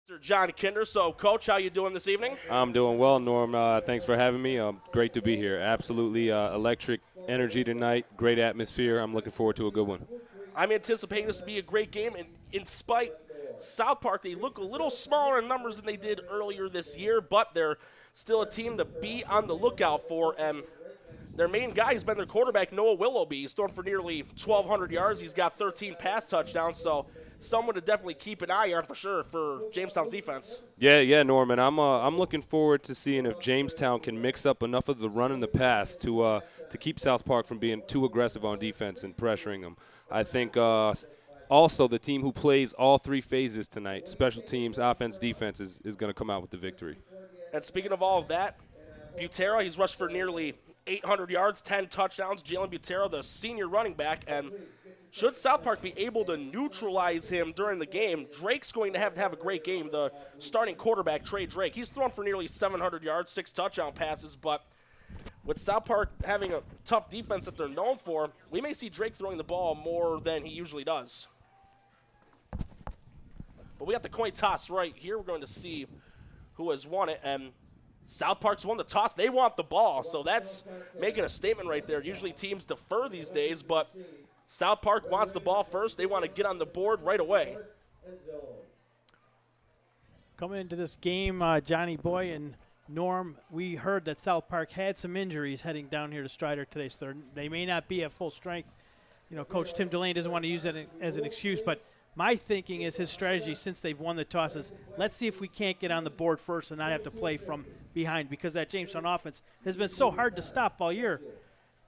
Mr. John Kinder. So, Coach, how you doing this evening? I'm doing well, Norm. Thanks for having me. Great to be here. Absolutely electric energy tonight. Great atmosphere. I'm looking forward to a good one. I'm anticipating this to be a great game. And in spite South Park, they look a little smaller in numbers than they did earlier this year, but they're still a team to be on the lookout for. And their main guy has been their quarterback, Noah Willoughby. He's thrown for nearly 1,200 yards. He's got 13 pass touchdowns, so someone to definitely keep an eye on for sure for Jamestown's defense. Yeah, Norman. I'm looking forward to seeing if Jamestown can mix up enough of the run and the pass to keep South Park from being too aggressive on defense and pressuring them. I think also the team who plays all three phases tonight, special teams, offense, defense, is going to come out with the victory. And speaking of all of that, Butera, he's rushed for nearly 800 yards, 10 touchdowns. Jalen Butera, the senior running back, and should South Park be able to neutralize him during the game, Drake's going to have a great game. The starting quarterback, Trey Drake, he's thrown for nearly 700 yards, 6 touchdown passes, but with South Park having a tough defense that they're known for, we may see Drake throwing the ball more than he usually does. But we got the coin toss right here. We're going to see who has won it, and South Park's won the toss. They want the ball, so that's making a statement right there. Usually teams defer these days, but South Park wants the ball first. They want to get on the board right away. Coming into this game, Johnny Boy and Norm, we heard that South Park had some injuries heading down here to Strider today, so they may not be at full strength. You know, Coach Tim Delaney doesn't want to use that as an excuse, but my thinking is his strategy since they've won the toss is let's see if we can't get on the board first and not have to play from behind, because that Jamestown offense has been so hard to stop all year.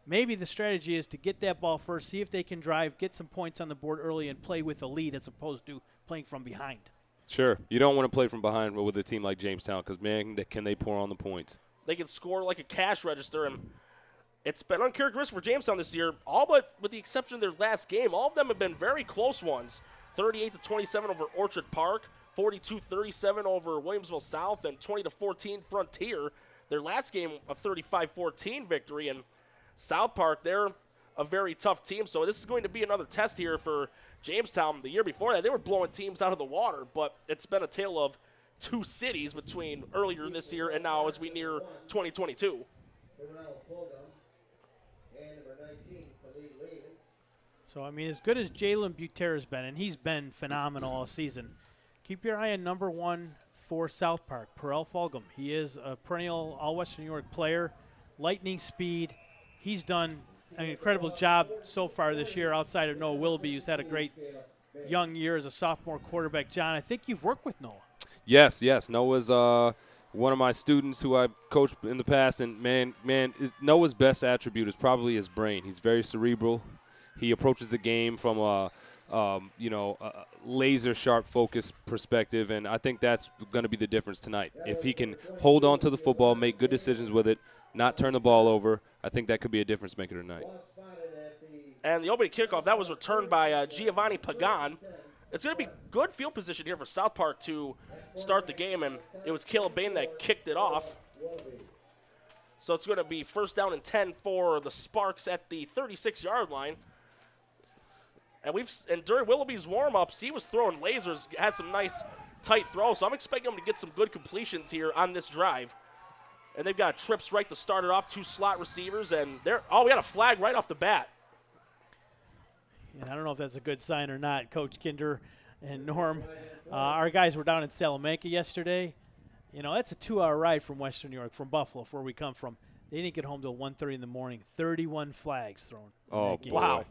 Maybe the strategy is to get that ball first, see if they can drive, get some points on the board early, and play with a lead as opposed to playing from behind. Sure. You don't want to play from behind with a team like Jamestown because, man, can they pour on the points. They can score like a cash register, and it's been uncharacteristic for Jamestown this year, all but with the exception of their last game. All of them have been very close ones. 38-27 over Orchard Park, 42-37 over Williamsville South, and 20-14 Frontier. Their last game, a 35-14 victory, and South Park, they're a very tough team, so this is going to be another test here for Jamestown. The year before that, they were blowing teams out of the water, but it's been a tale of two cities between earlier this year and now as we near 2022. So, I mean, as good as Jalen Butera's been, and he's been phenomenal all season, keep your eye on number 1 for South Park, Perel Fulgham. He is a perennial All-Western New York player, lightning speed. He's done an incredible job so far this year outside of Noah Willoughby, who's had a great young year as a sophomore quarterback. John, I think you've worked with Noah. Yes. Noah's one of my students who I've coached in the past, and, man, Noah's best attribute is probably his brain. He's very cerebral. He approaches the game from a laser-sharp focus perspective, and I think that's going to be the difference tonight. If he can hold on to the football, make good decisions with it, not turn the ball over, I think that could be a difference maker tonight. And the opening kickoff, that was returned by Giovanni Pagan. It's going to be good field position here for South Park to start the game, and it was Caleb Bain that kicked it off. So it's going to be 1st down and 10 for the Sparks at the 36-yard line. And during Willoughby's warm-ups, he was throwing lasers, has some nice tight throws, so I'm expecting him to get some good completions here on this drive. And they've got trips right to start it off, 2 slot receivers, and we got a flag right off the bat. And I don't know if that's a good sign or not. Coach Kinder and Norm, our guys were down in Salamanca yesterday. You know, that's a 2-hour ride from Western New York, from Buffalo, where we come from. They didn't get home till 1:30 in the morning. 31 flags thrown. Oh, boy. Wow.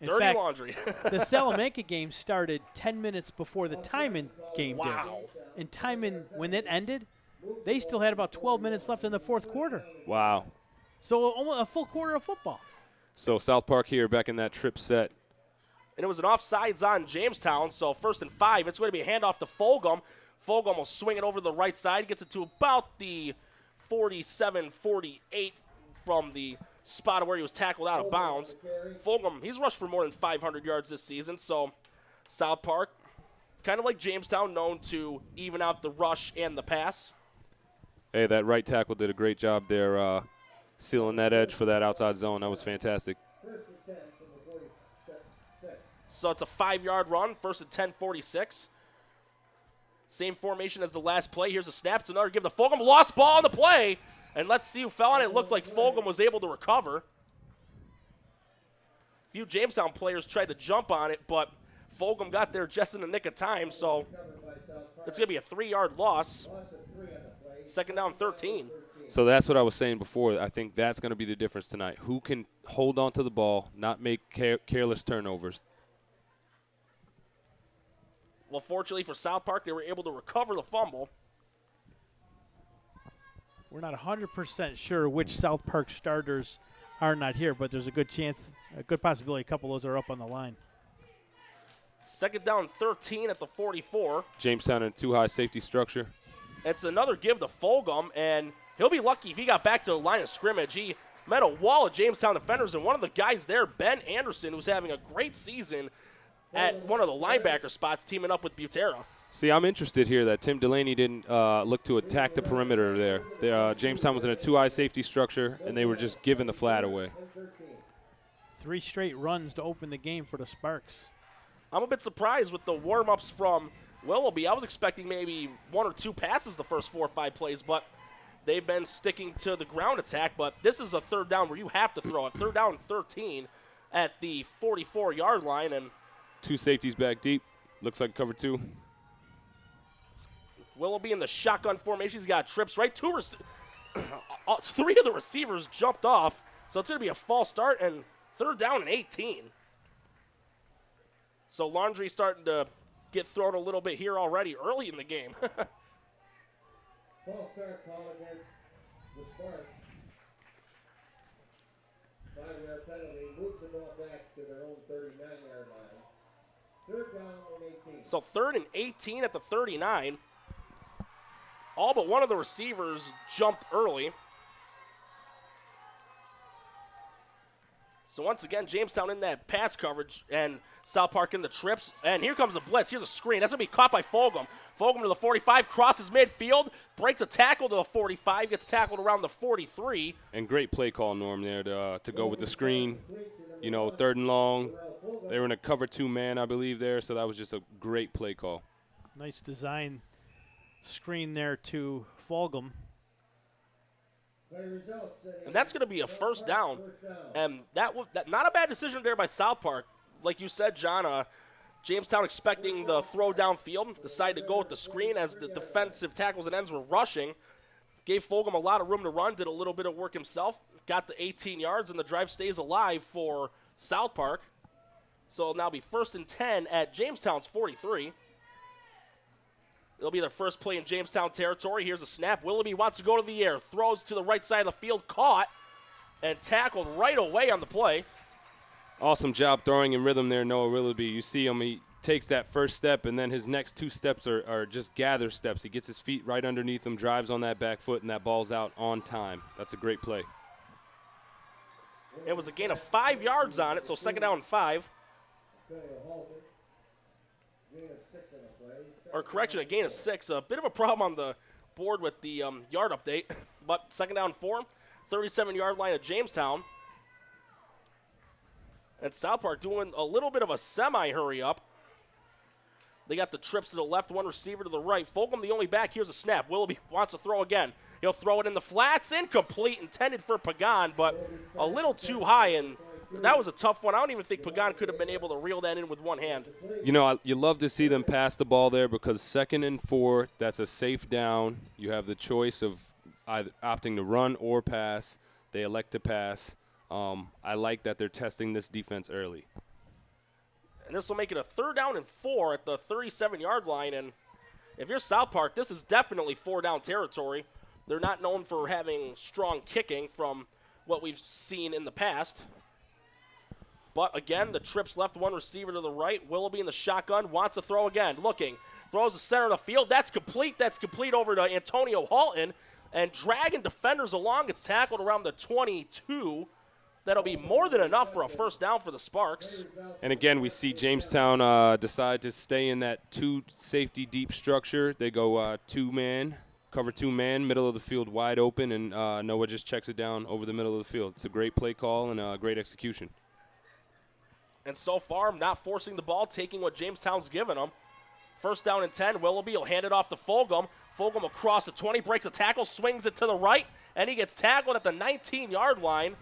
Dirty fact, laundry. The Salamanca game started 10 minutes before the Timon game did. Wow. And Timon, when it ended, they still had about 12 minutes left in the 4th quarter. Wow. So almost a full quarter of football. So South Park here back in that trip set. And it was an offsides on Jamestown, so 1st and 5. It's going to be a handoff to Fulgham. Fulgham will swing it over the right side, gets it to about the 47-48 from the spot where he was tackled out of bounds. Fulgham, he's rushed for more than 500 yards this season, so South Park, kind of like Jamestown, known to even out the rush and the pass. Hey, that right tackle did a great job there sealing that edge for that outside zone. That was fantastic. So it's a 5-yard run, 1st and 10, 46. Same formation as the last play. Here's a snap. It's another give to Fulgham. Lost ball on the play. And let's see who fell on it. It looked like Fulgham was able to recover. A few Jamestown players tried to jump on it, but Fulgham got there just in the nick of time, so it's going to be a 3-yard loss. Second down 13. So that's what I was saying before. I think that's going to be the difference tonight. Who can hold on to the ball, not make careless turnovers? Well, fortunately for South Park, they were able to recover the fumble. We're not 100% sure which South Park starters are not here, but there's a good chance, a good possibility a couple of those are up on the line. Second down 13 at the 44. Jamestown in too high safety structure. It's another give to Fulgham, and he'll be lucky if he got back to the line of scrimmage. He met a wall of Jamestown defenders, and one of the guys there, Ben Anderson, who's having a great season at one of the linebacker spots, teaming up with Butera. See, I'm interested here that Tim Delaney didn't look to attack the perimeter there. Jamestown was in a too high safety structure, and they were just giving the flat away. 3 straight runs to open the game for the Sparks. I'm a bit surprised with the warm-ups from Willoughby. I was expecting maybe 1 or 2 passes the first 4 or 5 plays, but they've been sticking to the ground attack. But this is a third down where you have to throw it. Third down 13 at the 44-yard line. And 2 safeties back deep. Looks like cover 2. Willoughby in the shotgun formation. He's got trips right. 3 of the receivers jumped off, so it's going to be a false start and third down and 18. So Laundry starting to get thrown a little bit here already early in the game. False start call against the Sparks. 5-yard penalty moves the ball back to their own 39-yard line. Third down and 18. So 3rd and 18 at the 39. All but one of the receivers jumped early. So once again, Jamestown in that pass coverage, and South Park in the trips. And here comes a blitz. Here's a screen. That's going to be caught by Fulgham. Fulgham to the 45, crosses midfield, breaks a tackle to the 45, gets tackled around the 43. And great play call, Norm, there to go with the screen. You know, 3rd and long. They were in a cover 2 man, I believe, there, so that was just a great play call. Nice design screen there to Fulgham. And that's going to be a first down. And that not a bad decision there by South Park. Like you said, John, Jamestown expecting the throw downfield, decided to go with the screen as the defensive tackles and ends were rushing. Gave Fulgham a lot of room to run, did a little bit of work himself, got the 18 yards, and the drive stays alive for South Park. So it'll now be 1st and 10 at Jamestown's 43. It'll be their first play in Jamestown territory. Here's a snap. Willoughby wants to go to the air. Throws to the right side of the field. Caught and tackled right away on the play. Awesome job throwing in rhythm there, Noah Willoughby. You see him, he takes that first step, and then his next 2 steps are just gather steps. He gets his feet right underneath him, drives on that back foot, and that ball's out on time. That's a great play. It was a gain of 5 yards on it, so second down and 5. Or correction, a gain of 6. A bit of a problem on the board with the yard update. But second down 4, 37-yard line of Jamestown. And South Park doing a little bit of a semi-hurry up. They got the trips to the left, 1 receiver to the right. Fulgham the only back. Here's a snap. Willoughby wants to throw again. He'll throw it in the flats. Incomplete, intended for Pagan, but a little too high, and that was a tough one. I don't even think Pagan could have been able to reel that in with one hand. You know, you love to see them pass the ball there because 2nd and 4, that's a safe down. You have the choice of either opting to run or pass. They elect to pass. I like that they're testing this defense early. And this will make it a 3rd down and 4 at the 37-yard line. And if you're South Park, this is definitely 4-down territory. They're not known for having strong kicking from what we've seen in the past. But again, the trips left, 1 receiver to the right. Willoughby in the shotgun, wants to throw again. Looking, throws the center of the field. That's complete. That's complete over to Antonio Halton. And dragging defenders along, gets tackled around the 22. That'll be more than enough for a first down for the Sparks. And again, we see Jamestown decide to stay in that 2 safety deep structure. They go 2-man, cover 2-man, middle of the field wide open, and Noah just checks it down over the middle of the field. It's a great play call and great execution. And so far, not forcing the ball, taking what Jamestown's given them. First down and 10. Willoughby will hand it off to Fulgham. Fulgham across the 20, breaks a tackle, swings it to the right, and he gets tackled at the 19-yard line.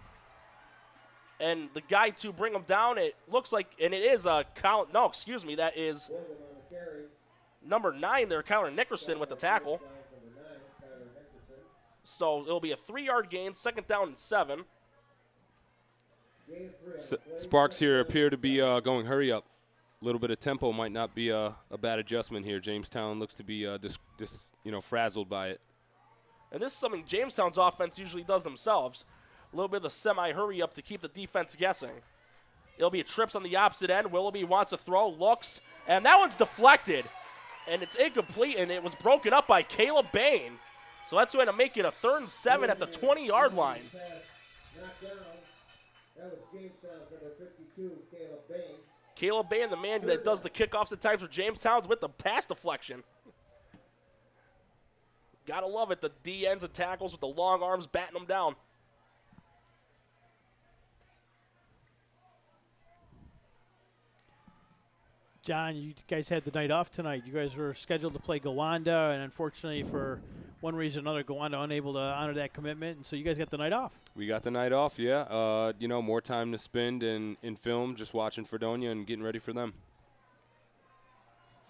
And the guy to bring him down, it looks like, and it is that is number 9 there, Kyler Nickerson with the tackle. So it'll be a 3-yard gain, second down and 7. Sparks here appear to be going hurry up. A little bit of tempo might not be a bad adjustment here. Jamestown looks to be frazzled by it. And this is something Jamestown's offense usually does themselves. A little bit of the semi-hurry up to keep the defense guessing. It'll be a trips on the opposite end. Willoughby wants to throw, looks, and that one's deflected. And it's incomplete, and it was broken up by Caleb Bain. So that's going to make it a 3rd and 7 at the 20-yard line. That was Jamestown for the 52, Caleb Bain. Caleb Bain, the man that does the kickoffs at times for Jamestown's with the pass deflection. Gotta love it, the D ends and tackles with the long arms batting them down. John, you guys had the night off tonight. You guys were scheduled to play Gowanda, and unfortunately for one reason or another, Gowanda unable to honor that commitment, and so you guys got the night off. We got the night off, yeah. More time to spend in film, just watching Fredonia and getting ready for them.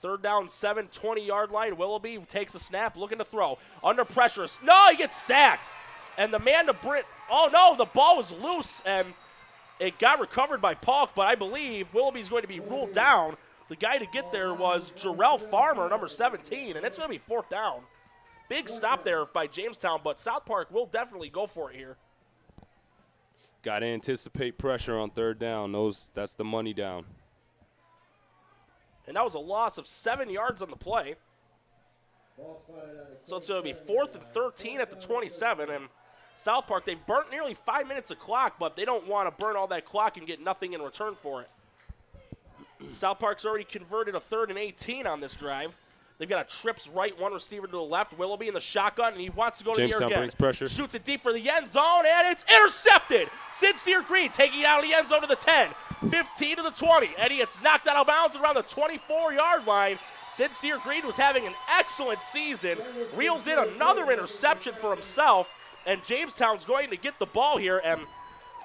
3rd down, 7, 20-yard line. Willoughby takes a snap, looking to throw. Under pressure. No, he gets sacked. And the man to Britt, oh no, the ball was loose, and it got recovered by Polk, but I believe Willoughby's going to be ruled down. The guy to get there was Jarrell Farmer, number 17, and it's going to be 4th down. Big stop there by Jamestown, but South Park will definitely go for it here. Got to anticipate pressure on 3rd down. That's the money down. And that was a loss of 7 yards on the play. So it's going to be 4th and 13 at the 27. And South Park, they've burnt nearly 5 minutes of clock, but they don't want to burn all that clock and get nothing in return for it. South Park's already converted a 3rd and 18 on this drive. They've got a trips right, one receiver to the left. Willoughby in the shotgun, and he wants to go to the air Jamestown again. brings pressure. Shoots it deep for the end zone, and it's intercepted. Sincere Green taking it out of the end zone to the 10, 15 to the 20. And he gets knocked out of bounds around the 24-yard line. Sincere Green was having an excellent season. Reels in another interception for himself, and Jamestown's going to get the ball here. And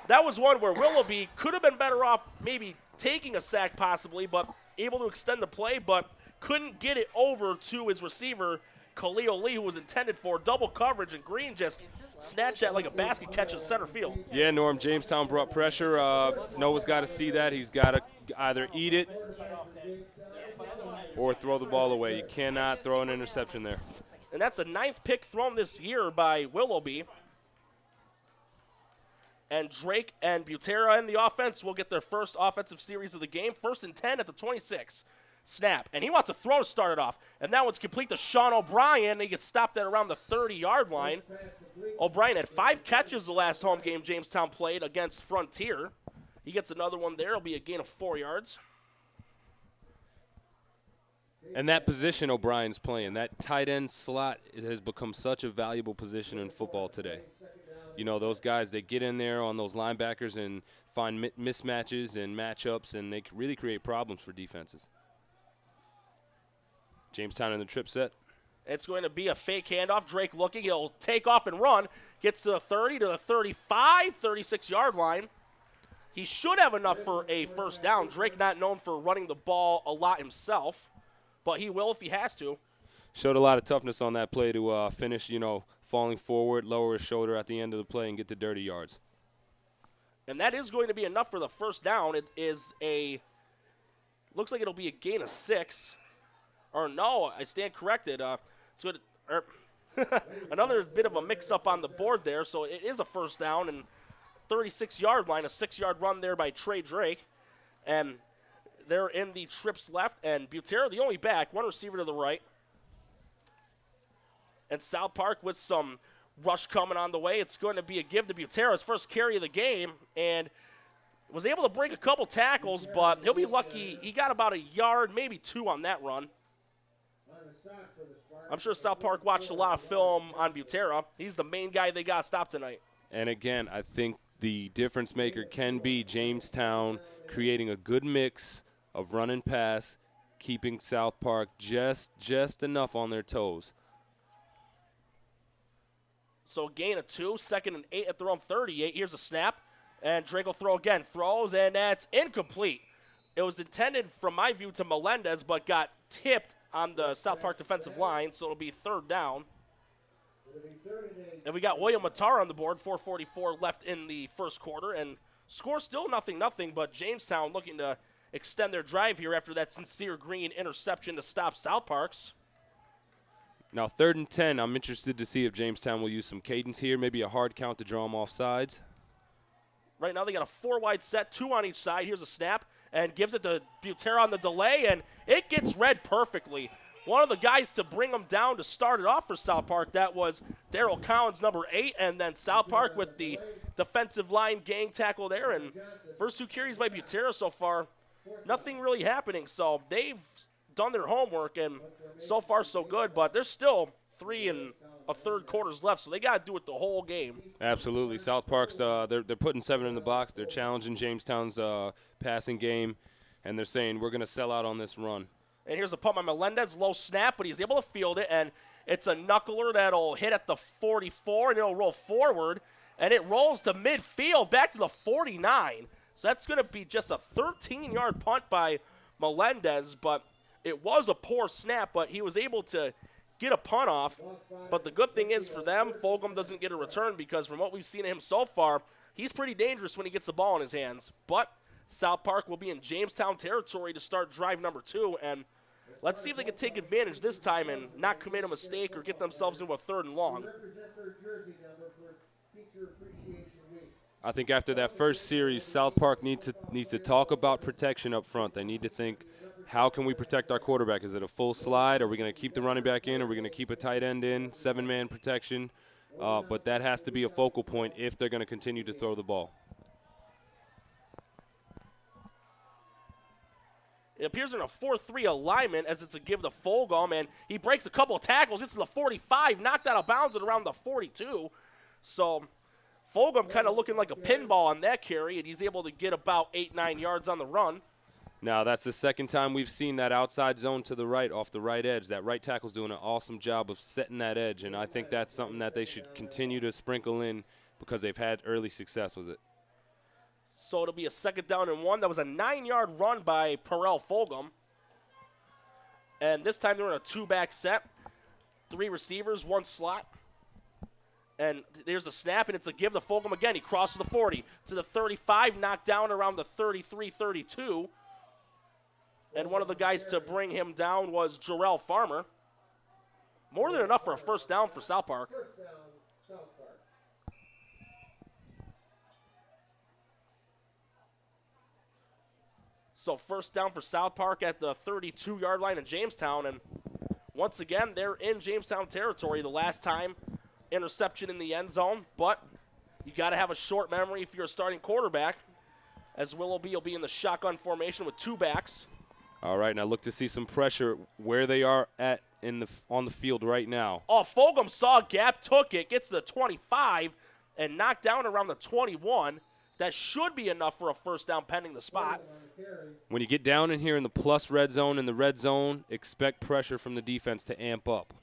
that was one where Willoughby could have been better off maybe taking a sack possibly, but able to extend the play, but couldn't get it over to his receiver, Khalil Lee, who was intended for double coverage, and Green just snatched that like a basket catch in center field. Yeah, Norm, Jamestown brought pressure. Noah's got to see that. He's got to either eat it or throw the ball away. You cannot throw an interception there. And that's the 9th pick thrown this year by Willoughby. And Drake and Butera in the offense will get their first offensive series of the game. 1st and 10 at the 26. Snap. And he wants a throw to start it off. And that one's complete to Sean O'Brien. He gets stopped at around the 30-yard line. O'Brien had 5 catches the last home game Jamestown played against Frontier. He gets another one there. It'll be a gain of 4 yards. And that position O'Brien's playing, that tight end slot, it has become such a valuable position in football today. You know, those guys, they get in there on those linebackers and find mismatches and matchups, and they really create problems for defenses. Jamestown in the trip set. It's going to be a fake handoff. Drake looking. He'll take off and run. Gets to the 30, to the 35, 36-yard line. He should have enough for a first down. Drake not known for running the ball a lot himself, but he will if he has to. Showed a lot of toughness on that play to finish, falling forward, lower his shoulder at the end of the play and get the dirty yards. And that is going to be enough for the first down. It is looks like it'll be a gain of 6. Or no, I stand corrected. Another bit of a mix-up on the board there, so it is a first down and 36-yard line, a 6-yard run there by Trey Drake. And they're in the trips left, and Butera the only back, one receiver to the right. And South Park with some rush coming on the way. It's going to be a give to Butera's first carry of the game, and was able to break a couple tackles, but he'll be lucky. He got about a yard, maybe 2 on that run. I'm sure South Park watched a lot of film on Butera. He's the main guy they got stopped tonight. And again, I think the difference maker can be Jamestown creating a good mix of run and pass, keeping South Park just enough on their toes. So gain of 2, 2nd and 8 at their own 38. Here's a snap, and Drake will throw again. Throws, and that's incomplete. It was intended, from my view, to Melendez, but got tipped on the South Park defensive line, so it'll be 3rd down. And we got William Matar on the board, 4:44 left in the first quarter, and score still 0-0, but Jamestown looking to extend their drive here after that Sincere Green interception to stop South Park's. Now 3rd and 10, I'm interested to see if Jamestown will use some cadence here, maybe a hard count to draw them off sides. Right now they got a 4-wide set, 2 on each side. Here's a snap, and gives it to Butera on the delay, and it gets read perfectly. One of the guys to bring them down to start it off for South Park, that was Daryl Collins, number 8, and then South Park with the defensive line gang tackle there, and first 2 carries by Butera so far, nothing really happening. So they've done their homework, and so far so good, but there's still 3 1/3 quarters left, so they got to do it the whole game. Absolutely. South Park's, they're putting 7 in the box. They're challenging Jamestown's passing game, and they're saying we're going to sell out on this run. And here's a punt by Melendez, low snap, but he's able to field it, and it's a knuckler that'll hit at the 44, and it'll roll forward, and it rolls to midfield, back to the 49. So that's going to be just a 13-yard punt by Melendez, but it was a poor snap, but he was able to get a punt off. But the good thing is for them, Fulgham doesn't get a return because from what we've seen of him so far, he's pretty dangerous when he gets the ball in his hands. But South Park will be in Jamestown territory to start drive number 2, and let's see if they can take advantage this time and not commit a mistake or get themselves into a 3rd and long. I think after that first series, South Park needs to talk about protection up front. They need to think, how can we protect our quarterback? Is it a full slide? Are we going to keep the running back in? Are we going to keep a tight end in? 7-man protection. But that has to be a focal point if they're going to continue to throw the ball. It appears in a 4-3 alignment as it's a give to Fulgham, and he breaks a couple of tackles, gets to the 45, knocked out of bounds at around the 42. So Fulgham kind of looking like a pinball on that carry, and he's able to get about 8-9 yards on the run. Now, that's the second time we've seen that outside zone to the right, off the right edge. That right tackle's doing an awesome job of setting that edge, and I think that's something that they should continue to sprinkle in because they've had early success with it. So it'll be a 2nd down and 1. That was a 9-yard run by Perel Fulgham. And this time they're in a 2-back set. 3 receivers, 1 slot. And there's a snap, and it's a give to Fulgham again. He crosses the 40 to the 35, knocked down around the 33-32. And one of the guys to bring him down was Jarrell Farmer. More than enough for a 1st down for South Park. So 1st down for South Park at the 32-yard line in Jamestown. And once again, they're in Jamestown territory. The last time, interception in the end zone. But you got to have a short memory if you're a starting quarterback, as Willoughby will be in the shotgun formation with 2 backs. All right, now look to see some pressure where they are at on the field right now. Oh, Fulgham saw a gap, took it, gets to the 25, and knocked down around the 21. That should be enough for a 1st down pending the spot. When you get down in here in the plus red zone and the red zone, expect pressure from the defense to amp up.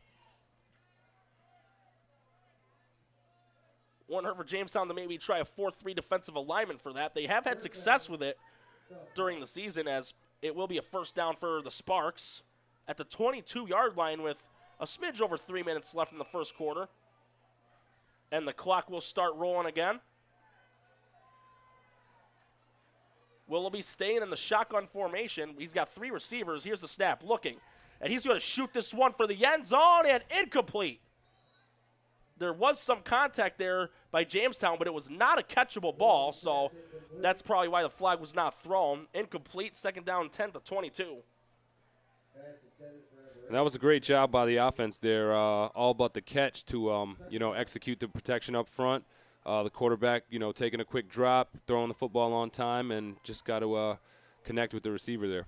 Wouldn't hurt for Jamestown to maybe try a 4-3 defensive alignment for that. They have had success with it during the season, as it will be a 1st down for the Sparks at the 22-yard line with a smidge over 3 minutes left in the first quarter. And the clock will start rolling again. Willoughby staying in the shotgun formation. He's got 3 receivers. Here's the snap, looking. And he's going to shoot this one for the end zone, and incomplete. There was some contact there by Jamestown, but it was not a catchable ball, so that's probably why the flag was not thrown. Incomplete, 2nd down, 10 to 22. And that was a great job by the offense there, all but the catch to, execute the protection up front. The quarterback, taking a quick drop, throwing the football on time, and just got to connect with the receiver there.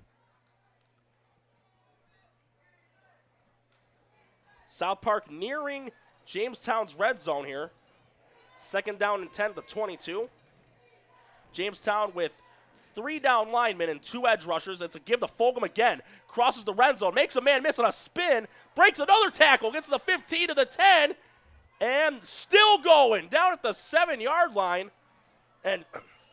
South Park nearing Jamestown's red zone here. 2nd down and 10 to 22. Jamestown with 3 down linemen and 2 edge rushers. It's a give to Fulgham again. Crosses the red zone, makes a man miss on a spin, breaks another tackle, gets to the 15 to the 10, and still going down at the 7-yard line. And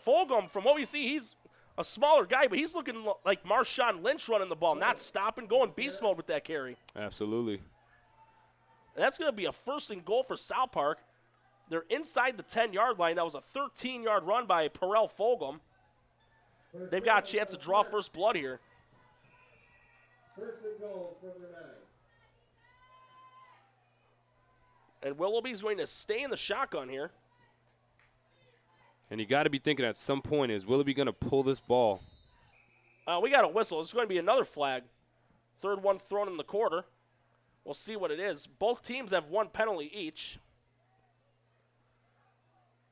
Fulgham, from what we see, he's a smaller guy, but he's looking like Marshawn Lynch running the ball, not stopping, going beast mode with that carry. Absolutely. And that's going to be a 1st and goal for South Park. They're inside the 10-yard line. That was a 13-yard run by Perel Fulgham. They've got a chance to draw first blood here. 1st and goal from the 9. And Willoughby's going to stay in the shotgun here. And you got to be thinking at some point, is Willoughby going to pull this ball? We got a whistle. It's going to be another flag. 3rd one thrown in the quarter. We'll see what it is. Both teams have 1 penalty each.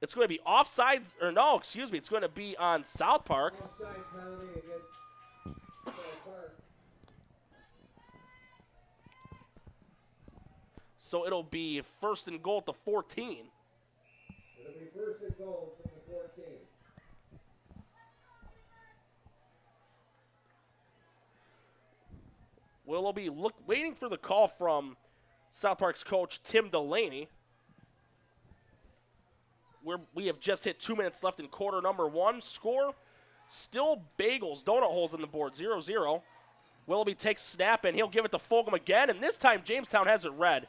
It's going to be offsides, or no, excuse me, it's going to be on South Park. Offside penalty against South Park. So it'll be 1st and goal at the 14. It'll be 1st and goal from the 14. Willoughby waiting for the call from South Park's coach, Tim Delaney. We have just hit 2 minutes left in quarter number 1. Score, still bagels, donut holes in the board, 0-0. Willoughby takes snap, and he'll give it to Fulgham again, and this time Jamestown has it red.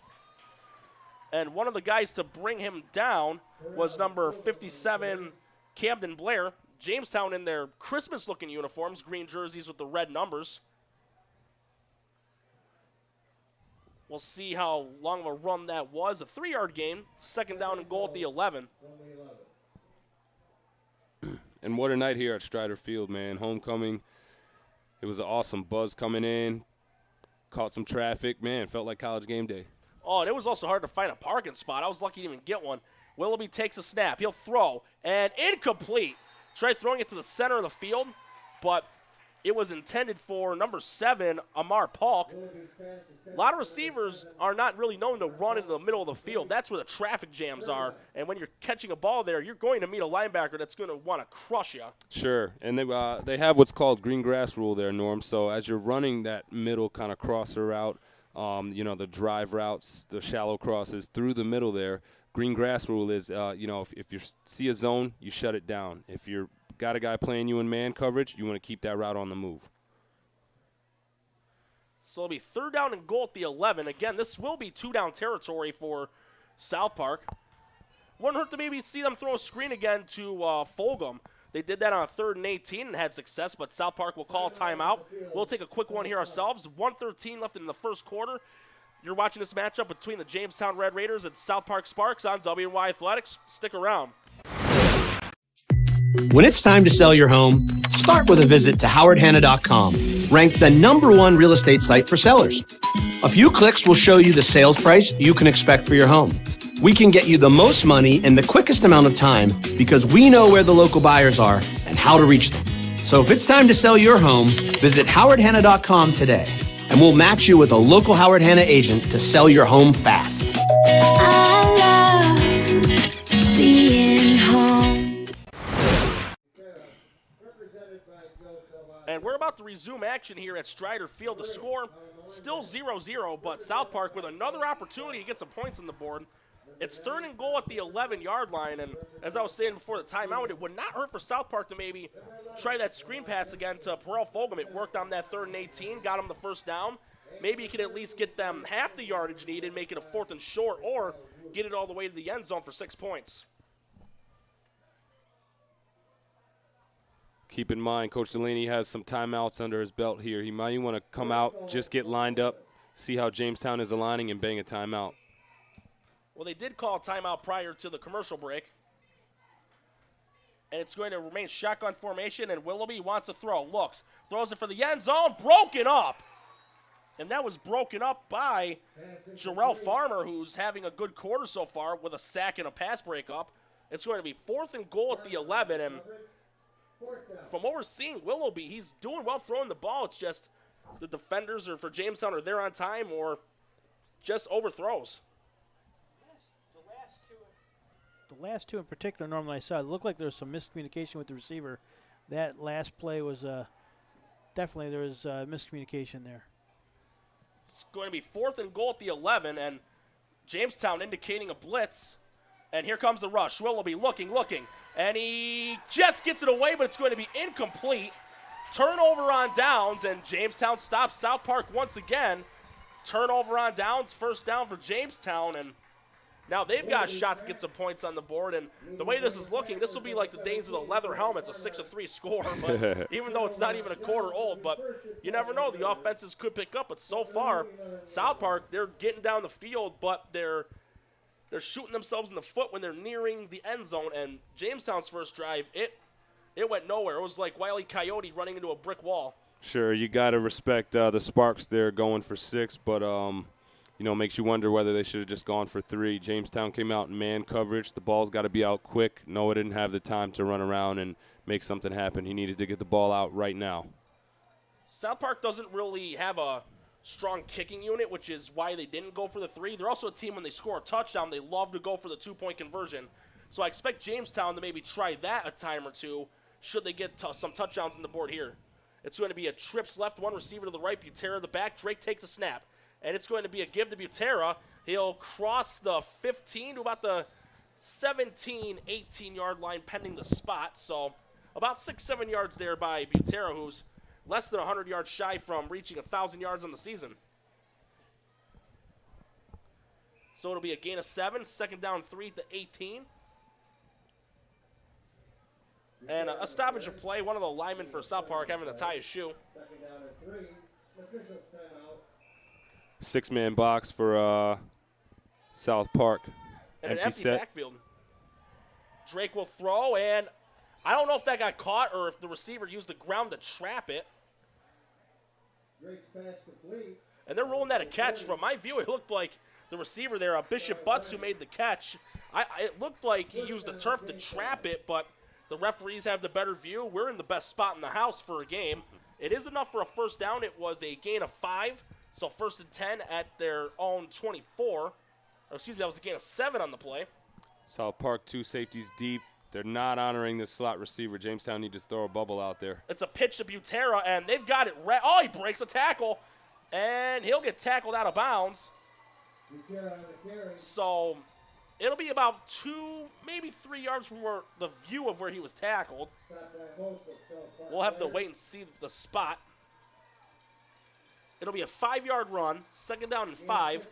And one of the guys to bring him down was number 57, Camden Blair. Jamestown in their Christmas-looking uniforms, green jerseys with the red numbers. We'll see how long of a run that was. A 3-yard gain, 2nd down and goal at the 11. And what a night here at Strider Field, man. Homecoming. It was an awesome buzz coming in. Caught some traffic. Man, felt like college game day. Oh, and it was also hard to find a parking spot. I was lucky to even get one. Willoughby takes a snap. He'll throw, and incomplete. Tried throwing it to the center of the field, but it was intended for number 7, Amar Polk. A lot of receivers are not really known to run into the middle of the field. That's where the traffic jams are. And when you're catching a ball there, you're going to meet a linebacker that's going to want to crush you. Sure. And they have what's called green grass rule there, Norm. So as you're running that middle kind of crosser route, the drive routes, the shallow crosses through the middle there, green grass rule is, if you see a zone, you shut it down. If you're got a guy playing you in man coverage, you want to keep that route on the move. So it'll be 3rd down and goal at the 11. Again, this will be 2-down territory for South Park. Wouldn't hurt to maybe see them throw a screen again to Fulgham. They did that on a 3rd and 18 and had success, but South Park will call a timeout. We'll take a quick one here ourselves. 1:13 left in the 1st quarter. You're watching this matchup between the Jamestown Red Raiders and South Park Sparks on WY Athletics. Stick around. When it's time to sell your home, start with a visit to howardhanna.com, ranked the #1 real estate site for sellers. A few clicks will show you the sales price you can expect for your home. We can get you the most money in the quickest amount of time because we know where the local buyers are and how to reach them. So if it's time to sell your home, visit howardhanna.com today, and we'll match you with a local Howard Hanna agent to sell your home fast. I love being home. And we're about to resume action here at Strider Field. The score still 0-0, but South Park with another opportunity to get some points on the board. It's 3rd and goal at the 11-yard line, and as I was saying before the timeout, it would not hurt for South Park to maybe try that screen pass again to Perel Fulgham. It worked on that 3rd and 18, got him the 1st down. Maybe you could at least get them half the yardage needed, make it a 4th and short, or get it all the way to the end zone for 6 points. Keep in mind, Coach Delaney has some timeouts under his belt here. He might want to come out, just get lined up, see how Jamestown is aligning, and bang a timeout. Well, they did call a timeout prior to the commercial break. And it's going to remain shotgun formation, and Willoughby wants to throw. Looks, throws it for the end zone, broken up. And that was broken up by Jarrell Farmer, who's having a good quarter so far with a sack and a pass breakup. It's going to be 4th and goal at the 11, and from what we're seeing, Willoughby, he's doing well throwing the ball. It's just the defenders for Jamestown are there on time or just overthrows. The last two in particular, normally I saw, it looked like there was some miscommunication with the receiver. that last play was definitely there was miscommunication there. It's going to be 4th and goal at the 11, and Jamestown indicating a blitz. And here comes the rush. Willoughby looking, and he just gets it away, but it's going to be incomplete. Turnover on downs, and Jamestown stops South Park once again. Turnover on downs, first down for Jamestown, and now they've got a shot to get some points on the board. And the way this is looking, this will be like the days of the leather helmets, a 6-3 score. But even though it's not even a quarter old, but you never know. The offenses could pick up. But so far, South Park, they're getting down the field, but they're shooting themselves in the foot when they're nearing the end zone. And Jamestown's first drive, it went nowhere. It was like Wile E. Coyote running into a brick wall. Sure, you got to respect the Sparks there going for 6, but makes you wonder whether they should have just gone for 3. Jamestown came out in man coverage. The ball's got to be out quick. Noah didn't have the time to run around and make something happen. He needed to get the ball out right now. South Park doesn't really have a strong kicking unit, which is why they didn't go for the 3. They're also a team, when they score a touchdown, they love to go for the 2-point conversion. So I expect Jamestown to maybe try that a time or two should they get some touchdowns on the board here. It's going to be a trips left, one receiver to the right, Butera the back. Drake takes a snap. And it's going to be a give to Butera. He'll cross the 15 to about the 17, 18-yard line pending the spot. So about 6-7 yards there by Butera, who's less than 100 yards shy from reaching 1,000 yards on the season. So it'll be a gain of 7, second down 3 at the 18. And a stoppage of play. One of the linemen for South Park having to tie his shoe. 6-man box for South Park. And an empty backfield. Drake will throw, and I don't know if that got caught or if the receiver used the ground to trap it. And they're rolling that a catch. From my view, it looked like the receiver there, Bishop Butts, who made the catch. It looked like he used the turf to trap it, but the referees have the better view. We're in the best spot in the house for a game. It is enough for a first down. It was a gain of 5, so 1st and 10 at their own 24. That was a gain of 7 on the play. South Park 2 safeties deep. They're not honoring this slot receiver. Jamestown need to throw a bubble out there. It's a pitch to Butera, and they've got it. He breaks a tackle, and he'll get tackled out of bounds. So it'll be about 2, maybe 3 yards from the view of where he was tackled. We'll have to wait and see the spot. It'll be a 5-yard run, second down and 5.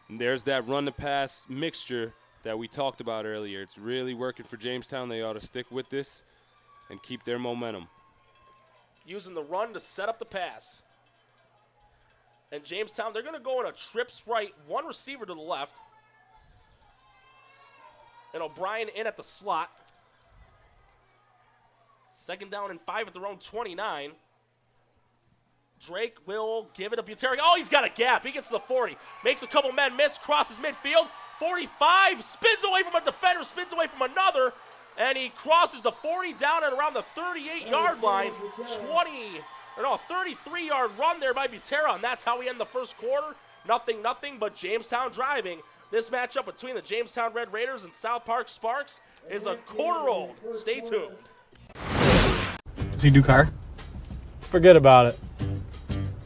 And there's that run-to-pass mixture that we talked about earlier. It's really working for Jamestown. They ought to stick with this and keep their momentum. Using the run to set up the pass. And Jamestown, they're going to go in a trips right, one receiver to the left. And O'Brien in at the slot. Second down and 5 at their own 29. Drake will give it to Butera. He's got a gap. He gets to the 40. Makes a couple men miss. Crosses midfield. 45. Spins away from a defender. Spins away from another. And he crosses the 40 down at around the 38-yard line. 33-yard run there by Butera. And that's how we end the first quarter. Nothing, but Jamestown driving. This matchup between the Jamestown Red Raiders and South Park Sparks is a quarter old. Stay tuned. Does he do car? Forget about it.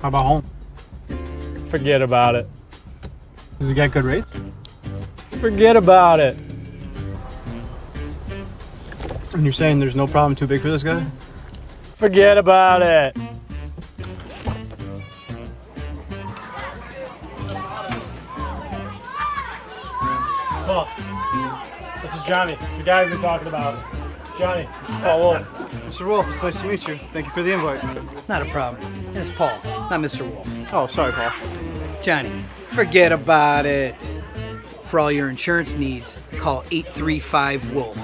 How about home? Forget about it. Does he get good rates? Forget about it. And you're saying there's no problem too big for this guy? Forget about it. Paul, this is Johnny, the guy we've been talking about. Johnny, Paul Wolf. Mr. Wolf, it's nice to meet you. Thank you for the invite. Not a problem. It's Paul, not Mr. Wolf. Oh, sorry, Paul. Johnny, forget about it. For all your insurance needs, call 835-WOLF.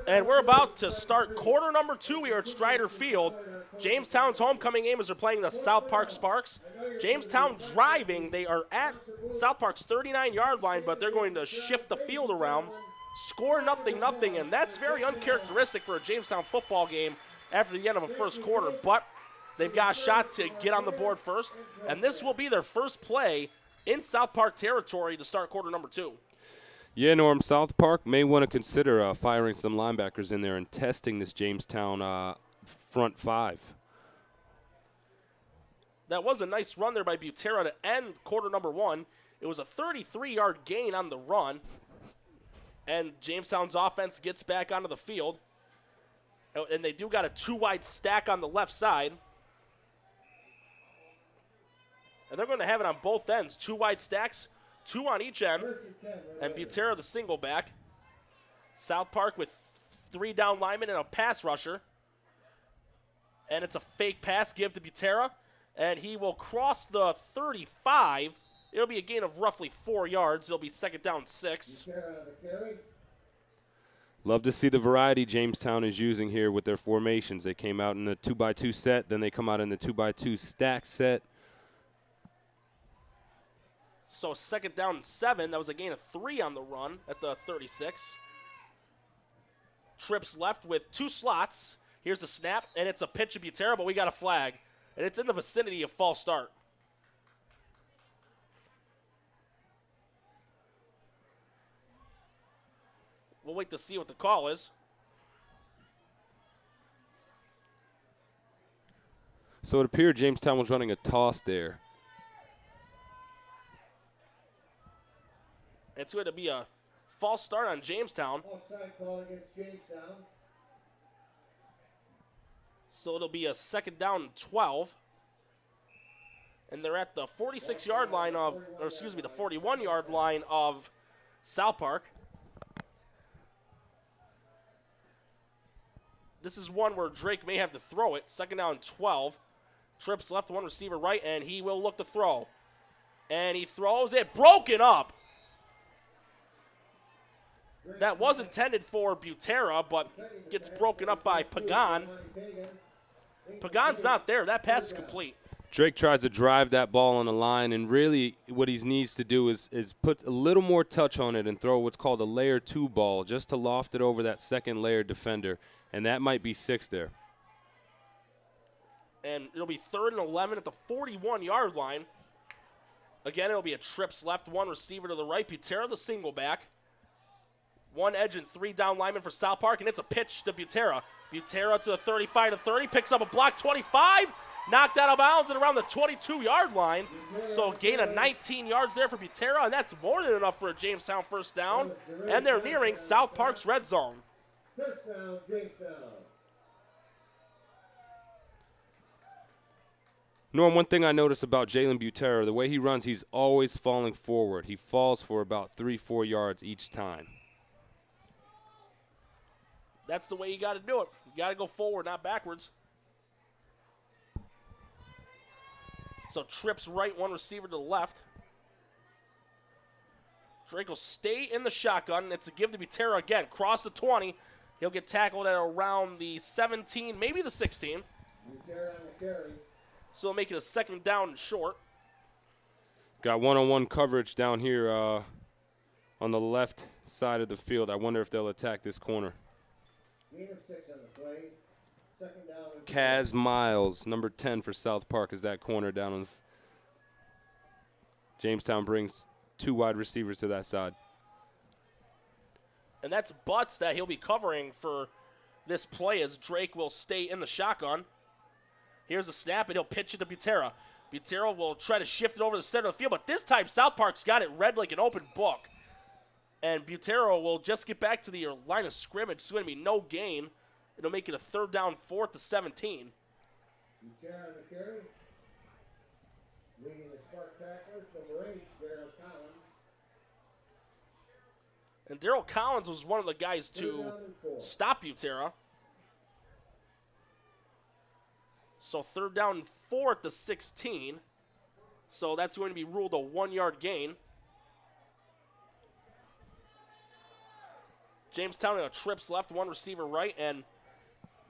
And we're about to start quarter number 2 here at Strider Field. Jamestown's homecoming game as they're playing the South Park Sparks. Jamestown driving. They are at South Park's 39-yard line, but they're going to shift the field around. Score nothing, and that's very uncharacteristic for a Jamestown football game after the end of a first quarter. But they've got a shot to get on the board first, and this will be their first play in South Park territory to start quarter number 2. Yeah, Norm, South Park may want to consider firing some linebackers in there and testing this Jamestown front 5. That was a nice run there by Butera to end quarter number 1. It was a 33-yard gain on the run. And Jamestown's offense gets back onto the field. And they do got a 2-wide stack on the left side. And they're going to have it on both ends. 2 wide stacks, 2 on each end. And Butera the single back. South Park with 3 down linemen and a pass rusher. And it's a fake pass give to Butera. And he will cross the 35. It'll be a gain of roughly 4 yards. It'll be second down 6. Love to see the variety Jamestown is using here with their formations. They came out in the 2x2 set, then they come out in the 2x2 stack set. So second down 7. That was a gain of 3 on the run at the 36. Trips left with 2 slots. Here's the snap, and it's a pitch to Butera, but we got a flag. And it's in the vicinity of false start. We'll wait to see what the call is. So it appeared Jamestown was running a toss there. It's going to be a false start on Jamestown. Offside call against Jamestown. So it'll be a second down and 12. And they're at the 46-yard line of, or excuse me, the 41-yard line of South Park. This is one where Drake may have to throw it. Second down and 12. Trips left, 1 receiver right, and he will look to throw. And he throws it. Broken up. That was intended for Butera, but gets broken up by Pagan. Pagan's not there. That pass is complete. Drake tries to drive that ball on the line, and really what he needs to do is put a little more touch on it and throw what's called a layer 2 ball just to loft it over that second layer defender, and that might be 6 there. And it'll be 3rd and 11 at the 41-yard line. Again, it'll be a trips left, 1 receiver to the right. Butera the single back. 1 edge and 3 down linemen for South Park, and it's a pitch to Butera. Butera to the 35 to 30, picks up a block, 25, knocked out of bounds and around the 22-yard line. So gain of 19 yards there for Butera, and that's more than enough for a Jamestown first down. And they're nearing South Park's red zone. First down, Jamestown. Norm, one thing I notice about Jalen Butera, the way he runs, he's always falling forward. He falls for about 3-4 yards each time. That's the way you got to do it. You got to go forward, not backwards. So trips right, 1 receiver to the left. Drake will stay in the shotgun. It's a give to Butera again. Cross the 20. He'll get tackled at around the 17, maybe the 16. Butera on the carry. So make it a second down and short. Got one-on-one coverage down here on the left side of the field. I wonder if they'll attack this corner. Gain of 6 on the play. Second down and Kaz Miles, number 10 for South Park, is that corner down on Jamestown brings 2 wide receivers to that side. And that's Butts that he'll be covering for this play as Drake will stay in the shotgun. Here's a snap, and he'll pitch it to Butera. Butera will try to shift it over the center of the field, but this time South Park's got it read like an open book. And Butera will just get back to the line of scrimmage. It's going to be no gain. It'll make it a 3rd down, 4th to 17. Butera on the carry. Leading the Spark tacklers, number 8, Daryl Collins. And Daryl Collins was one of the guys to stop Butera. So 3rd down and 4 at the 16. So that's going to be ruled a 1-yard gain. Jamestown in a trips left, 1 receiver right, and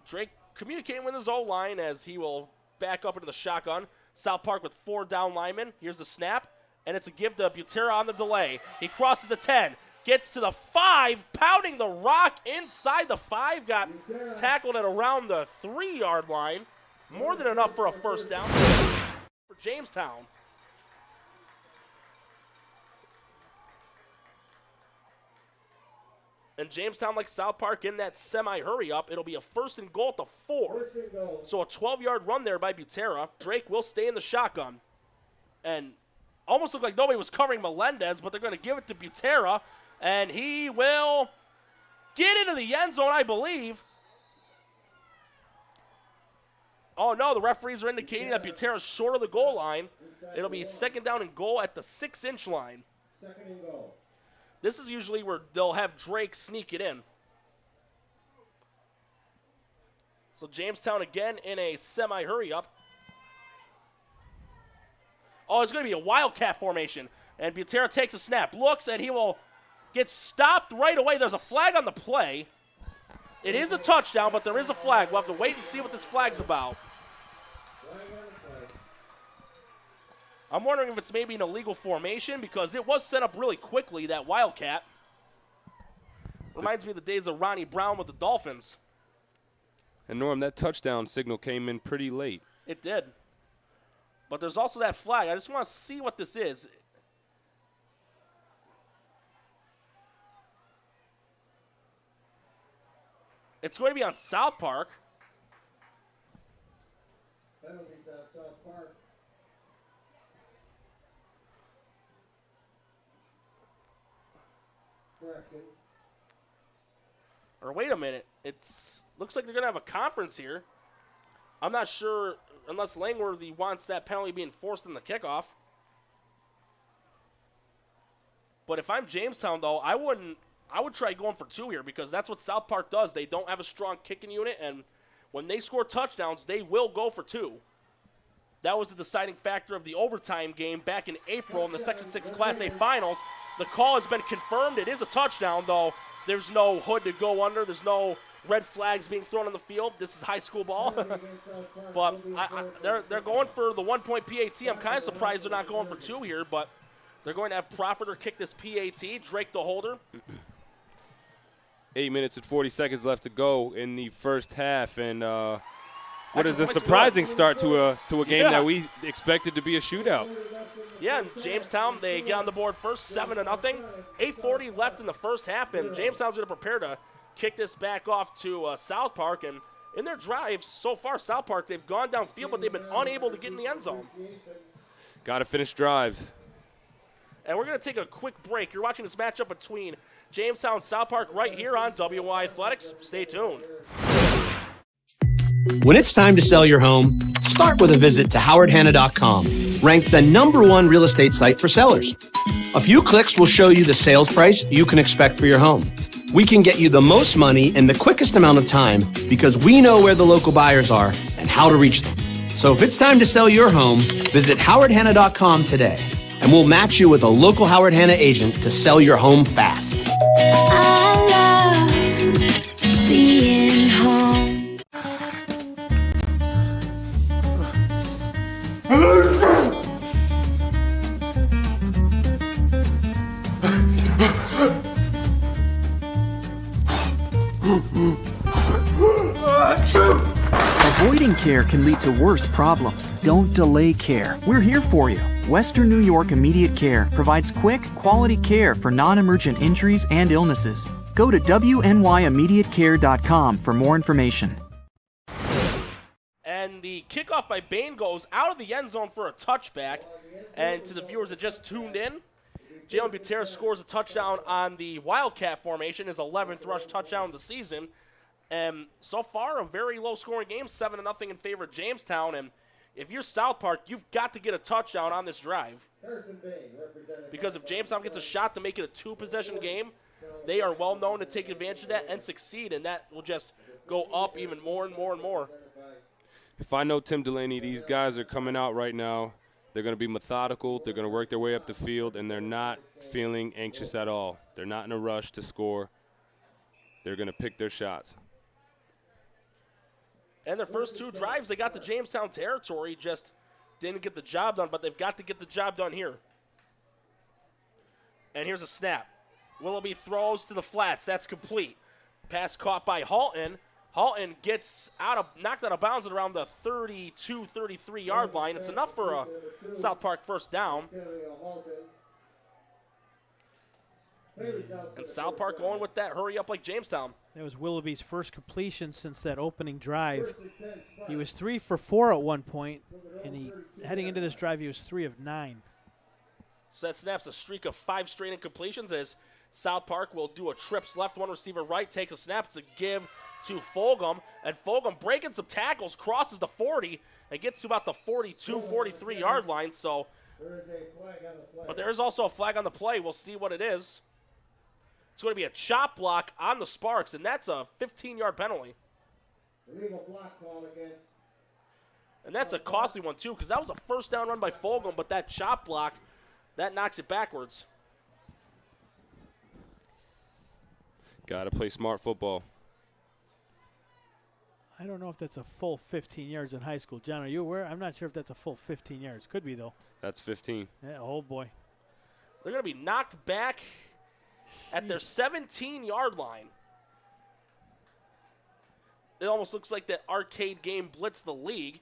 Drake communicating with his O-line as he will back up into the shotgun. South Park with 4 down linemen. Here's the snap, and it's a give to Butera on the delay. He crosses the 10, gets to the 5, pounding the rock inside the 5, got tackled at around the 3-yard line. More than enough for a first down for Jamestown. And Jamestown, like South Park, in that semi-hurry up, it'll be a 1st and goal at the 4. So a 12-yard run there by Butera. Drake will stay in the shotgun. And almost looked like nobody was covering Melendez, but they're going to give it to Butera. And he will get into the end zone, I believe. Oh, no, the referees are indicating that Butera's short of the goal line. It'll be 2nd down and goal at the 6-inch line. 2nd and goal. This is usually where they'll have Drake sneak it in. So Jamestown again in a semi-hurry up. Oh, it's going to be a Wildcat formation. And Butera takes a snap, looks, and he will get stopped right away. There's a flag on the play. It is a touchdown, but there is a flag. We'll have to wait and see what this flag's about. I'm wondering if it's maybe an illegal formation because it was set up really quickly, that Wildcat. Reminds me of the days of Ronnie Brown with the Dolphins. And Norm, that touchdown signal came in pretty late. It did. But there's also that flag. I just want to see what this is. It's going to be on South Park. Penalties on South Park. Correction. Or wait a minute. It's looks like they're going to have a conference here. I'm not sure unless Langworthy wants that penalty being forced in the kickoff. But if I'm Jamestown, though, I would try going for 2 here because that's what South Park does. They don't have a strong kicking unit, and when they score touchdowns, they will go for 2. That was the deciding factor of the overtime game back in April in the Section 6 Class A Finals. The call has been confirmed. It is a touchdown, though. There's no hood to go under. There's no red flags being thrown on the field. This is high school ball. But they're going for the 1-point PAT. I'm kind of surprised they're not going for 2 here, but they're going to have Profiter kick this PAT. Drake the holder. 8 minutes and 40 seconds left to go in the first half, and what is a surprising start to a game that we expected to be a shootout. Yeah, and Jamestown, they get on the board first, 7-0. 8:40 left in the first half, and Jamestown's going to prepare to kick this back off to South Park. And in their drives so far, South Park, they've gone downfield, but they've been unable to get in the end zone. Got to finish drives. And we're going to take a quick break. You're watching this matchup between Jamestown and South Park right here on WY Athletics. Stay tuned. When it's time to sell your home, start with a visit to howardhanna.com, ranked the #1 real estate site for sellers. A few clicks will show you the sales price you can expect for your home. We can get you the most money in the quickest amount of time because we know where the local buyers are and how to reach them. So if it's time to sell your home, visit howardhanna.com today, and we'll match you with a local Howard Hanna agent to sell your home fast. I love being home. Avoiding care can lead to worse problems. Don't delay care. We're here for you. Western New York Immediate Care provides quick, quality care for non-emergent injuries and illnesses. Go to WNYimmediatecare.com for more information. And the kickoff by Bain goes out of the end zone for a touchback. And to the viewers that just tuned in, Jalen Butera scores a touchdown on the Wildcat formation, his 11th rush touchdown of the season. And so far, a very low-scoring game, 7-0 in favor of Jamestown. And if you're South Park, you've got to get a touchdown on this drive. Because if Jamestown gets a shot to make it a 2-possession game, they are well known to take advantage of that and succeed, and that will just go up even more and more and more. If I know Tim Delaney, these guys are coming out right now. They're going to be methodical. They're going to work their way up the field, and they're not feeling anxious at all. They're not in a rush to score. They're going to pick their shots. And their first 2 drives, they got the Jamestown territory, just didn't get the job done, but they've got to get the job done here. And here's a snap. Willoughby throws to the flats. That's complete. Pass caught by Halton. Halton gets knocked out of bounds at around the 32, 33-yard line. It's enough for a South Park first down. And South Park going with that hurry up like Jamestown. That was Willoughby's first completion since that opening drive. He was 3 for 4 at one point, and heading into this drive, he was 3 of 9. So that snaps a streak of 5 straight incompletions as South Park will do a trips left, one receiver right, takes a snap. It's a give to Fulgham, and Fulgham breaking some tackles, crosses the 40, and gets to about the 42, 43-yard line. So, but there is also a flag on the play. We'll see what it is. It's going to be a chop block on the Sparks, and that's a 15-yard penalty. And that's a costly one, too, because that was a first down run by Fulgham, but that chop block, that knocks it backwards. Got to play smart football. I don't know if that's a full 15 yards in high school. John, are you aware? I'm not sure if that's a full 15 yards. Could be, though. That's 15. Yeah, oh, boy. They're going to be knocked back at their 17-yard line. It almost looks like that arcade game Blitz the League.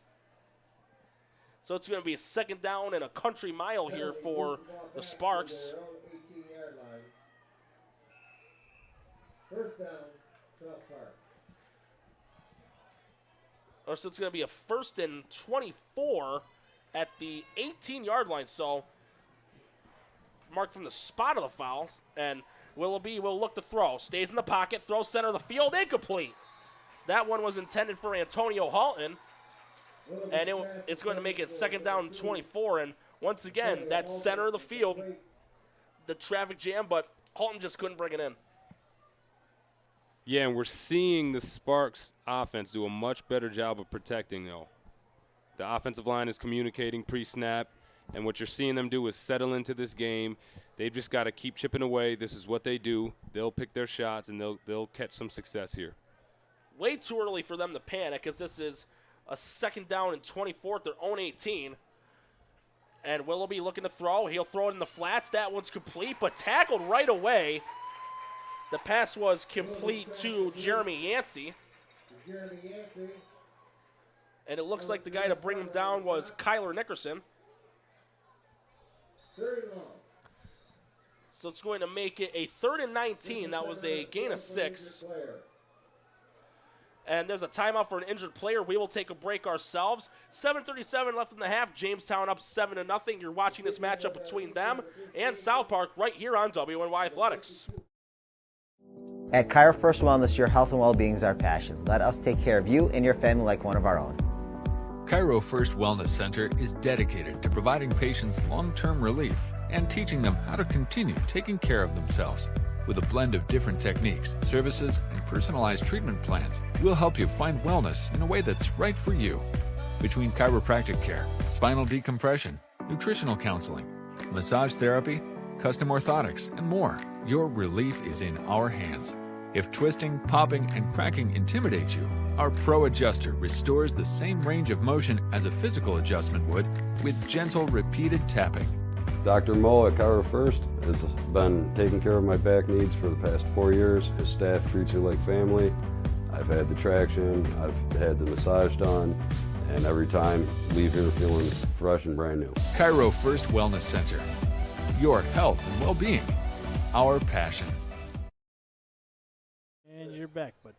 So it's going to be a second down and a country mile here for the Sparks. First down, South Park. So it's going to be a 1st and 24 at the 18-yard line. So marked from the spot of the fouls, and Willoughby will look to throw. Stays in the pocket, throws center of the field, incomplete. That one was intended for Antonio Halton, and it's going to make it second down and 24. And once again, that center of the field, the traffic jam, but Halton just couldn't bring it in. Yeah, and we're seeing the Sparks offense do a much better job of protecting, though. The offensive line is communicating pre-snap, and what you're seeing them do is settle into this game. They've just got to keep chipping away. This is what they do. They'll pick their shots, and they'll catch some success here. Way too early for them to panic, as this is a second down and 24 at their own 18. And Willoughby looking to throw. He'll throw it in the flats. That one's complete, but tackled right away. The pass was complete to Jeremy Yancey. And it looks like the guy to bring him down was Kyler Nickerson. So it's going to make it a 3rd and 19. That was a gain of 6. And there's a timeout for an injured player. We will take a break ourselves. 7:37 left in the half. Jamestown up 7-0. You're watching this matchup between them and South Park right here on WNY Athletics. At Cairo First Wellness, your health and well-being is our passion. Let us take care of you and your family like one of our own. Cairo First Wellness Center is dedicated to providing patients long-term relief and teaching them how to continue taking care of themselves. With a blend of different techniques, services, and personalized treatment plans, we'll help you find wellness in a way that's right for you. Between chiropractic care, spinal decompression, nutritional counseling, massage therapy, custom orthotics, and more, your relief is in our hands. If twisting, popping, and cracking intimidate you, our Pro Adjuster restores the same range of motion as a physical adjustment would with gentle, repeated tapping. Dr. Mo at Cairo First has been taking care of my back needs for the past 4 years. His staff treats you like family. I've had the traction, I've had the massage done, and every time leave here feeling fresh and brand new. Cairo First Wellness Center. Your health and well-being, our passion. And you're back, bud.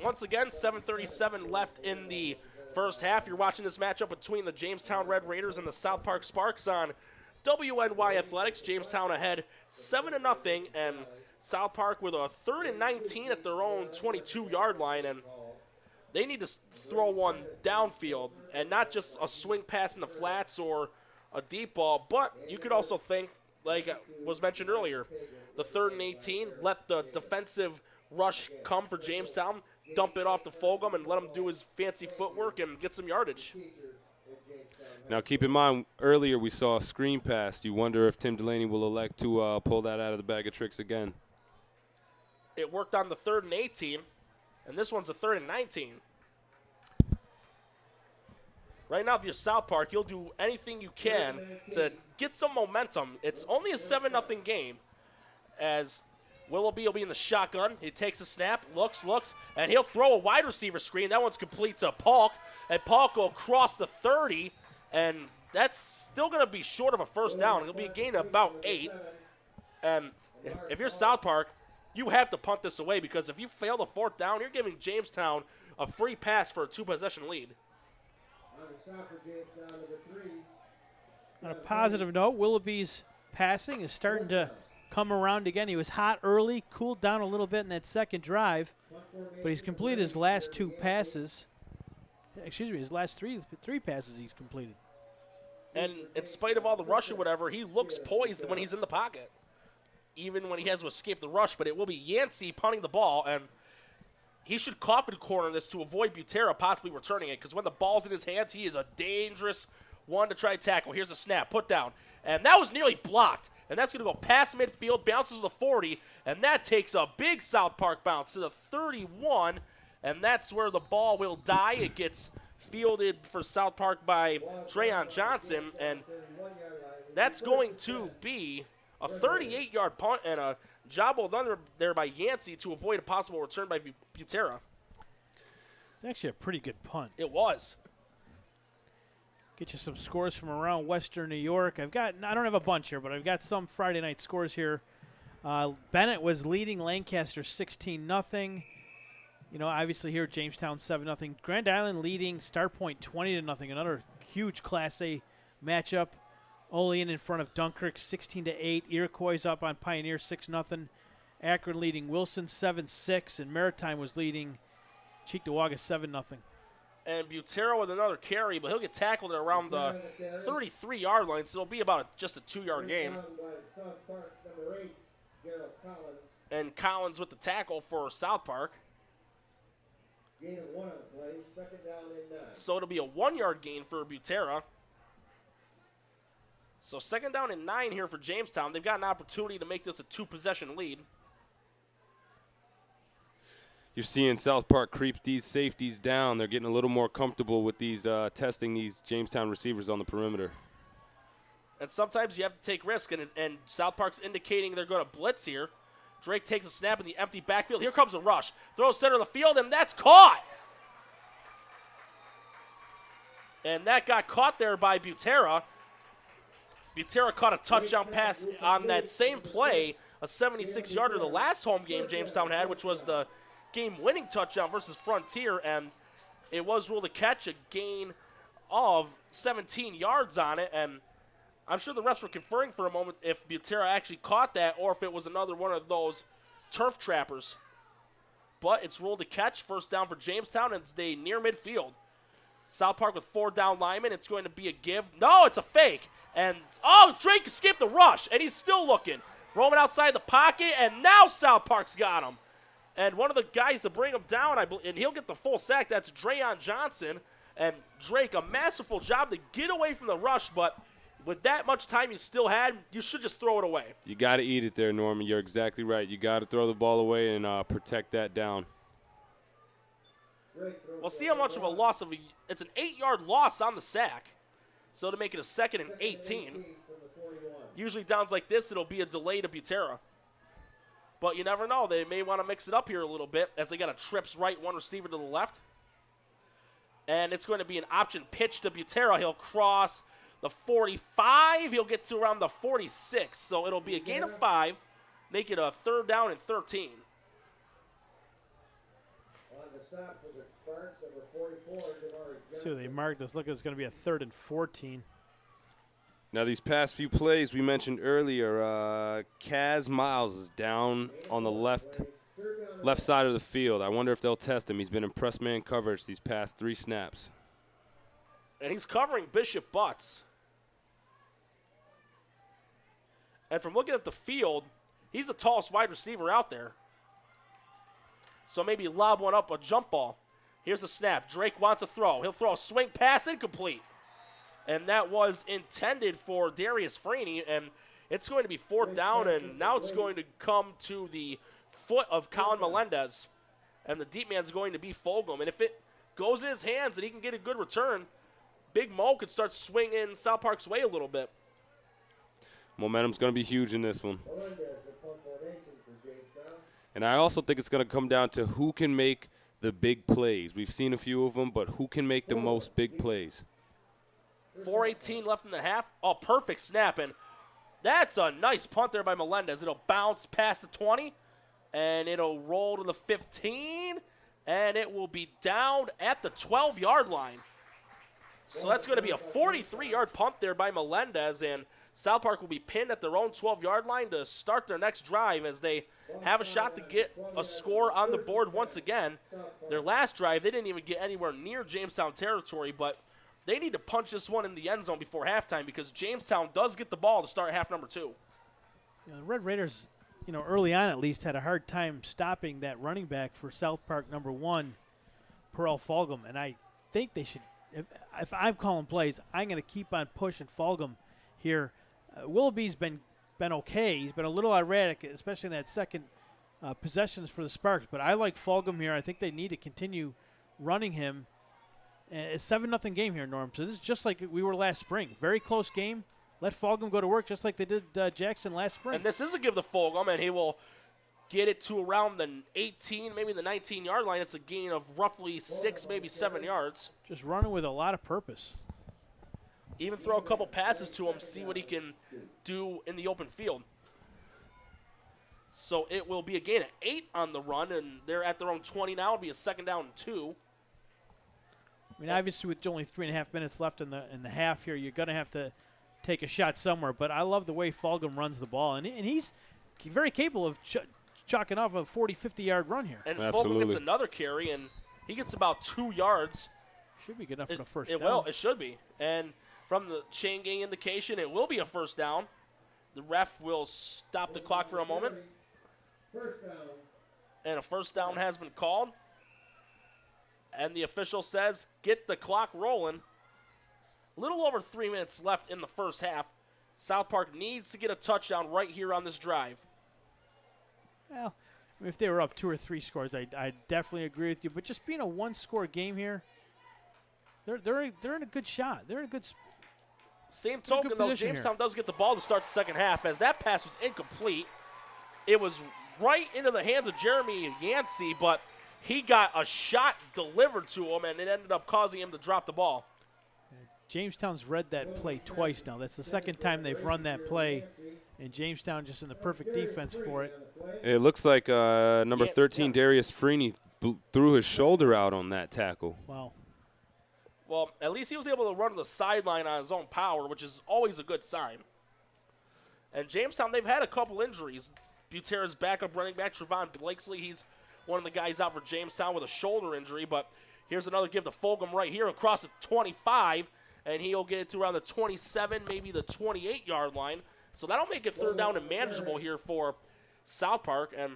Once again, 7:37 left in the first half. You're watching this matchup between the Jamestown Red Raiders and the South Park Sparks on WNY Athletics. Jamestown ahead 7-0, and South Park with a 3rd and 19 at their own 22-yard line, and they need to throw one downfield and not just a swing pass in the flats or a deep ball, but you could also think, like was mentioned earlier, the 3rd and 18, let the defensive rush come for Jamestown, dump it off to Fulgham, and let him do his fancy footwork and get some yardage. Now, keep in mind, earlier we saw a screen pass. You wonder if Tim Delaney will elect to pull that out of the bag of tricks again. It worked on the 3rd and 18, and this one's the 3rd and 19. Right now, if you're South Park, you'll do anything you can to get some momentum. It's only a 7-0 game, as Willoughby will be in the shotgun. He takes a snap, looks, and he'll throw a wide receiver screen. That one's complete to Polk, and Polk will cross the 30, and that's still going to be short of a first down. It'll be a gain of about 8. And if you're South Park, you have to punt this away because if you fail the 4th down, you're giving Jamestown a free pass for a 2-possession lead. On a positive note, Willoughby's passing is starting to come around again. He was hot early, cooled down a little bit in that second drive, but he's completed his last 2 passes. Excuse me, his last three passes he's completed. And in spite of all the rush or whatever, he looks poised when he's in the pocket, even when he has to escape the rush. But it will be Yancey punting the ball, and he should coffin corner this to avoid Butera possibly returning it, because when the ball's in his hands, he is a dangerous one to try to tackle. Here's a snap, put down, and that was nearly blocked. And that's going to go past midfield, bounces to the 40, and that takes a big South Park bounce to the 31, and that's where the ball will die. It gets fielded for South Park by Drayon Johnson, and that's going to be a 38-yard punt and a job well done there by Yancey to avoid a possible return by Butera. It's actually a pretty good punt. It was. Get you some scores from around Western New York. I don't have a bunch here, but I've got some Friday night scores here. Bennett was leading Lancaster 16-0. You know, obviously here Jamestown 7-0. Grand Island leading Star Point 20-0. Another huge Class A matchup. Olean in front of Dunkirk 16-8. Iroquois up on Pioneer 6-0. Akron leading Wilson 7-6, and Maritime was leading Cheektowaga 7-0. And Butera with another carry, but he'll get tackled at around the 33-yard line, so it'll be about just a 2-yard gain. And Collins with the tackle for South Park. Gain of 1 on the play, 2nd down and 9. So it'll be a 1-yard gain for Butera. So 2nd down and 9 here for Jamestown. They've got an opportunity to make this a 2-possession lead. You're seeing South Park creep these safeties down. They're getting a little more comfortable with these testing these Jamestown receivers on the perimeter. And sometimes you have to take risk, and South Park's indicating they're going to blitz here. Drake takes a snap in the empty backfield. Here comes a rush. Throws center of the field, and that's caught. And that got caught there by Butera. Butera caught a touchdown pass on that same play, a 76-yarder the last home game Jamestown had, which was the game-winning touchdown versus Frontier, and it was ruled a catch, a gain of 17 yards on it, and I'm sure the refs were conferring for a moment if Butera actually caught that or if it was another one of those turf trappers. But it's ruled a catch, 1st down for Jamestown, and it's near midfield. South Park with 4 down linemen. It's going to be a give. No, it's a fake. And, Drake escaped the rush, and he's still looking. Roaming outside the pocket, and now South Park's got him. And one of the guys to bring him down, and he'll get the full sack, that's Drayon Johnson. And Drake, a masterful job to get away from the rush, but with that much time you still had, you should just throw it away. You got to eat it there, Norman. You're exactly right. You got to throw the ball away and protect that down. We'll see how much of a loss it's an 8-yard loss on the sack. So to make it a 2nd and 18. Usually downs like this, it'll be a delay to Butera. But you never know. They may want to mix it up here a little bit as they got a trips right, 1 receiver to the left. And it's going to be an option pitch to Butera. He'll cross the 45. He'll get to around the 46. So it'll be a gain of 5. Make it a 3rd down and 13. So they marked this. Look, it's going to be a 3rd and 14. Now, these past few plays we mentioned earlier, Kaz Miles is down on the left side of the field. I wonder if they'll test him. He's been in press man coverage these past 3 snaps. And he's covering Bishop Butts. And from looking at the field, he's the tallest wide receiver out there. So maybe lob one up, a jump ball. Here's the snap. Drake wants a throw. He'll throw a swing pass, incomplete. And that was intended for Darius Franey, and it's going to be 4th down, and now it's going to come to the foot of Colin Melendez, and the deep man's going to be Fulgham. And if it goes in his hands and he can get a good return, Big Mo could start swinging South Park's way a little bit. Momentum's going to be huge in this one. And I also think it's going to come down to who can make the big plays. We've seen a few of them, but who can make the most big plays? 4:18 left in the half. Oh, perfect snap. And That's a nice punt there by Melendez. It'll bounce past the 20, and it'll roll to the 15, and it will be down at the 12-yard line. So that's going to be a 43-yard punt there by Melendez, and South Park will be pinned at their own 12-yard line to start their next drive as they have a shot to get a score on the board once again. Their last drive, they didn't even get anywhere near Jamestown territory, but they need to punch this one in the end zone before halftime because Jamestown does get the ball to start half number 2. The Red Raiders, early on at least, had a hard time stopping that running back for South Park number 1, Pearl Fulgham, and I think they should, if I'm calling plays, I'm going to keep on pushing Fulgham here. Willoughby's been okay. He's been a little erratic, especially in that second possessions for the Sparks, but I like Fulgham here. I think they need to continue running him. It's a 7-0 game here, Norm. So this is just like we were last spring. Very close game. Let Fulgham go to work just like they did Jackson last spring. And this is a give to Fulgham, and he will get it to around the 18, maybe the 19-yard line. It's a gain of roughly 6, maybe 7 yards. Just running with a lot of purpose. Even throw a couple passes to him, see what he can do in the open field. So it will be a gain of 8 on the run, and they're at their own 20 now. It'll be a 2nd down and 2. I mean, obviously, with only 3.5 minutes left in the half here, you're going to have to take a shot somewhere. But I love the way Fulgham runs the ball, and he's very capable of chalking off a 40, 50-yard run here. And Fulgham gets another carry, and he gets about 2 yards. Should be good enough for the first down. It will. It should be. And from the chain gang indication, it will be a first down. The ref will stop the clock for a moment. First down. And a first down has been called. And the official says, get the clock rolling. A little over 3 minutes left in the first half. South Park needs to get a touchdown right here on this drive. Well, I mean, if they were up 2 or 3 scores, I definitely agree with you. But just being a 1-score game here, they're in a good shot. They're in a good Same token, though, Jamestown does get the ball to start the second half as that pass was incomplete. It was right into the hands of Jeremy Yancey, but he got a shot delivered to him, and it ended up causing him to drop the ball. Jamestown's read that play twice now. That's the second time they've run that play, and Jamestown just in the perfect defense for it. It looks like number 13, Darius Freeney, threw his shoulder out on that tackle. Wow. Well, at least he was able to run to the sideline on his own power, which is always a good sign. And Jamestown, they've had a couple injuries. Butera's backup running back, Trevon Blakesley, he's one of the guys out for Jamestown with a shoulder injury. But here's another give to Fulgham right here across the 25, and he'll get it to around the 27, maybe the 28-yard line. So that'll make it third down and manageable here for South Park. And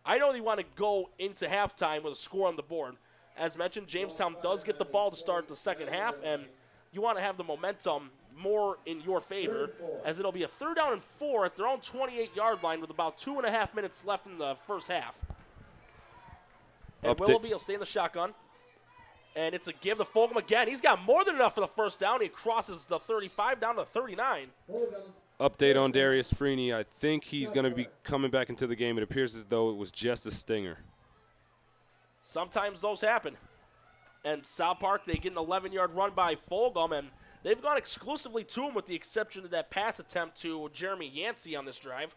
I know they want to go into halftime with a score on the board. As mentioned, Jamestown does get the ball to start the second half, and you want to have the momentum more in your favor, as it'll be a 3rd down and 4 at their own 28-yard line with about 2.5 minutes left in the first half. And Willoughby will stay in the shotgun. And it's a give to Fulgham again. He's got more than enough for the first down. He crosses the 35 down to 39. Update on Darius Freeney. I think he's going to be coming back into the game. It appears as though it was just a stinger. Sometimes those happen. And South Park, they get an 11-yard run by Fulgham, and they've gone exclusively to him with the exception of that pass attempt to Jeremy Yancey on this drive.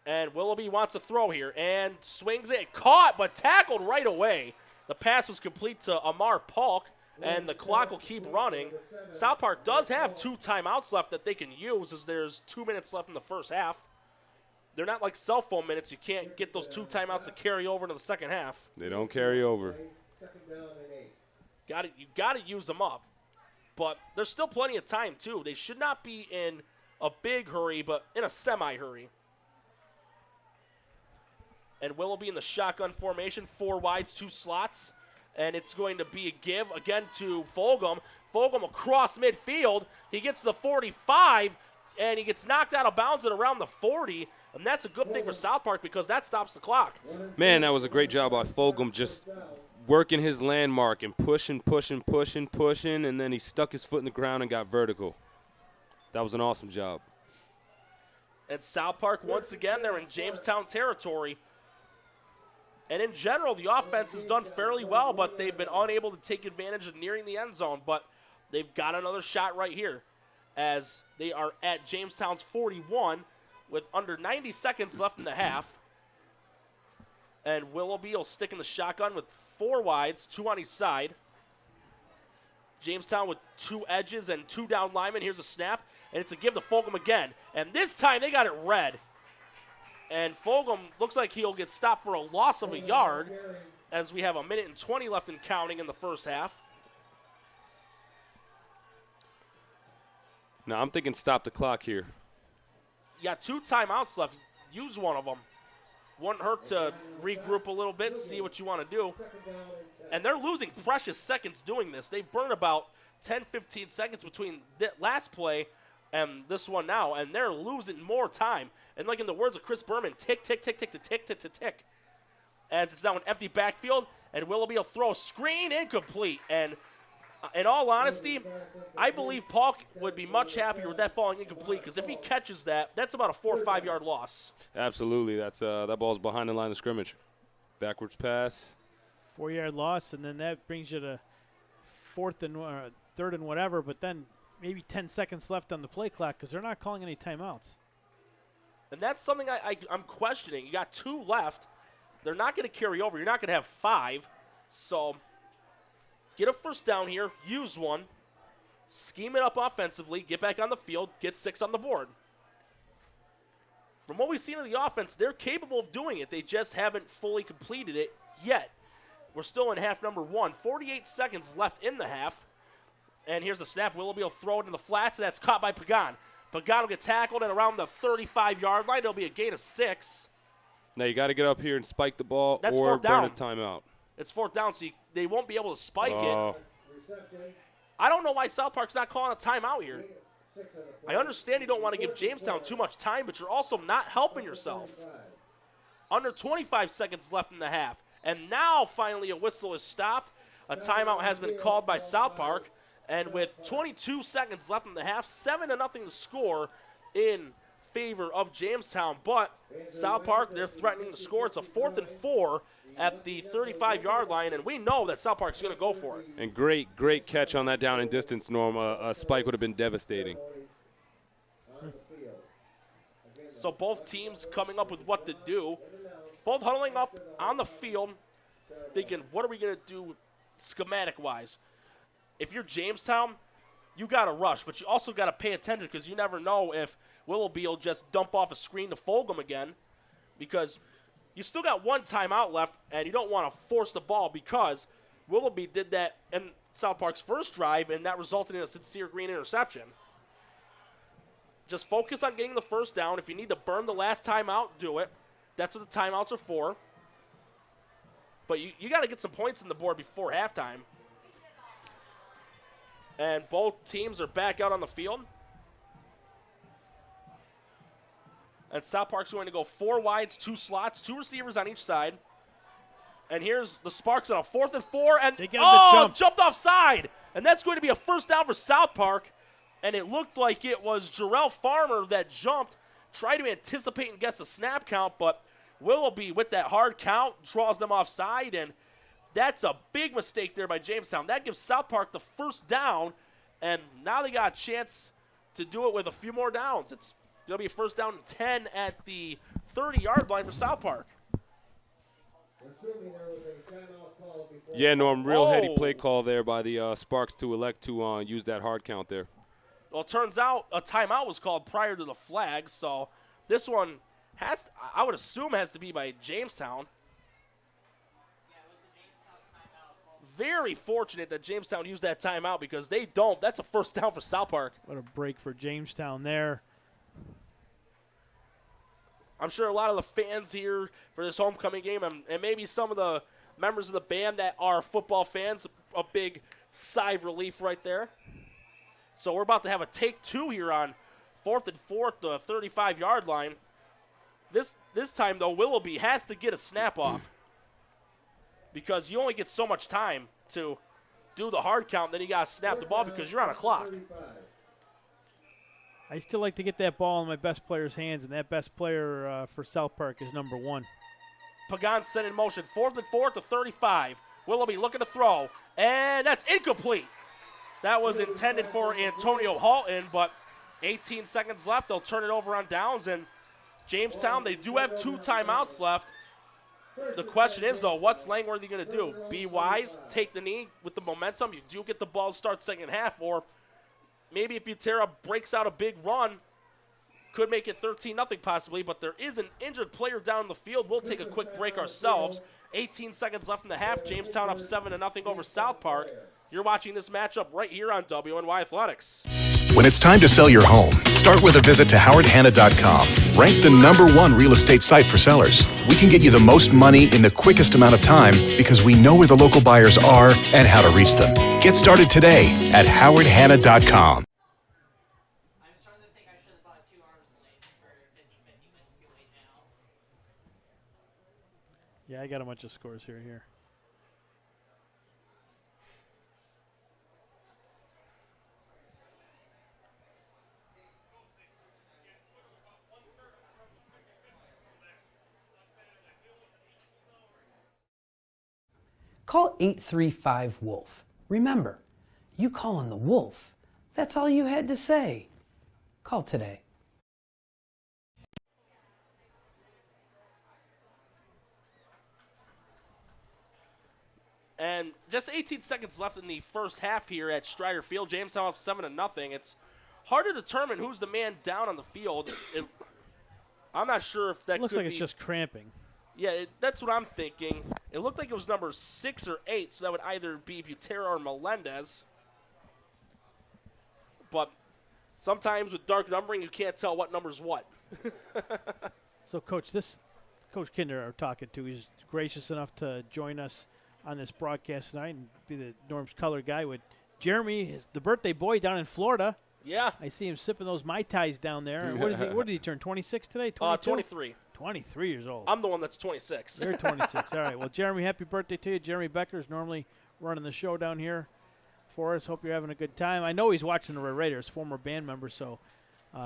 And Willoughby wants to throw here and swings it. Caught, but tackled right away. The pass was complete to Amar Polk, and the clock will keep running. South Park does have 2 timeouts left that they can use as there's 2 minutes left in the first half. They're not like cell phone minutes. You can't get those 2 timeouts to carry over into the second half. They don't carry over. You got to use them up. But there's still plenty of time, too. They should not be in a big hurry, but in a semi-hurry. And Willoughby in the shotgun formation, 4 wides, 2 slots. And it's going to be a give again to Fulgham. Fulgham across midfield. He gets to the 45, and he gets knocked out of bounds at around the 40. And that's a good thing for South Park because that stops the clock. Man, that was a great job by Fulgham, just working his landmark and pushing, and then he stuck his foot in the ground and got vertical. That was an awesome job. And South Park, once again, they're in Jamestown territory. And in general, the offense has done fairly well, but they've been unable to take advantage of nearing the end zone. But they've got another shot right here. as they are at Jamestown's 41 with under 90 seconds left in the half. And Willoughby will stick in the shotgun with 4 wides, 2 on each side. Jamestown with 2 edges and 2 down linemen. Here's a snap, and it's a give to Fulgham again. And this time they got it red. And Fulgham looks like he'll get stopped for a loss of a yard as we have 1 minute and 20 left and counting in the first half. Now I'm thinking stop the clock here. You got 2 timeouts left. Use one of them. Wouldn't hurt to regroup a little bit, see what you want to do. And they're losing precious seconds doing this. They've burned about 10, 15 seconds between that last play and this one now, and they're losing more time. And like in the words of Chris Berman, tick, tick, tick, tick, tick, tick, tick, tick, tick. As it's now an empty backfield, and Willoughby will throw a screen incomplete. And in all honesty, I believe Paul would be much happier with that falling incomplete, because if he catches that, that's about a 4 or 5 yard loss. Absolutely. That's that ball's behind the line of scrimmage. Backwards pass. 4 yard loss, and then that brings you to 3rd and whatever, but then maybe 10 seconds left on the play clock because they're not calling any timeouts. And that's something I'm questioning. You got 2 left. They're not going to carry over. You're not going to have 5. So get a first down here, use one, scheme it up offensively, get back on the field, get 6 on the board. From what we've seen in the offense, they're capable of doing it. They just haven't fully completed it yet. We're still in half number 1. 48 seconds left in the half. And here's a snap. Willoughby will throw it in the flats, and that's caught by Pagan. Pagan will get tackled at around the 35-yard line. It'll be a gain of 6. Now you got to get up here and spike the ball or burn a timeout. It's 4th down, so they won't be able to spike it. I don't know why South Park's not calling a timeout here. I understand you don't want to give Jamestown too much time, but you're also not helping yourself. Under 25 seconds left in the half. And now, finally, a whistle is stopped. A timeout has been called by South Park. And with 22 seconds left in the half, 7-0 to score in favor of Jamestown. But South Park, they're threatening to score. It's a 4th and 4 at the 35-yard line, and we know that South Park's going to go for it. And great catch on that down and distance, Norm. A spike would have been devastating. So both teams coming up with what to do. Both huddling up on the field, thinking, what are we going to do schematic-wise? If you're Jamestown, you got to rush, but you also got to pay attention because you never know if Willoughby will just dump off a screen to Fulgham again, because you still got 1 timeout left, and you don't want to force the ball because Willoughby did that in South Park's first drive, and that resulted in a Sincere Green interception. Just focus on getting the first down. If you need to burn the last timeout, do it. That's what the timeouts are for. But you got to get some points on the board before halftime. And both teams are back out on the field. And South Park's going to go 4 wides, 2 slots, 2 receivers on each side. And here's the Sparks on a 4th and 4. And jumped offside. And that's going to be a first down for South Park. And it looked like it was Jarrell Farmer that jumped, tried to anticipate and guess the snap count, but Willoughby with that hard count draws them offside, and that's a big mistake there by Jamestown. That gives South Park the first down, and now they got a chance to do it with a few more downs. It's going to be a first down and 10 at the 30-yard line for South Park. Yeah, Norm, real heady play call there by the Sparks to elect to use that hard count there. Well, it turns out a timeout was called prior to the flag, so this one I would assume has to be by Jamestown. Very fortunate that Jamestown used that timeout because they don't. That's a first down for South Park. What a break for Jamestown there. I'm sure a lot of the fans here for this homecoming game and maybe some of the members of the band that are football fans, a big sigh of relief right there. So we're about to have a take 2 here on 4th and 4 at the 35-yard line. This time, though, Willoughby has to get a snap off because you only get so much time to do the hard count, then you got to snap the ball because you're on a clock. I still like to get that ball in my best player's hands, and that best player for South Park is number 1. Pagan set in motion, 4th and 4 at the 35. Willoughby looking to throw, and that's incomplete. That was intended for Antonio Halton, but 18 seconds left. They'll turn it over on downs, and Jamestown, they do have 2 timeouts left. The question is, though, what's Langworthy going to do? Be wise, take the knee with the momentum. You do get the ball to start second half, or maybe if Butera breaks out a big run, could make it 13-0 possibly, but there is an injured player down the field. We'll take a quick break ourselves. 18 seconds left in the half. Jamestown up 7-0 over South Park. You're watching this matchup right here on WNY Athletics. When it's time to sell your home, start with a visit to howardhanna.com. Ranked the #1 real estate site for sellers. We can get you the most money in the quickest amount of time because we know where the local buyers are and how to reach them. Get started today at howardhanna.com. Yeah, I got a bunch of scores here. Call 835-WOLF. Remember, you calling the Wolf. That's all you had to say. Call today. And just 18 seconds left in the first half here at Strider Field. Jamestown up 7-0. It's hard to determine who's the man down on the field. I'm not sure if that looks could like it's be, just cramping. Yeah, that's what I'm thinking. It looked like it was number 6 or 8, so that would either be Butera or Melendez. But sometimes with dark numbering, you can't tell what number's what. So, Coach, Coach Kinder are talking to. He's gracious enough to join us on this broadcast tonight and be the Norm's color guy with Jeremy, the birthday boy down in Florida. Yeah. I see him sipping those Mai Tais down there. What did he turn, 26 today? 23. 23 years old. I'm the one that's 26. You're 26. All right. Well, Jeremy, happy birthday to you. Jeremy Becker is normally running the show down here for us. Hope you're having a good time. I know he's watching the Red Raiders, former band member, so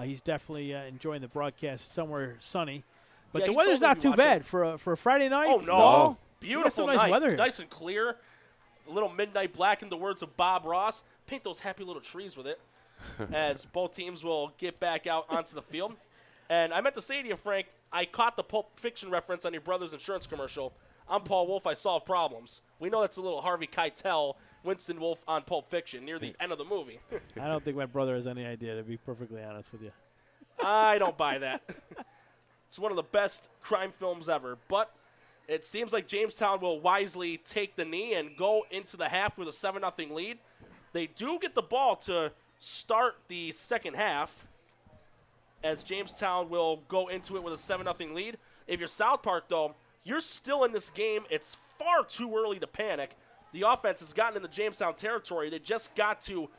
he's definitely enjoying the broadcast somewhere sunny. But Yeah, the he weather's told me not to too watch bad it. for a Friday night. Oh, no. Fall. Beautiful Some nice night. weather here. Nice and clear. A little midnight black in the words of Bob Ross. Paint those happy little trees with it as both teams will get back out onto the field. And I meant to say to you, Frank, I caught the Pulp Fiction reference on your brother's insurance commercial. I'm Paul Wolf. I solve problems. We know that's a little Harvey Keitel, Winston Wolfe on Pulp Fiction near the end of the movie. I don't think my brother has any idea, to be perfectly honest with you. I don't buy that. It's one of the best crime films ever. But it seems like Jamestown will wisely take the knee and go into the half with a 7-0 lead. They do get the ball to start the second half, as Jamestown will go into it with a 7-0 lead. If you're South Park, though, you're still in this game. It's far too early to panic. The offense has gotten in the Jamestown territory. They just got to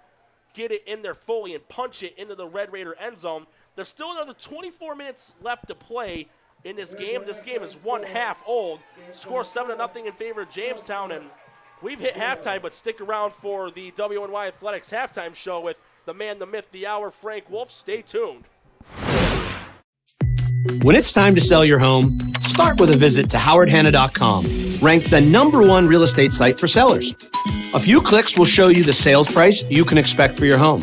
get it in there fully and punch it into the Red Raider end zone. There's still another 24 minutes left to play in this game. This game is 1 half old. Score 7-0 in favor of Jamestown, and we've hit halftime, but stick around for the WNY Athletics halftime show with the man, the myth, the hour, Frank Wolf. Stay tuned. When it's time to sell your home, start with a visit to howardhanna.com. Ranked the #1 real estate site for sellers. A few clicks will show you the sales price you can expect for your home.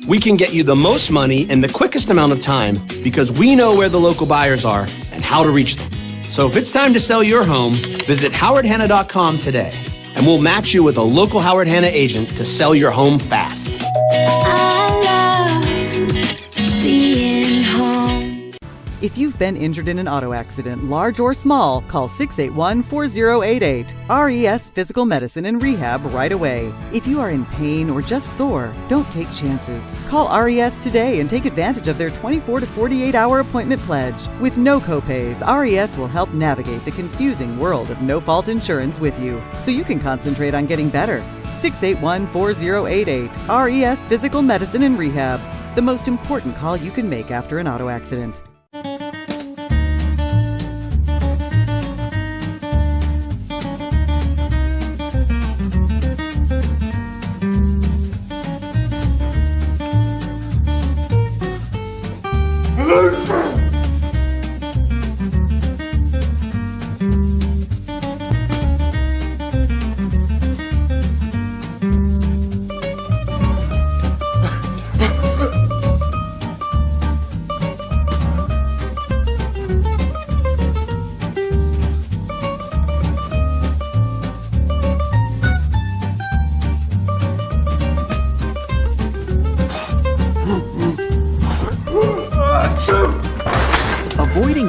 We can get you the most money in the quickest amount of time because we know where the local buyers are and how to reach them. So if it's time to sell your home, visit howardhanna.com today, and we'll match you with a local Howard Hanna agent to sell your home fast. I love being home. If you've been injured in an auto accident, large or small, call 681-4088. RES Physical Medicine and Rehab right away. If you are in pain or just sore, don't take chances. Call RES today and take advantage of their 24 to 48-hour appointment pledge. With no copays, RES will help navigate the confusing world of no-fault insurance with you, so you can concentrate on getting better. 681-4088. RES Physical Medicine and Rehab. The most important call you can make after an auto accident.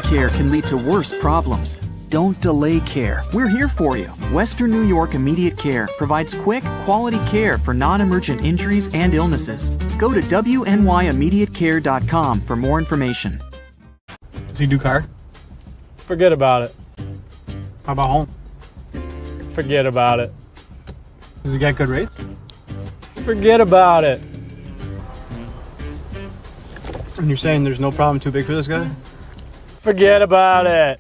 Delaying care can lead to worse problems. Don't delay care. We're here for you. Western New York Immediate Care provides quick, quality care for non-emergent injuries and illnesses. Go to WNYImmediatecare.com for more information. Does he do car? Forget about it. How about home? Forget about it. Does he get good rates? Forget about it. And you're saying there's no problem too big for this guy? Forget about it.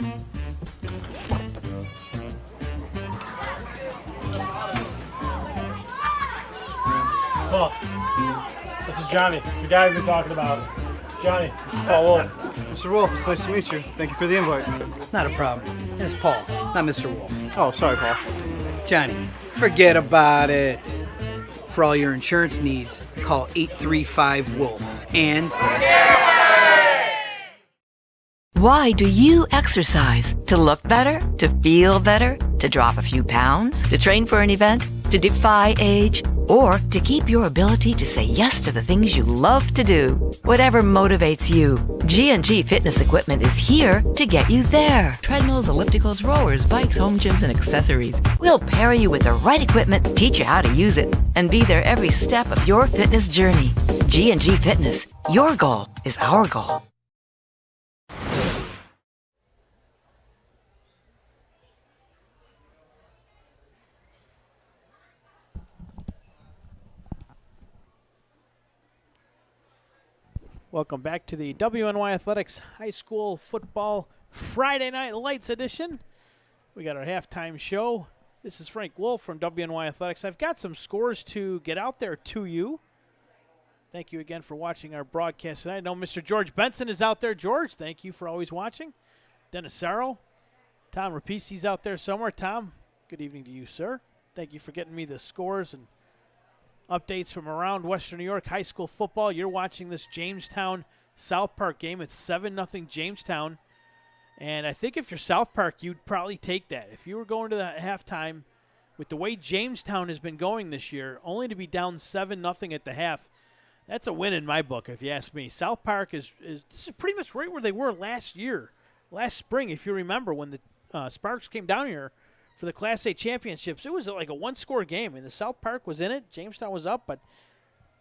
Paul, this is Johnny, the guy we've been talking about. Johnny, this is Paul Wolf. Mr. Wolf, it's nice to meet you. Thank you for the invite. Not a problem. It's Paul, not Mr. Wolf. Oh, sorry, Paul. Johnny, forget about it. For all your insurance needs, call 835-WOLF. And... Why do you exercise? To look better? To feel better? To drop a few pounds? To train for an event? To defy age? Or to keep your ability to say yes to the things you love to do? Whatever motivates you, G&G Fitness Equipment is here to get you there. Treadmills, ellipticals, rowers, bikes, home gyms, and accessories. We'll pair you with the right equipment, teach you how to use it, and be there every step of your fitness journey. G&G Fitness. Your goal is our goal. Welcome back to the WNY Athletics High School Football Friday Night Lights edition. We got our halftime show. This is Frank Wolf from WNY Athletics. I've got some scores to get out there to you. Thank you again for watching our broadcast tonight. I know Mr. George Benson is out there. George, thank you for always watching. Dennis Sarro. Tom Rapisi's out there somewhere. Tom, good evening to you, sir. Thank you for getting me the scores and updates from around Western New York high school football. You're watching this Jamestown South Park game. It's 7-0 Jamestown. And I think if you're South Park, you'd probably take that. If you were going to the halftime with the way Jamestown has been going this year, only to be down 7-0 at the half, that's a win in my book, if you ask me. South Park is this is pretty much right where they were last year, last spring, if you remember, when the Sparks came down here for the Class A championships. It was like a one-score game, and the South Park was in it. Jamestown was up, but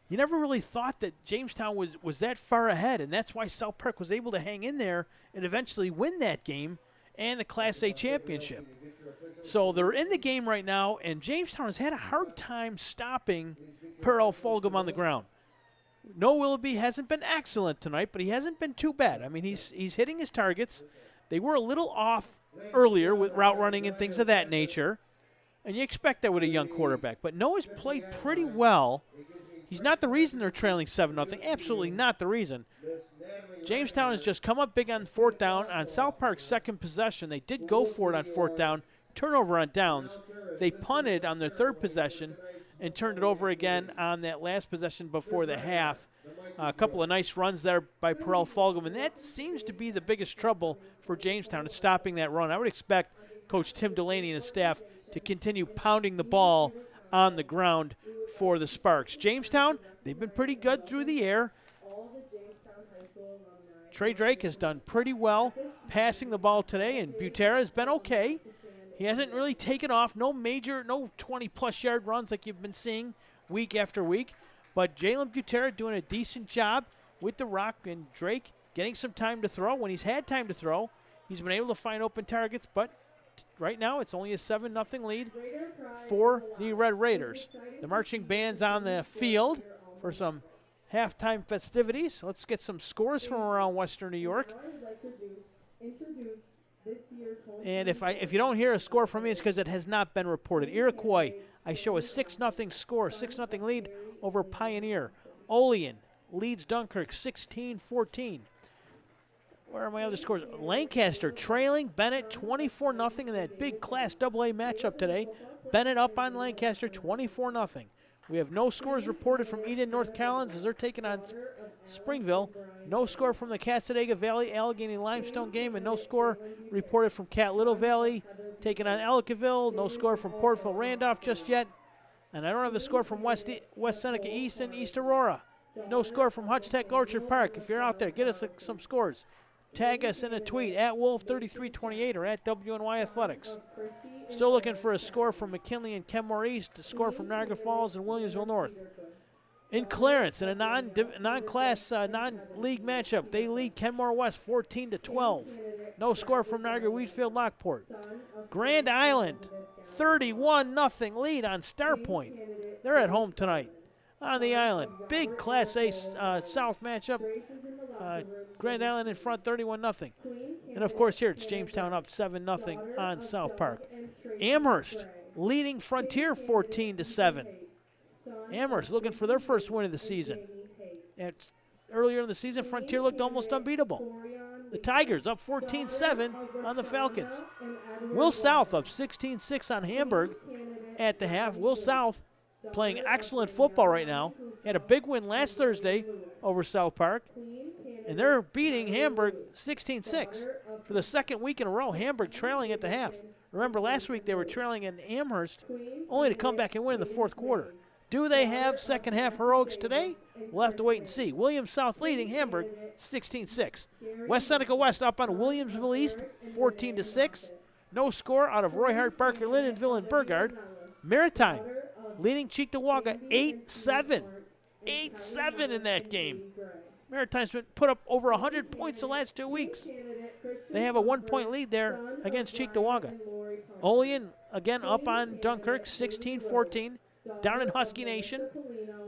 you never really thought that Jamestown was that far ahead, and that's why South Park was able to hang in there and eventually win that game and the Class A championship. So they're in the game right now, and Jamestown has had a hard time stopping Pearl Fulgham on the ground. Noah Willoughby hasn't been excellent tonight, but he hasn't been too bad. I mean, he's hitting his targets. They were a little off earlier with route running and things of that nature, and you expect that with a young quarterback. But Noah's played pretty well. He's not the reason they're trailing 7-0. Absolutely not the reason. Jamestown has just come up big on fourth down. On South Park's second possession, they did go for it on fourth down, turnover on downs. They punted on their third possession and turned it over again on that last possession before the half. A couple of nice runs there by Pearl Fulgham, and that seems to be the biggest trouble for Jamestown, is stopping that run. I would expect Coach Tim Delaney and his staff to continue pounding the ball on the ground for the Sparks. Jamestown, they've been pretty good through the air. Trey Drake has done pretty well passing the ball today, and Butera has been okay. He hasn't really taken off. No 20-plus yard runs like you've been seeing week after week. But Jalen Butera doing a decent job with the rock, and Drake getting some time to throw. When he's had time to throw, he's been able to find open targets. But right now it's only a 7-0 lead for the Red Raiders. The marching band's on the field for some halftime festivities. Let's get some scores from around Western New York. And if you don't hear a score from me, it's because it has not been reported. Iroquois, I show a 6-0 score, 6-0 lead over Pioneer. Olean leads Dunkirk 16-14. Where are my other scores? Lancaster trailing Bennett 24-0 in that big Class AA matchup today. Bennett up on Lancaster 24-0. We have no scores reported from Eden North Collins as they're taking on Springville. No score from the Cassadaga Valley Allegheny Limestone game, and no score reported from Cat Little Valley taking on Ellicottville. No score from Portville Randolph just yet. And I don't have a score from West Seneca East and East Aurora. No score from Hutch Tech Orchard Park. If you're out there, get us some scores. Tag us in a tweet at Wolf3328 or at WNY Athletics. Still looking for a score from McKinley and Kenmore East, a score from Niagara Falls and Williamsville North. In Clarence, in a non-class, non-league matchup, they lead Kenmore West 14-12. No score from Niagara Wheatfield Lockport. Grand Island, 31-0 lead on Starpoint. They're at home tonight on the island. Big Class A South matchup. Grand Island in front, 31-0. And of course here it's Jamestown up 7-0 on South Park. Amherst leading Frontier 14-7. Amherst looking for their first win of the season. And earlier in the season, Frontier looked almost unbeatable. The Tigers up 14-7 on the Falcons. Will South up 16-6 on Hamburg at the half. Will South playing excellent football right now. Had a big win last Thursday over South Park. And they're beating Hamburg 16-6 for the second week in a row. Hamburg trailing at the half. Remember, last week they were trailing in Amherst, only to come back and win in the fourth quarter. Do they have second half heroics today? We'll have to wait and see. Williams South leading Hamburg 16-6. West Seneca West up on Williamsville East 14-6. No score out of Roy Hart, Barker, Lindenville, and Burgard. Maritime leading Cheektowaga 8-7. 8-7 in that game. Maritime's been put up over 100 points the last 2 weeks. They have a 1-point lead there against Cheektowaga. Olean again up on Dunkirk 16-14. Down in Husky Nation,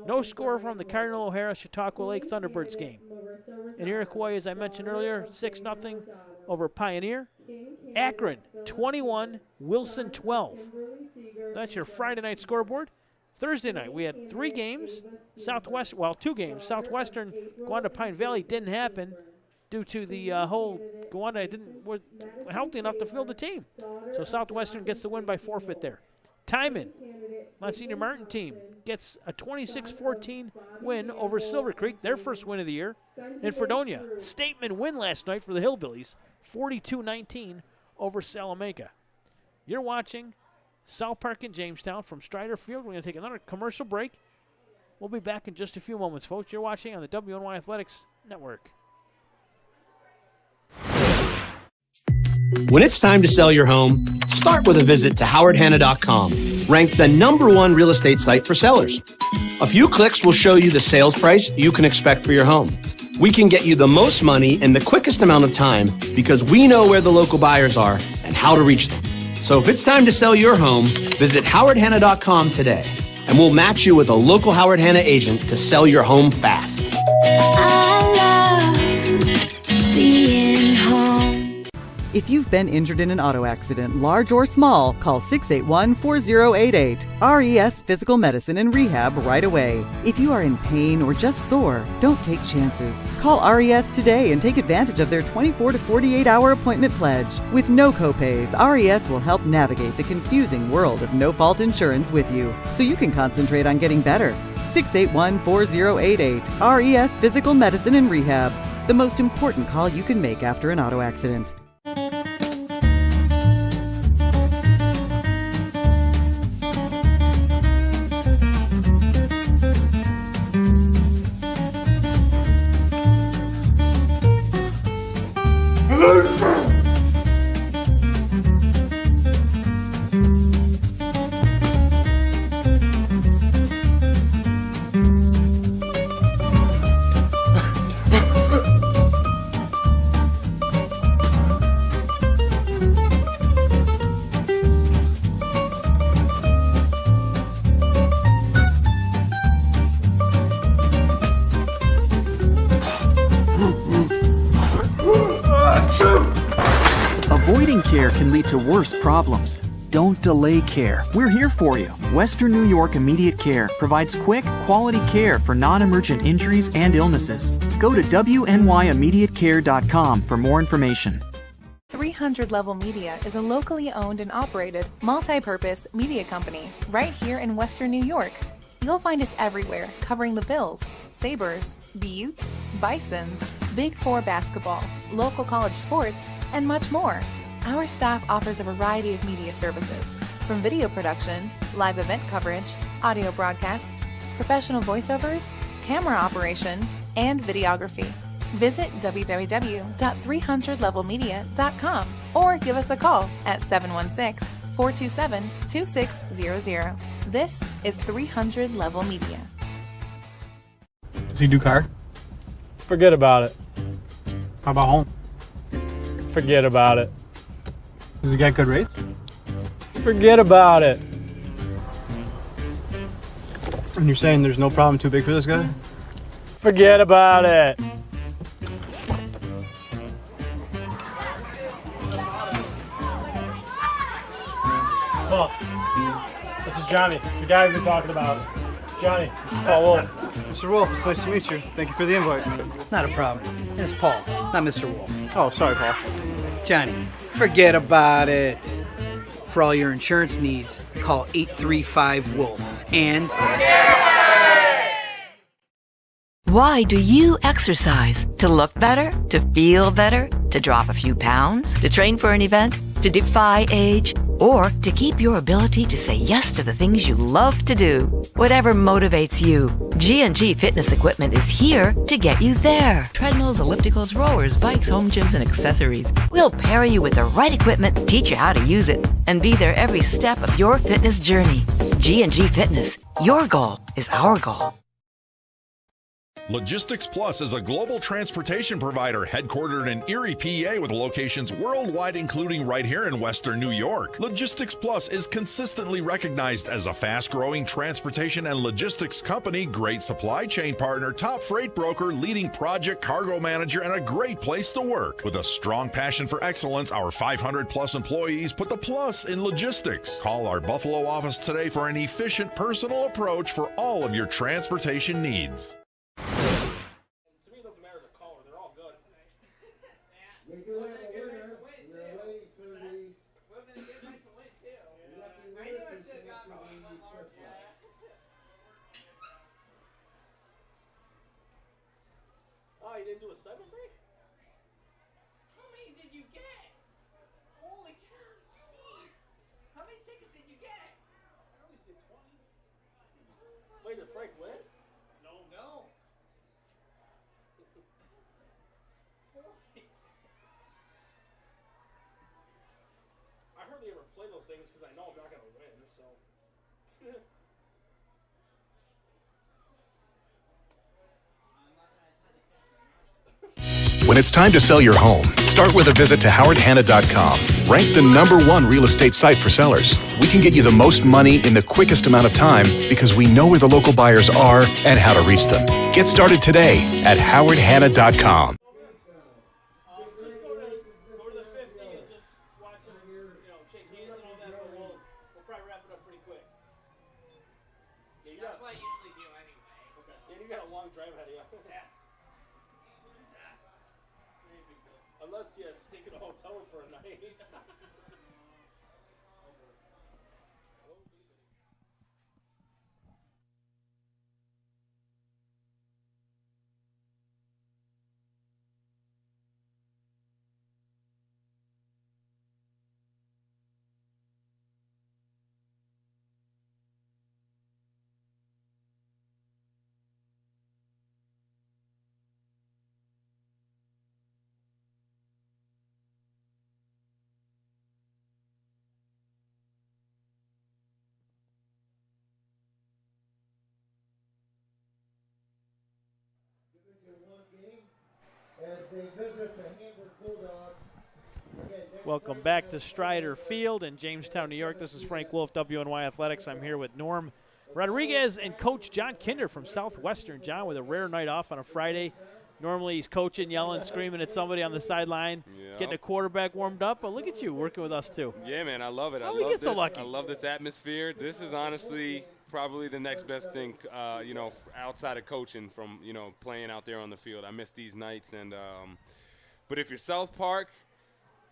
no score from the Cardinal O'Hara Chautauqua Lake Thunderbirds game. In Iroquois, as I mentioned earlier, 6-0 over Pioneer. Akron 21, Wilson 12. That's your Friday night scoreboard. Thursday night we had 3 games. 2 games. Southwestern Gowanda Pine Valley didn't happen due to the whole Gowanda was healthy enough to field the team. So Southwestern gets the win by forfeit there. Timon, Monsignor Martin team, gets a 26-14 win over Silver Creek, their first win of the year. In Fredonia, statement win last night for the Hillbillies, 42-19 over Salamanca. You're watching South Park and Jamestown from Strider Field. We're going to take another commercial break. We'll be back in just a few moments, folks. You're watching on the WNY Athletics Network. When it's time to sell your home, start with a visit to howardhanna.com, ranked the #1 real estate site for sellers. A few clicks will show you the sales price you can expect for your home. We can get you the most money in the quickest amount of time because we know where the local buyers are and how to reach them. So if it's time to sell your home, visit howardhanna.com today, and we'll match you with a local Howard Hanna agent to sell your home fast. I love being home. If you've been injured in an auto accident, large or small, call 681-4088. RES Physical Medicine and Rehab right away. If you are in pain or just sore, don't take chances. Call RES today and take advantage of their 24 to 48-hour appointment pledge. With no copays, RES will help navigate the confusing world of no-fault insurance with you, so you can concentrate on getting better. 681-4088. RES Physical Medicine and Rehab. The most important call you can make after an auto accident. Avoiding care can lead to worse problems. Don't delay care. We're here for you. Western New York Immediate Care provides quick, quality care for non-emergent injuries and illnesses. Go to WNYImmediatecare.com for more information. 300 Level Media is a locally owned and operated, multi-purpose media company right here in Western New York. You'll find us everywhere, covering the Bills, Sabres, Buttes, Bisons, Big Four basketball, local college sports, and much more. Our staff offers a variety of media services, from video production, live event coverage, audio broadcasts, professional voiceovers, camera operation, and videography. Visit www.300levelmedia.com or give us a call at 716-427-2600. This is 300 Level Media. Does he do car? Forget about it. How about home? Forget about it. Does he get good rates? Forget about it. And you're saying there's no problem too big for this guy? Forget about it. Paul, this is Johnny, the guy we've been talking about. Johnny, Paul Wolf. Mr. Wolf, it's nice to meet you. Thank you for the invite. Not a problem. It's Paul, not Mr. Wolf. Oh, sorry, Paul. Johnny, forget about it. For all your insurance needs, call 835-WOLF. And Why do you exercise? To look better? To feel better? To drop a few pounds? To train for an event? To defy age? Or to keep your ability to say yes to the things you love to do? Whatever motivates you, G&G Fitness Equipment is here to get you there. Treadmills, ellipticals, rowers, bikes, home gyms, and accessories. We'll pair you with the right equipment, teach you how to use it, and be there every step of your fitness journey. G&G Fitness. Your goal is our goal. Logistics Plus is a global transportation provider headquartered in Erie, PA, with locations worldwide, including right here in Western New York. Logistics Plus is consistently recognized as a fast-growing transportation and logistics company, great supply chain partner, top freight broker, leading project cargo manager, and a great place to work. With a strong passion for excellence, our 500-plus employees put the plus in logistics. Call our Buffalo office today for an efficient, personal approach for all of your transportation needs. To me, it doesn't matter the color. They're all good. We do have a winner. We're waiting for the lucky Oh, you didn't do a 7-3? How many did you get? Holy cow, jeez. How many tickets did you get? I always get 20. Wait, did Frank win? No. I hardly ever play those things because I know I'm not going to win, so. When it's time to sell your home, start with a visit to howardhanna.com. Ranked the #1 real estate site for sellers, we can get you the most money in the quickest amount of time because we know where the local buyers are and how to reach them. Get started today at howardhanna.com. Just go to the 50 and just watch them, shake hands and all that, but we'll probably wrap it up pretty quick. Yeah, That's what I usually do anyway. Okay. Yeah, you got a long drive ahead of you. Yeah. Unless you stay in a hotel room for a night. Division 1 game as they visit the Hamburg Bulldogs. Welcome back to Strider Field in Jamestown, New York. This is Frank Wolf, WNY Athletics. I'm here with Norm Rodriguez and Coach John Kinder from Southwestern. John with a rare night off on a Friday. Normally he's coaching, yelling, screaming at somebody on the sideline, getting a quarterback warmed up. But look at you working with us too. Yeah, man, I love it. How we get so lucky? I love this atmosphere. This is honestly probably the next best thing, outside of coaching from, playing out there on the field. I miss these nights. But if you're South Park,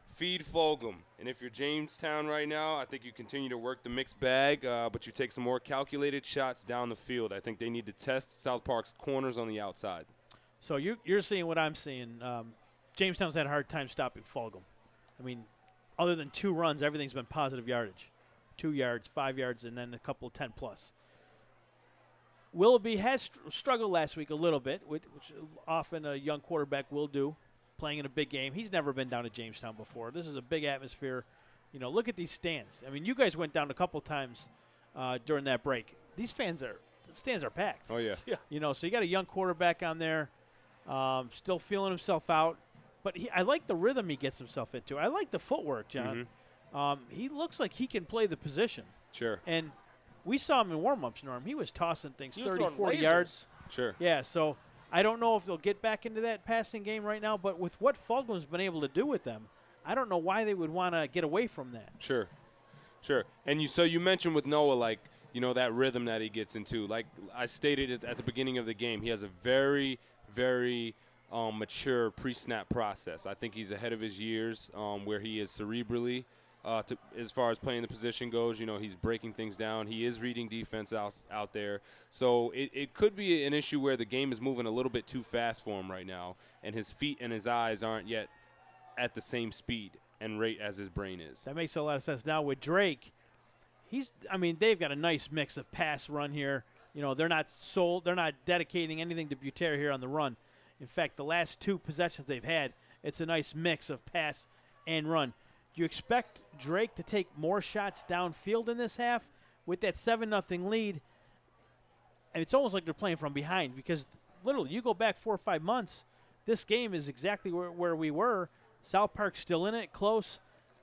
feed Fulgham. And if you're Jamestown right now, I think you continue to work the mixed bag, but you take some more calculated shots down the field. I think they need to test South Park's corners on the outside. So you're seeing what I'm seeing. Jamestown's had a hard time stopping Fulgham. I mean, other than 2 runs, everything's been positive yardage. 2 yards, 5 yards, and then a couple of 10-plus. Willoughby has struggled last week a little bit, which often a young quarterback will do, playing in a big game. He's never been down to Jamestown before. This is a big atmosphere. You know, look at these stands. I mean, you guys went down a couple times during that break. These the stands are packed. Oh, yeah. You know, so you got a young quarterback on there, still feeling himself out. But I like the rhythm he gets himself into. I like the footwork, John. He looks like he can play the position. Sure. And we saw him in warm-ups, Norm. He was tossing things He was 30, throwing 40 lasers. yards. Sure. Yeah, so I don't know if they'll get back into that passing game right now, but with what Fulgham's been able to do with them, I don't know why they would want to get away from that. Sure. And you mentioned with Noah, like, you know, that rhythm that he gets into. Like I stated at the beginning of the game, he has a very, very mature pre-snap process. I think he's ahead of his years where he is cerebrally. As far as playing the position goes, you know, he's breaking things down. He is reading defense out there. So it could be an issue where the game is moving a little bit too fast for him right now, and his feet and his eyes aren't yet at the same speed and rate as his brain is. That makes a lot of sense. Now with Drake, they've got a nice mix of pass run here. You know, they're not dedicating anything to Butera here on the run. In fact, the last 2 possessions they've had, it's a nice mix of pass and run. Do you expect Drake to take more shots downfield in this half with that 7-0 lead? And it's almost like they're playing from behind because literally you go back 4 or 5 months, this game is exactly where we were. South Park's still in it, close.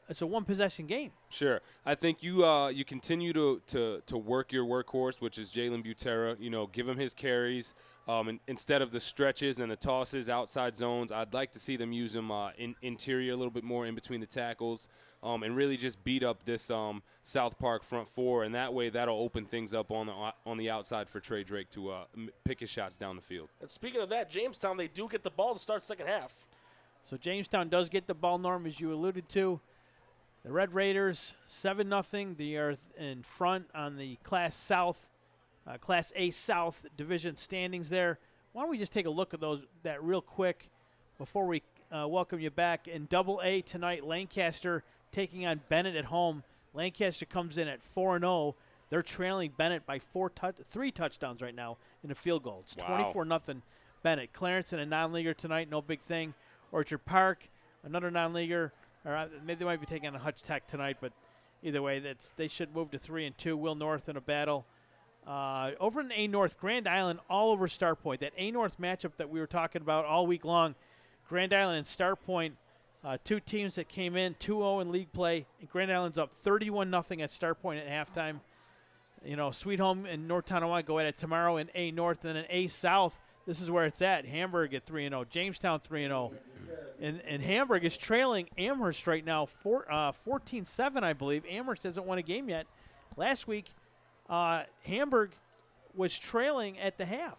It's a one-possession game. Sure. I think you continue to work your workhorse, which is Jalen Butera. You know, give him his carries. And instead of the stretches and the tosses, outside zones, I'd like to see them use him interior a little bit more in between the tackles and really just beat up this South Park front four. And that way that'll open things up on the outside for Trey Drake to pick his shots down the field. And speaking of that, Jamestown, they do get the ball to start second half. So Jamestown does get the ball, Norm, as you alluded to. The Red Raiders, 7-0. They are in front on the Class A South division standings there. Why don't we just take a look at that real quick before we welcome you back. In Double A tonight, Lancaster taking on Bennett at home. Lancaster comes in at 4-0. They're trailing Bennett by 3 touchdowns right now in a field goal. It's 24-0 Bennett. Clarence in a non-leaguer tonight, no big thing. Orchard Park, another non-leaguer. Or maybe they might be taking on Hutch Tech tonight, but either way, they should move to 3-2. Will North in a battle. Over in A North, Grand Island all over Star Point. That A North matchup that we were talking about all week long, Grand Island and Star Point, 2 teams that came in 2-0 in league play. And Grand Island's up 31-0 at Star Point at halftime. You know, Sweet Home and North Tonawanda go at it tomorrow in A North, and in A South. This is where it's at. Hamburg at 3-0, Jamestown 3-0. And Hamburg is trailing Amherst right now 14-7, I believe. Amherst hasn't won a game yet. Last week, Hamburg was trailing at the half.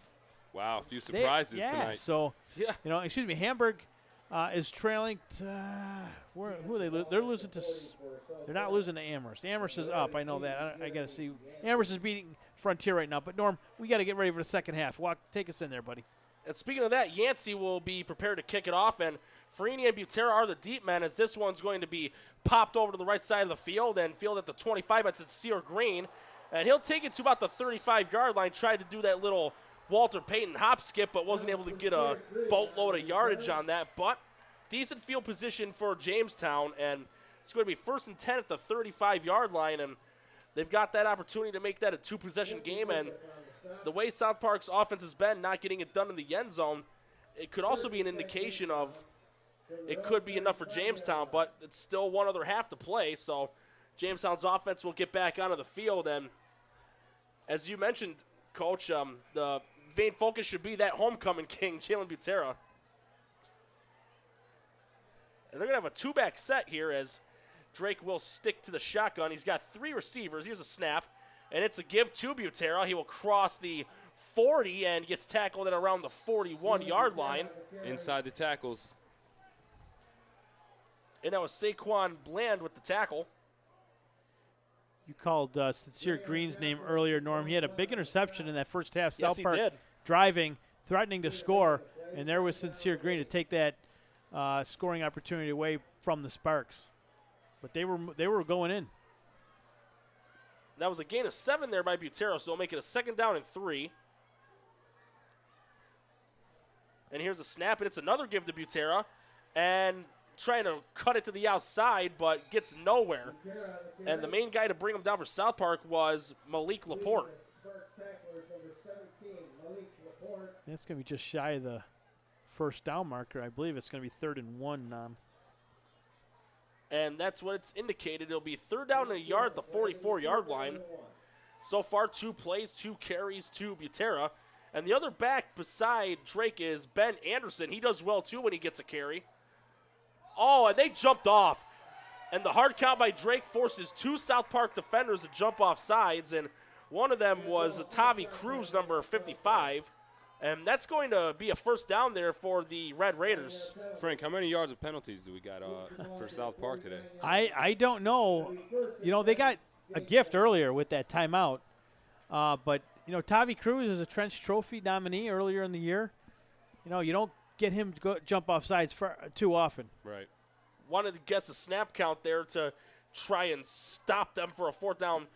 Wow, a few surprises tonight. So, Hamburg is trailing. Who are they? They're losing to. They're not losing to Amherst. Amherst is up. I know that. I got to see. Amherst is beating Frontier right now. But Norm, we got to get ready for the second half. Take us in there, buddy. And speaking of that, Yancey will be prepared to kick it off, and Farini and Butera are the deep men, as this one's going to be popped over to the right side of the field and field at the 25 at Sincere Green. And he'll take it to about the 35-yard line, tried to do that little Walter Payton hop skip, but wasn't able to get a boatload of yardage on that. But decent field position for Jamestown, and it's going to be 1st and 10 at the 35-yard line, and they've got that opportunity to make that a 2-possession game. And the way South Park's offense has been, not getting it done in the end zone, it could also be an indication of it could be enough for Jamestown, but it's still one other half to play, so Jamestown's offense will get back onto the field. And as you mentioned, Coach, the main focus should be that homecoming king, Jalen Butera. And they're going to have a 2-back set here as Drake will stick to the shotgun. He's got 3 receivers. Here's a snap, and it's a give to Butera. He will cross the 40 and gets tackled at around the 41-yard line. Inside the tackles. And that was Saquon Bland with the tackle. You called Sincere Green's name earlier, Norm. He had a big interception in that first half. Yes, South Park did. Driving, threatening to score, and there was Sincere Green to take that scoring opportunity away from the Sparks. But they were going in. That was a gain of 7 there by Butera, so it'll make it a 2nd down and 3. And here's a snap, and it's another give to Butera. And trying to cut it to the outside, but gets nowhere. And the main guy to bring him down for South Park was Malik Laporte. It's going to be just shy of the first down marker. I believe it's going to be 3rd and 1. And that's what it's indicated. It'll be 3rd down and a yard at the 44-yard line. So far, 2 plays, 2 carries to Butera. And the other back beside Drake is Ben Anderson. He does well, too, when he gets a carry. Oh, and they jumped off. And the hard count by Drake forces 2 South Park defenders to jump off sides. And one of them was Tavi Cruz, number 55. And that's going to be a first down there for the Red Raiders. Frank, how many yards of penalties do we got for South Park today? I don't know. You know, they got a gift earlier with that timeout. But, you know, Tavi Cruz is a Trench Trophy nominee earlier in the year. You know, you don't get him to jump off sides too often. Right. Wanted to guess a snap count there to try and stop them for a 4th down.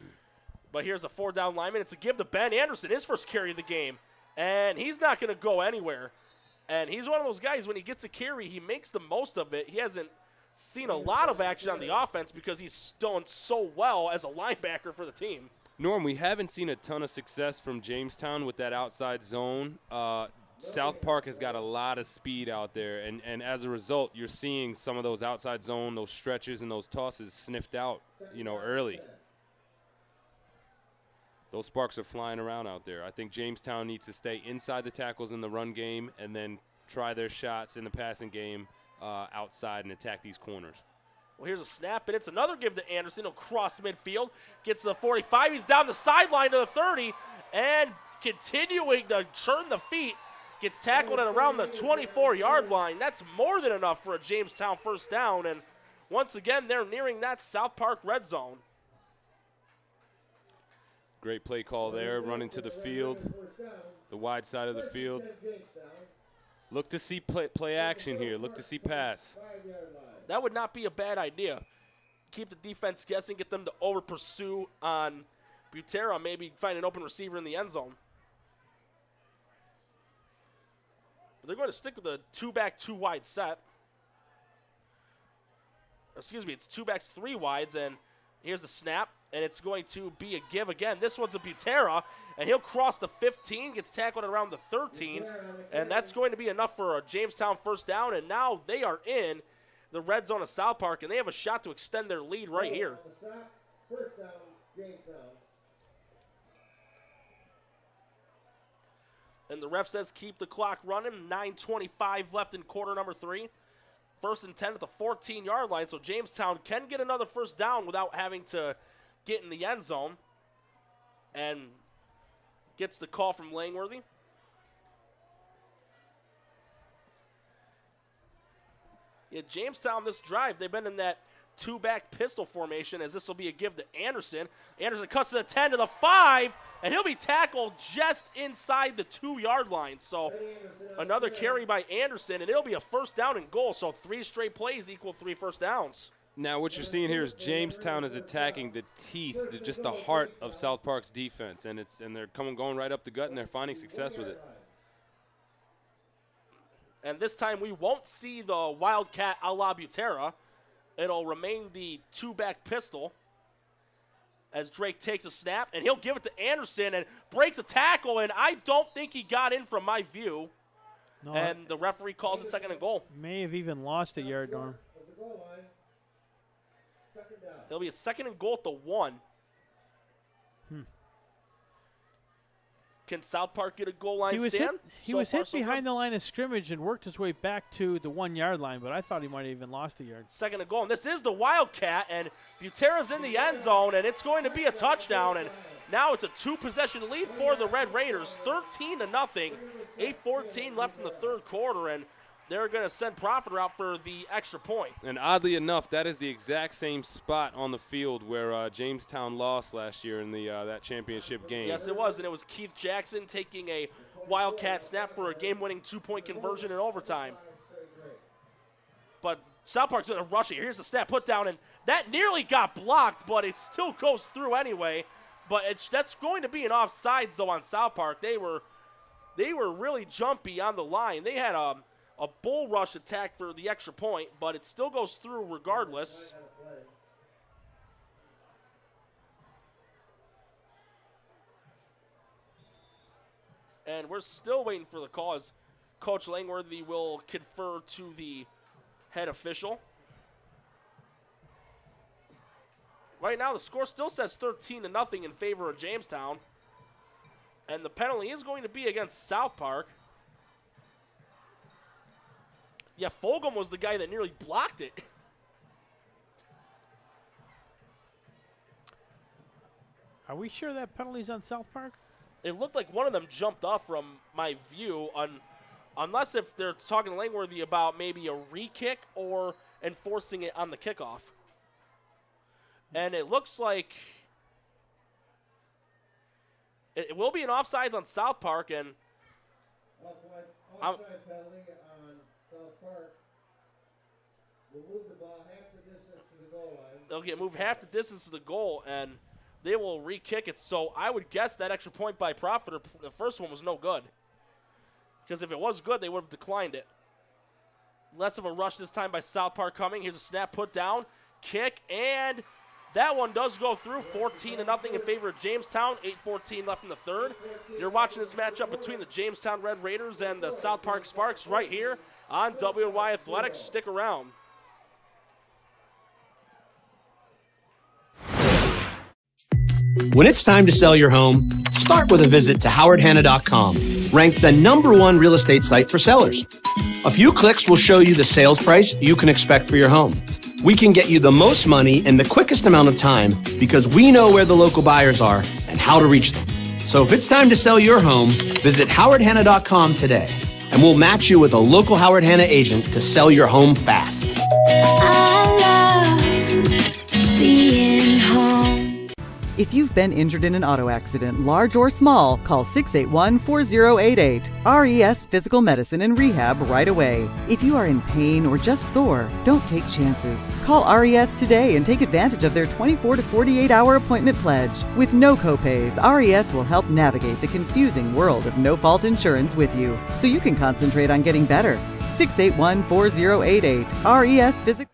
But here's a 4th down lineman. It's a give to Ben Anderson, his first carry of the game. And he's not going to go anywhere. And he's one of those guys, when he gets a carry, he makes the most of it. He hasn't seen a lot of action on the offense because he's done so well as a linebacker for the team. Norm, we haven't seen a ton of success from Jamestown with that outside zone. South Park has got a lot of speed out there, and as a result, you're seeing some of those outside zone, those stretches and those tosses sniffed out, you know, early. Those sparks are flying around out there. I think Jamestown needs to stay inside the tackles in the run game and then try their shots in the passing game outside and attack these corners. Well, here's a snap, and it's another give to Anderson. He'll cross midfield, gets to the 45. He's down the sideline to the 30, and continuing to churn the feet, gets tackled at around the 24-yard line. That's more than enough for a Jamestown first down, and once again, they're nearing that South Park red zone. Great play call there, running to the field, the wide side of the field. Look to see play action here. Look to see pass. That would not be a bad idea. Keep the defense guessing, get them to over-pursue on Butera, maybe find an open receiver in the end zone. But they're going to stick with a 2-back, 2-wide set. Excuse me, it's 2-backs, 3 wides, and here's the snap, and it's going to be a give again. This one's a Butera, and he'll cross the 15, gets tackled around the 13, and that's going to be enough for a Jamestown first down, and now they are in the red zone of South Park, and they have a shot to extend their lead right here. First down, Jamestown. And the ref says keep the clock running. 9:25 left in quarter number 3. 1st and 10 at the 14-yard line, so Jamestown can get another first down without having to get in the end zone. And gets the call from Langworthy. Yeah, Jamestown this drive, they've been in that 2-back pistol formation, as this will be a give to Anderson. Anderson cuts to the 10 to the 5, and he'll be tackled just inside the 2-yard line. So another carry by Anderson, and it'll be a first down and goal. So 3 straight plays equal 3 first downs. Now what you're seeing here is Jamestown is attacking the teeth, just the heart of South Park's defense, and they're going right up the gut, and they're finding success with it. And this time we won't see the Wildcat a la Butera. It'll remain the 2-back pistol as Drake takes a snap, and he'll give it to Anderson and breaks a tackle, and I don't think he got in from my view. No, and the referee calls it 2nd and goal. May have even lost a yard, Norm. It'll be a 2nd and goal at the 1. Can South Park get a goal line stand? He was hit behind the line of scrimmage and worked his way back to the 1-yard line, but I thought he might have even lost a yard. 2nd and goal, and this is the Wildcat, and Butera's in the end zone, and it's going to be a touchdown, and now it's a 2-possession lead for the Red Raiders, 13-0, 8:14 left in the 3rd quarter, and they're going to send Profiter out for the extra point. And oddly enough, that is the exact same spot on the field where Jamestown lost last year in the that championship game. Yes, it was, and it was Keith Jackson taking a Wildcat snap for a game-winning 2-point conversion in overtime. But South Park's going to rush it. Here's the snap, put down, and that nearly got blocked, but it still goes through anyway. But that's going to be an offsides, though, on South Park. They were they were really jumpy on the line. They had a bull rush attack for the extra point, but it still goes through regardless. And we're still waiting for the call as Coach Langworthy will confer to the head official. Right now, the score still says 13-0 in favor of Jamestown. And the penalty is going to be against South Park. Yeah, Fulgham was the guy that nearly blocked it. Are we sure that penalty's on South Park? It looked like one of them jumped off from my view, unless if they're talking to Langworthy about maybe a re-kick or enforcing it on the kickoff. And it looks like it will be an offsides on South Park, and Offside penalty on South Park. We'll move the ball half the distance to the goal line. They'll get moved half the distance to the goal, and they will re-kick it. So I would guess that extra point by Profiter, the first one was no good. Because if it was good, they would have declined it. Less of a rush this time by South Park coming. Here's a snap put down, kick, and that one does go through. 14-0 in favor of Jamestown. 8:14 left in the third. You're watching this matchup between the Jamestown Red Raiders and the South Park Sparks right here on WNY Athletics. Stick around. When it's time to sell your home, start with a visit to howardhanna.com, ranked the #1 real estate site for sellers. A few clicks will show you the sales price you can expect for your home. We can get you the most money in the quickest amount of time because we know where the local buyers are and how to reach them. So if it's time to sell your home, visit howardhanna.com today, and we'll match you with a local Howard Hanna agent to sell your home fast. I love being home. If you've been injured in an auto accident, large or small, call 681-4088. RES Physical Medicine and Rehab right away. If you are in pain or just sore, don't take chances. Call RES today and take advantage of their 24 to 48-hour appointment pledge. With no copays, RES will help navigate the confusing world of no-fault insurance with you, so you can concentrate on getting better. 681-4088. RES Physical.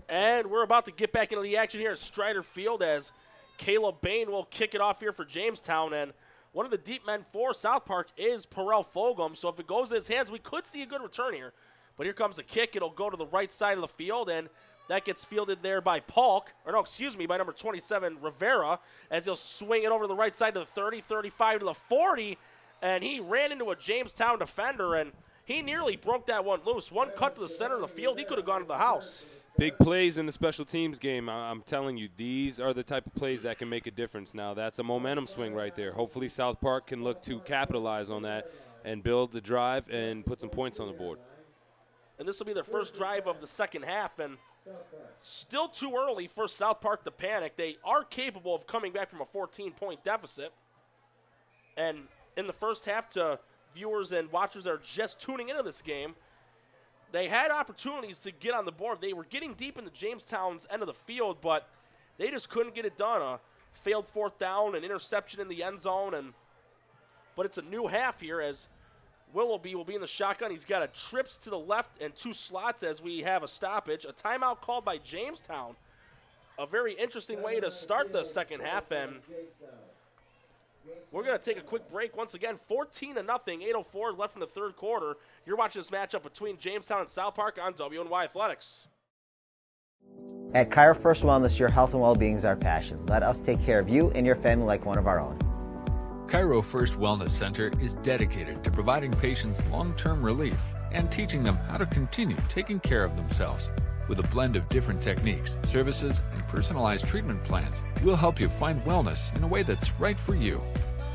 And we're about to get back into the action here at Strider Field as Caleb Bain will kick it off here for Jamestown. And one of the deep men for South Park is Perel Fulgham. So if it goes in his hands, we could see a good return here. But here comes the kick. It'll go to the right side of the field, and that gets fielded there by by number 27, Rivera, as he'll swing it over to the right side to the 30, 35 to the 40. And he ran into a Jamestown defender, and he nearly broke that one loose. One cut to the center of the field. He could have gone to the house. Big plays in the special teams game. I'm telling you, these are the type of plays that can make a difference. Now, that's a momentum swing right there. Hopefully South Park can look to capitalize on that and build the drive and put some points on the board. And this will be their first drive of the second half, and still too early for South Park to panic. They are capable of coming back from a 14-point deficit. And in the first half, to viewers and watchers that are just tuning into this game, they had opportunities to get on the board. They were getting deep into Jamestown's end of the field, but they just couldn't get it done. A failed fourth down, an interception in the end zone. But it's a new half here as Willoughby will be in the shotgun. He's got a trips to the left and two slots as we have a stoppage. A timeout called by Jamestown. A very interesting way to start the second half, and we're going to take a quick break. Once again, 14-0, 8:04 left in the third quarter. You're watching this matchup between Jamestown and South Park on WNY Athletics. At Cairo First Wellness, your health and well-being is our passion. Let us take care of you and your family like one of our own. Cairo First Wellness Center is dedicated to providing patients long-term relief and teaching them how to continue taking care of themselves. With a blend of different techniques, services, and personalized treatment plans, we'll help you find wellness in a way that's right for you.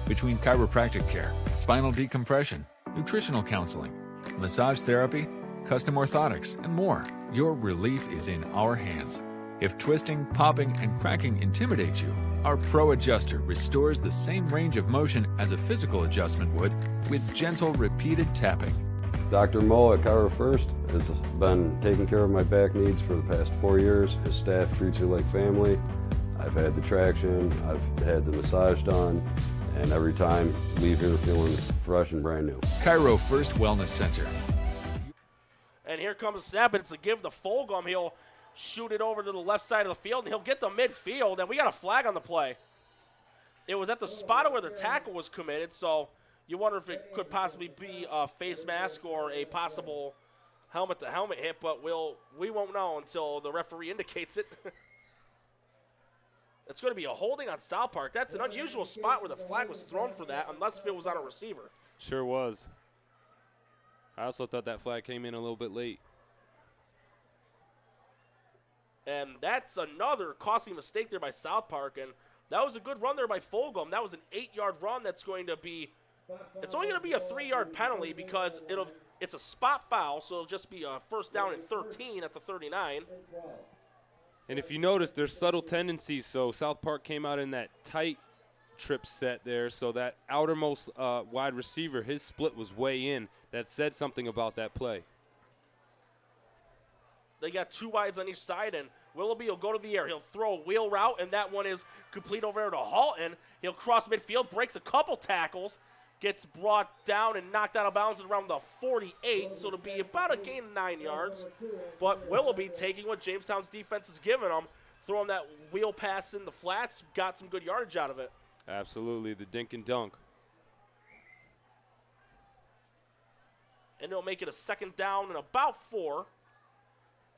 Between chiropractic care, spinal decompression, nutritional counseling, massage therapy, custom orthotics, and more, your relief is in our hands. If twisting, popping, and cracking intimidate you, our Pro Adjuster restores the same range of motion as a physical adjustment would with gentle, repeated tapping. Dr. Mo at Cairo First has been taking care of my back needs for the past 4 years. His staff treats you like family. I've had the traction, I've had the massage done, and every time leave here feeling fresh and brand new. Cairo First Wellness Center. And here comes a snap, and it's a give to Fulgham. He'll shoot it over to the left side of the field, and he'll get to midfield, and we got a flag on the play. It was at the spot where the tackle was committed, so you wonder if it could possibly be a face mask or a possible helmet-to-helmet hit, but we won't know until the referee indicates it. It's going to be a holding on South Park. That's an unusual spot where the flag was thrown for that, unless if it was on a receiver. Sure was. I also thought that flag came in a little bit late. And that's another costly mistake there by South Park, and that was a good run there by Fulgham. That was an 8-yard run that's going to be – it's only going to be a 3-yard penalty because it's a spot foul, so it'll just be a first down and 13 at the 39. And if you notice, there's subtle tendencies. So South Park came out in that tight trip set there, so that outermost wide receiver, his split was way in. That said something about that play. They got two wides on each side, and Willoughby will go to the air. He'll throw a wheel route, and that one is complete over there to Halton. He'll cross midfield, breaks a couple tackles, gets brought down and knocked out of bounds at around the 48, so it'll be about a gain of 9 yards. But Willoughby taking what Jamestown's defense has given him, throwing that wheel pass in the flats, got some good yardage out of it. Absolutely, the dink and dunk. And it'll make it a second down and about 4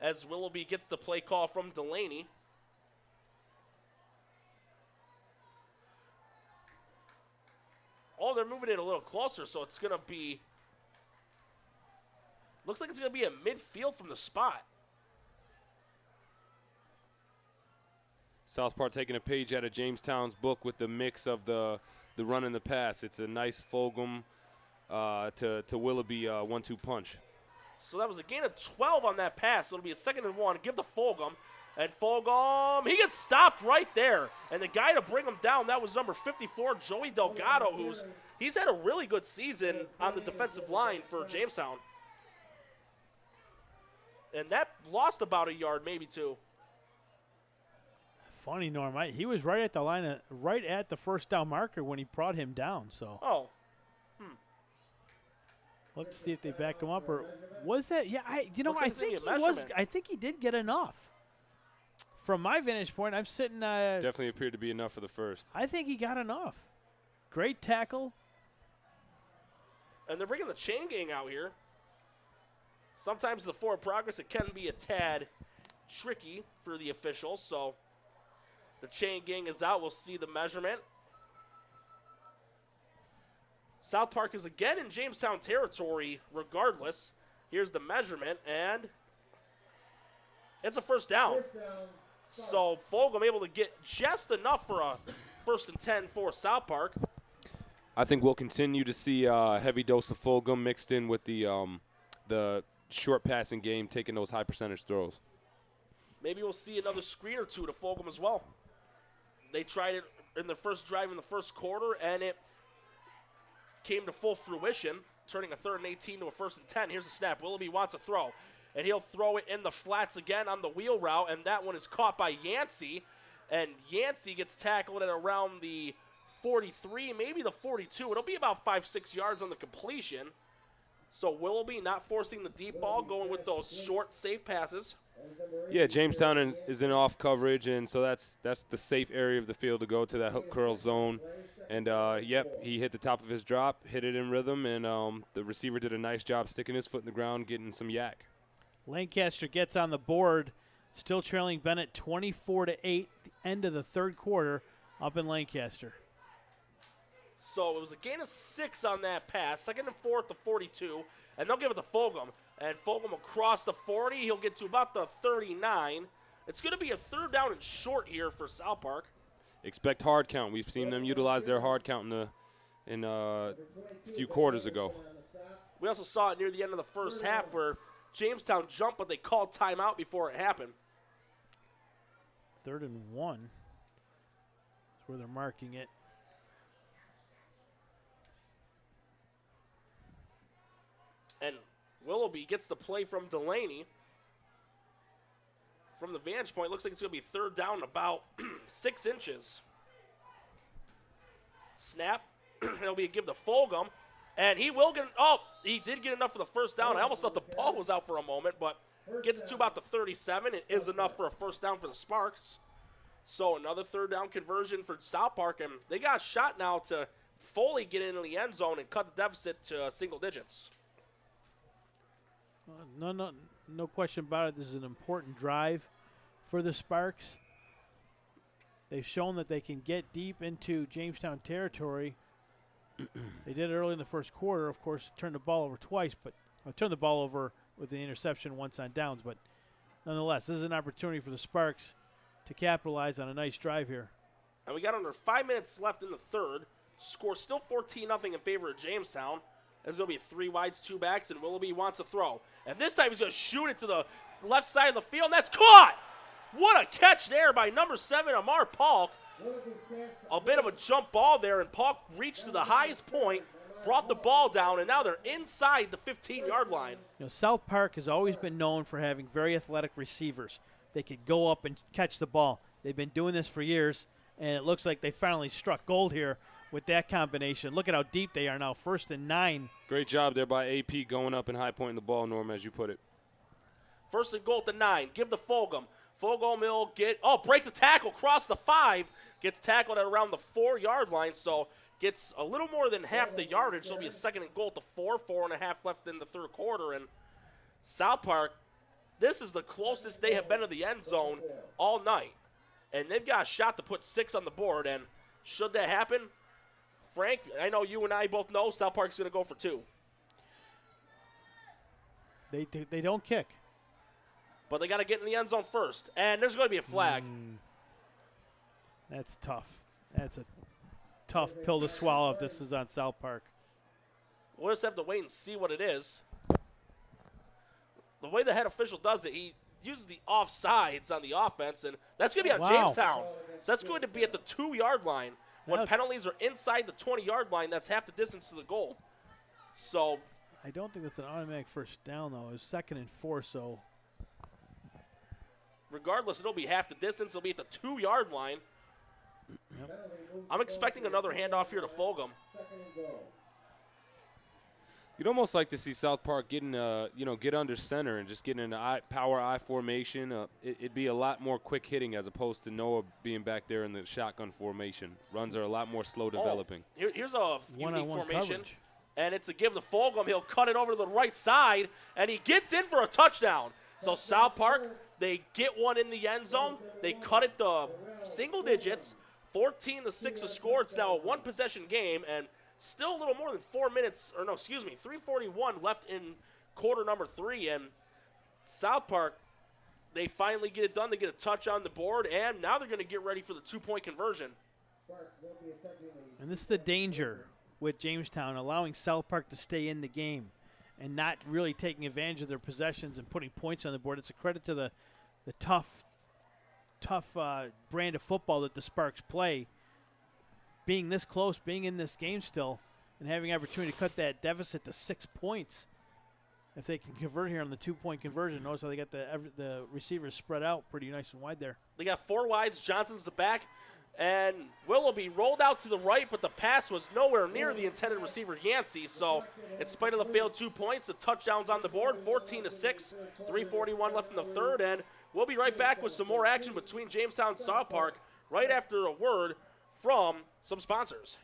as Willoughby gets the play call from Delaney. Oh, they're moving it a little closer, so it's going to be, looks like it's going to be a midfield from the spot. South Park taking a page out of Jamestown's book with the mix of the run and the pass. It's a nice Fulgham to Willoughby 1-2 punch. So that was a gain of 12 on that pass. So it'll be a second and 1. Give to Fulgham. And Fulgham, he gets stopped right there. And the guy to bring him down, that was number 54, Joey Delgado, he's had a really good season on the defensive line for Jamestown. And that lost about a yard, maybe 2. Funny, Norm. He was right at the line, right at the first down marker when he brought him down. So. Oh. We'll have to see if they back him up, or was that? Yeah, I think he was. I think he did get enough. From my vantage point, I'm sitting. Definitely appeared to be enough for the first. I think he got enough. Great tackle. And they're bringing the chain gang out here. Sometimes the forward progress, it can be a tad tricky for the officials. So the chain gang is out. We'll see the measurement. South Park is again in Jamestown territory regardless. Here's the measurement, and it's a first down. So Fulgham able to get just enough for a 1st and 10 for South Park. I think we'll continue to see a heavy dose of Fulgham mixed in with the short passing game, taking those high percentage throws. Maybe we'll see another screen or two to Fulgham as well. They tried it in the first drive in the first quarter, and it came to full fruition, turning a 3rd and 18 to a 1st and 10. Here's the snap. Willoughby wants a throw, and he'll throw it in the flats again on the wheel route, and that one is caught by Yancey, and Yancey gets tackled at around the 43, maybe the 42. It'll be about 5-6 yards on the completion. So Willoughby not forcing the deep ball, going with those short, safe passes. Yeah, Jamestown is in off coverage, and so that's the safe area of the field to go to that hook curl zone. And, yep, he hit the top of his drop, hit it in rhythm, and the receiver did a nice job sticking his foot in the ground, getting some yak. Lancaster gets on the board, still trailing Bennett 24-8, the end of the third quarter up in Lancaster. So it was a gain of 6 on that pass, 2nd and 4 at the 42, and they'll give it to Fulgham. And Fulgham across the 40, he'll get to about the 39. It's going to be a 3rd down and short here for South Park. Expect hard count. We've seen them utilize their hard count in a few quarters ago. We also saw it near the end of the first half where Jamestown jumped, but they called timeout before it happened. 3rd and 1 is where they're marking it. And Willoughby gets the play from Delaney. From the vantage point, looks like it's going to be 3rd down about 6 inches. Snap. It'll be a give to Fulgham. And he will get, he did get enough for the first down. I almost thought the ball was out for a moment, but gets it to about the 37. It is enough for a first down for the Sparks. So another third down conversion for South Park, and they got a shot now to fully get into the end zone and cut the deficit to single digits. No question about it. This is an important drive for the Sparks. They've shown that they can get deep into Jamestown territory. They did it early in the first quarter. Of course, turned the ball over twice, but turned the ball over with the interception once on downs. But nonetheless, this is an opportunity for the Sparks to capitalize on a nice drive here. And we got under 5 minutes left in the third. Score still 14-0 in favor of Jamestown. There's going to be 3 wides, 2 backs, and Willoughby wants to throw. And this time he's going to shoot it to the left side of the field, and that's caught! What a catch there by number 7, Amar Polk. A bit of a jump ball there, and Polk reached to the highest point, brought the ball down, and now they're inside the 15-yard line. South Park has always been known for having very athletic receivers. They could go up and catch the ball. They've been doing this for years, and it looks like they finally struck gold here with that combination. Look at how deep they are now, 1st and 9. Great job there by AP going up and high pointing the ball, Norm, as you put it. 1st and goal at the 9. Give to Fulgham. Fulgham will breaks a tackle, across the 5, gets tackled at around the 4-yard line, so gets a little more than half the yardage. It'll be a 2nd and goal at the 4.5 left in the third quarter. And South Park, this is the closest they have been to the end zone all night. And they've got a shot to put 6 on the board. And should that happen, Frank, I know you and I both know South Park's going to go for 2. They don't kick. But they got to get in the end zone first. And there's going to be a flag. That's tough. That's a tough pill to swallow if this is on South Park. We'll just have to wait and see what it is. The way the head official does it, he uses the offsides on the offense, and that's going to be on Jamestown. So that's going to be at the 2-yard line. When penalties are inside the 20-yard line, that's half the distance to the goal. So I don't think that's an automatic first down, though. It was 2nd and 4, so regardless, it'll be half the distance. It'll be at the 2-yard line. Yep. I'm expecting another handoff here to Fulgham. You'd almost like to see South Park getting, get under center and just getting in the power I formation. It'd be a lot more quick hitting as opposed to Noah being back there in the shotgun formation. Runs are a lot more slow developing. Here's a unique formation, coverage. And it's a give to Fulgham. He'll cut it over to the right side, and he gets in for a touchdown. So South Park, they get one in the end zone. They cut it to single digits, 14-6 to score. It's now a 1-possession game, and still a little more than 3:41 left in quarter number 3. And South Park, they finally get it done. They get a touch on the board, and now they're going to get ready for the 2-point conversion. And this is the danger with Jamestown, allowing South Park to stay in the game and not really taking advantage of their possessions and putting points on the board. It's a credit to the tough brand of football that the Sparks play. Being this close, being in this game still, and having opportunity to cut that deficit to 6 points. If they can convert here on the 2-point conversion, notice how they got the receivers spread out pretty nice and wide there. They got 4 wides. Johnson's the back, and Willoughby rolled out to the right, but the pass was nowhere near the intended receiver, Yancey. So, in spite of the failed 2 points, the touchdown's on the board, 14-6, 3:41 left in the third, and we'll be right back with some more action between Jamestown and South Park right after a word from some sponsors.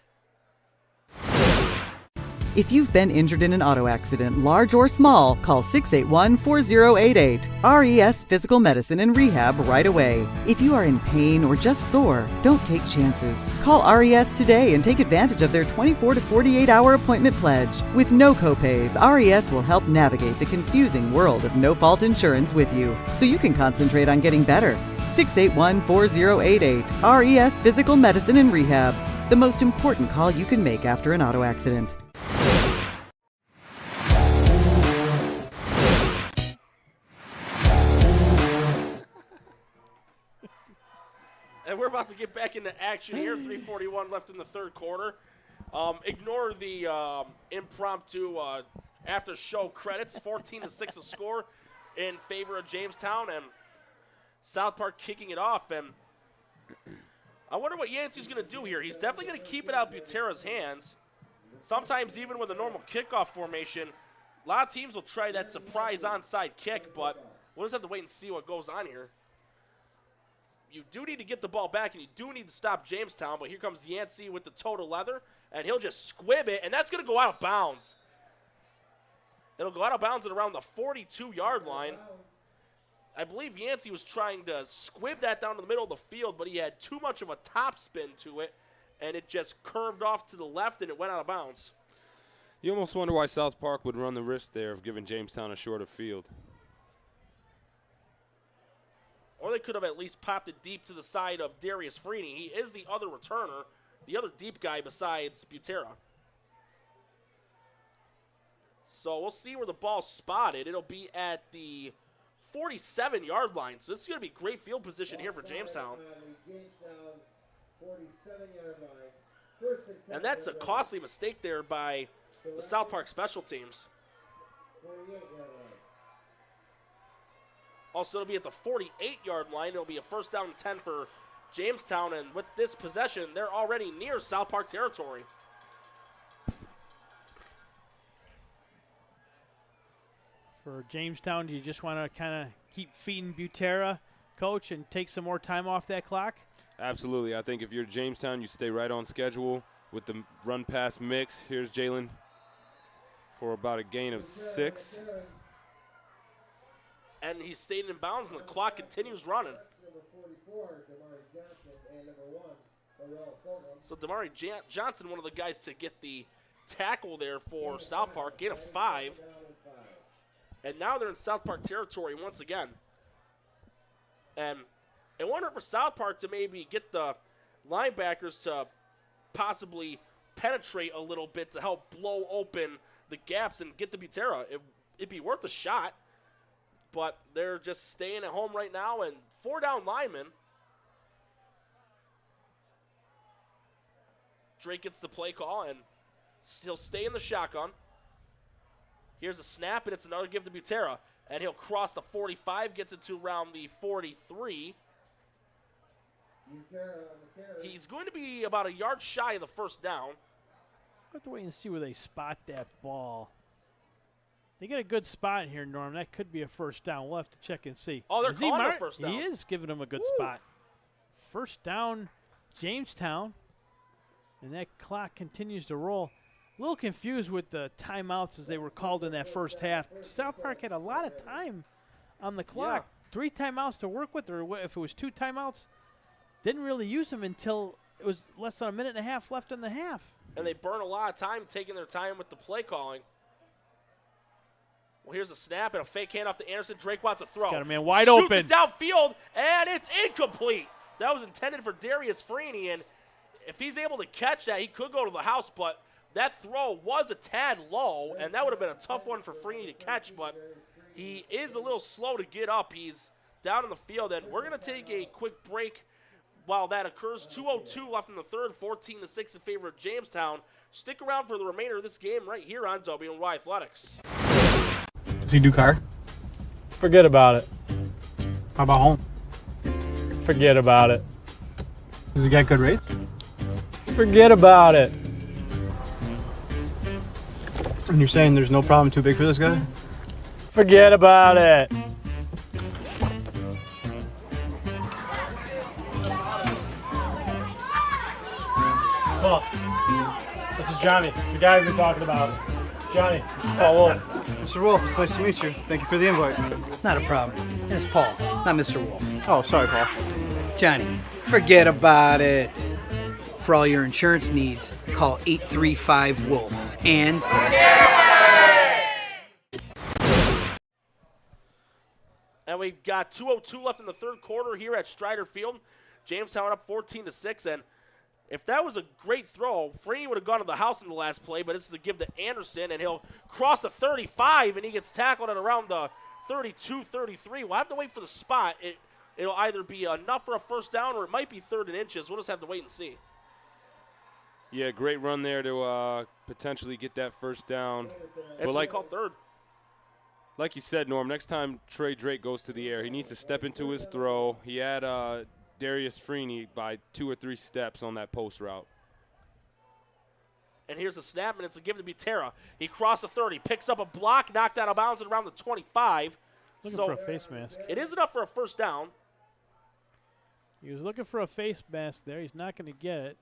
If you've been injured in an auto accident, large or small, call 681-4088. RES Physical Medicine and Rehab right away. If you are in pain or just sore, don't take chances. Call RES today and take advantage of their 24 to 48-hour appointment pledge. With no copays, RES will help navigate the confusing world of no-fault insurance with you, so you can concentrate on getting better. 681-4088. RES Physical Medicine and Rehab. The most important call you can make after an auto accident. And we're about to get back into action here. 3:41 left in the third quarter. Ignore the impromptu after-show credits. 14-6 to score in favor of Jamestown, and South Park kicking it off. And I wonder what Yancey's going to do here. He's definitely going to keep it out of Butera's hands. Sometimes even with a normal kickoff formation, a lot of teams will try that surprise onside kick, but we'll just have to wait and see what goes on here. You do need to get the ball back, and you do need to stop Jamestown, but here comes Yancey with the toe to leather, and he'll just squib it, and that's going to go out of bounds. It'll go out of bounds at around the 42-yard line. I believe Yancey was trying to squib that down to the middle of the field, but he had too much of a top spin to it, and it just curved off to the left, and it went out of bounds. You almost wonder why South Park would run the risk there of giving Jamestown a shorter field. Or they could have at least popped it deep to the side of Darius Freeney. He is the other returner, the other deep guy besides Butera. So we'll see where the ball's spotted. It'll be at the 47-yard line. So this is going to be great field position here for Jamestown. And that's a costly mistake there by the South Park special teams. Also, it'll be at the 48-yard line. It'll be a first down and 10 for Jamestown. And with this possession, they're already near South Park territory. For Jamestown, do you just want to kind of keep feeding Butera, Coach, and take some more time off that clock? Absolutely. I think if you're Jamestown, you stay right on schedule with the run-pass mix. Here's Jalen for about a gain of 6. And he's stayed in bounds, and the clock continues running. So Damari Johnson, one of the guys to get the tackle there for South Park, gain of 5. And now they're in South Park territory once again. And I wonder for South Park to maybe get the linebackers to possibly penetrate a little bit to help blow open the gaps and get the Butera. It'd be worth a shot. But they're just staying at home right now, and 4 down linemen. Drake gets the play call, and he'll stay in the shotgun. Here's a snap, and it's another give to Butera. And he'll cross the 45, gets it to around the 43. He's going to be about a yard shy of the first down. We'll have to wait and see where they spot that ball. They get a good spot here, Norm. That could be a first down. We'll have to check and see. Oh, they're calling it a first down. He is giving them a good spot. First down, Jamestown. And that clock continues to roll. A little confused with the timeouts as they were called in that first half. South Park had a lot of time on the clock. Yeah. 3 timeouts to work with, or if it was 2 timeouts, didn't really use them until it was less than a minute and a half left in the half. And they burn a lot of time taking their time with the play calling. Well, here's a snap and a fake handoff to Anderson. Drake wants a throw. Got a man wide Shoots open. It downfield, and it's incomplete. That was intended for Darius Freeney, and if he's able to catch that, he could go to the house, but that throw was a tad low, and that would have been a tough one for Freeney to catch, but he is a little slow to get up. He's down in the field, and we're going to take a quick break while that occurs. 2:02 left in the third, 14-6 in favor of Jamestown. Stick around for the remainder of this game right here on WNY Athletics. Does he do car? Forget about it. How about home? Forget about it. Does he get good rates? Forget about it. And you're saying there's no problem too big for this guy? Forget about it. Oh, this is Johnny, the guy we've been talking about. Johnny, Paul Wolf. Mr. Wolf, it's nice to meet you. Thank you for the invite. Not a problem. It's Paul, not Mr. Wolf. Oh, sorry, Paul. Johnny, forget about it. For all your insurance needs, call 835-WOLF. And we've got 2:02 left in the third quarter here at Strider Field. Jamestown up 14-6, and if that was a great throw, Freeney would have gone to the house in the last play, but this is a give to Anderson, and he'll cross the 35, and he gets tackled at around the 32, 33. We'll have to wait for the spot. It'll either be enough for a first down or it might be 3rd and inches. We'll just have to wait and see. Yeah, great run there to potentially get that first down. It's like called 3rd. Like you said, Norm, next time Trey Drake goes to the air, he needs to step into his throw. He had Darius Freeney by 2 or 3 steps on that post route. And here's the snap, and it's a give to Butera. He crossed the 30, picks up a block, knocked out of bounds at around the 25. Looking for a face mask. It is enough for a first down. He was looking for a face mask there. He's not going to get it.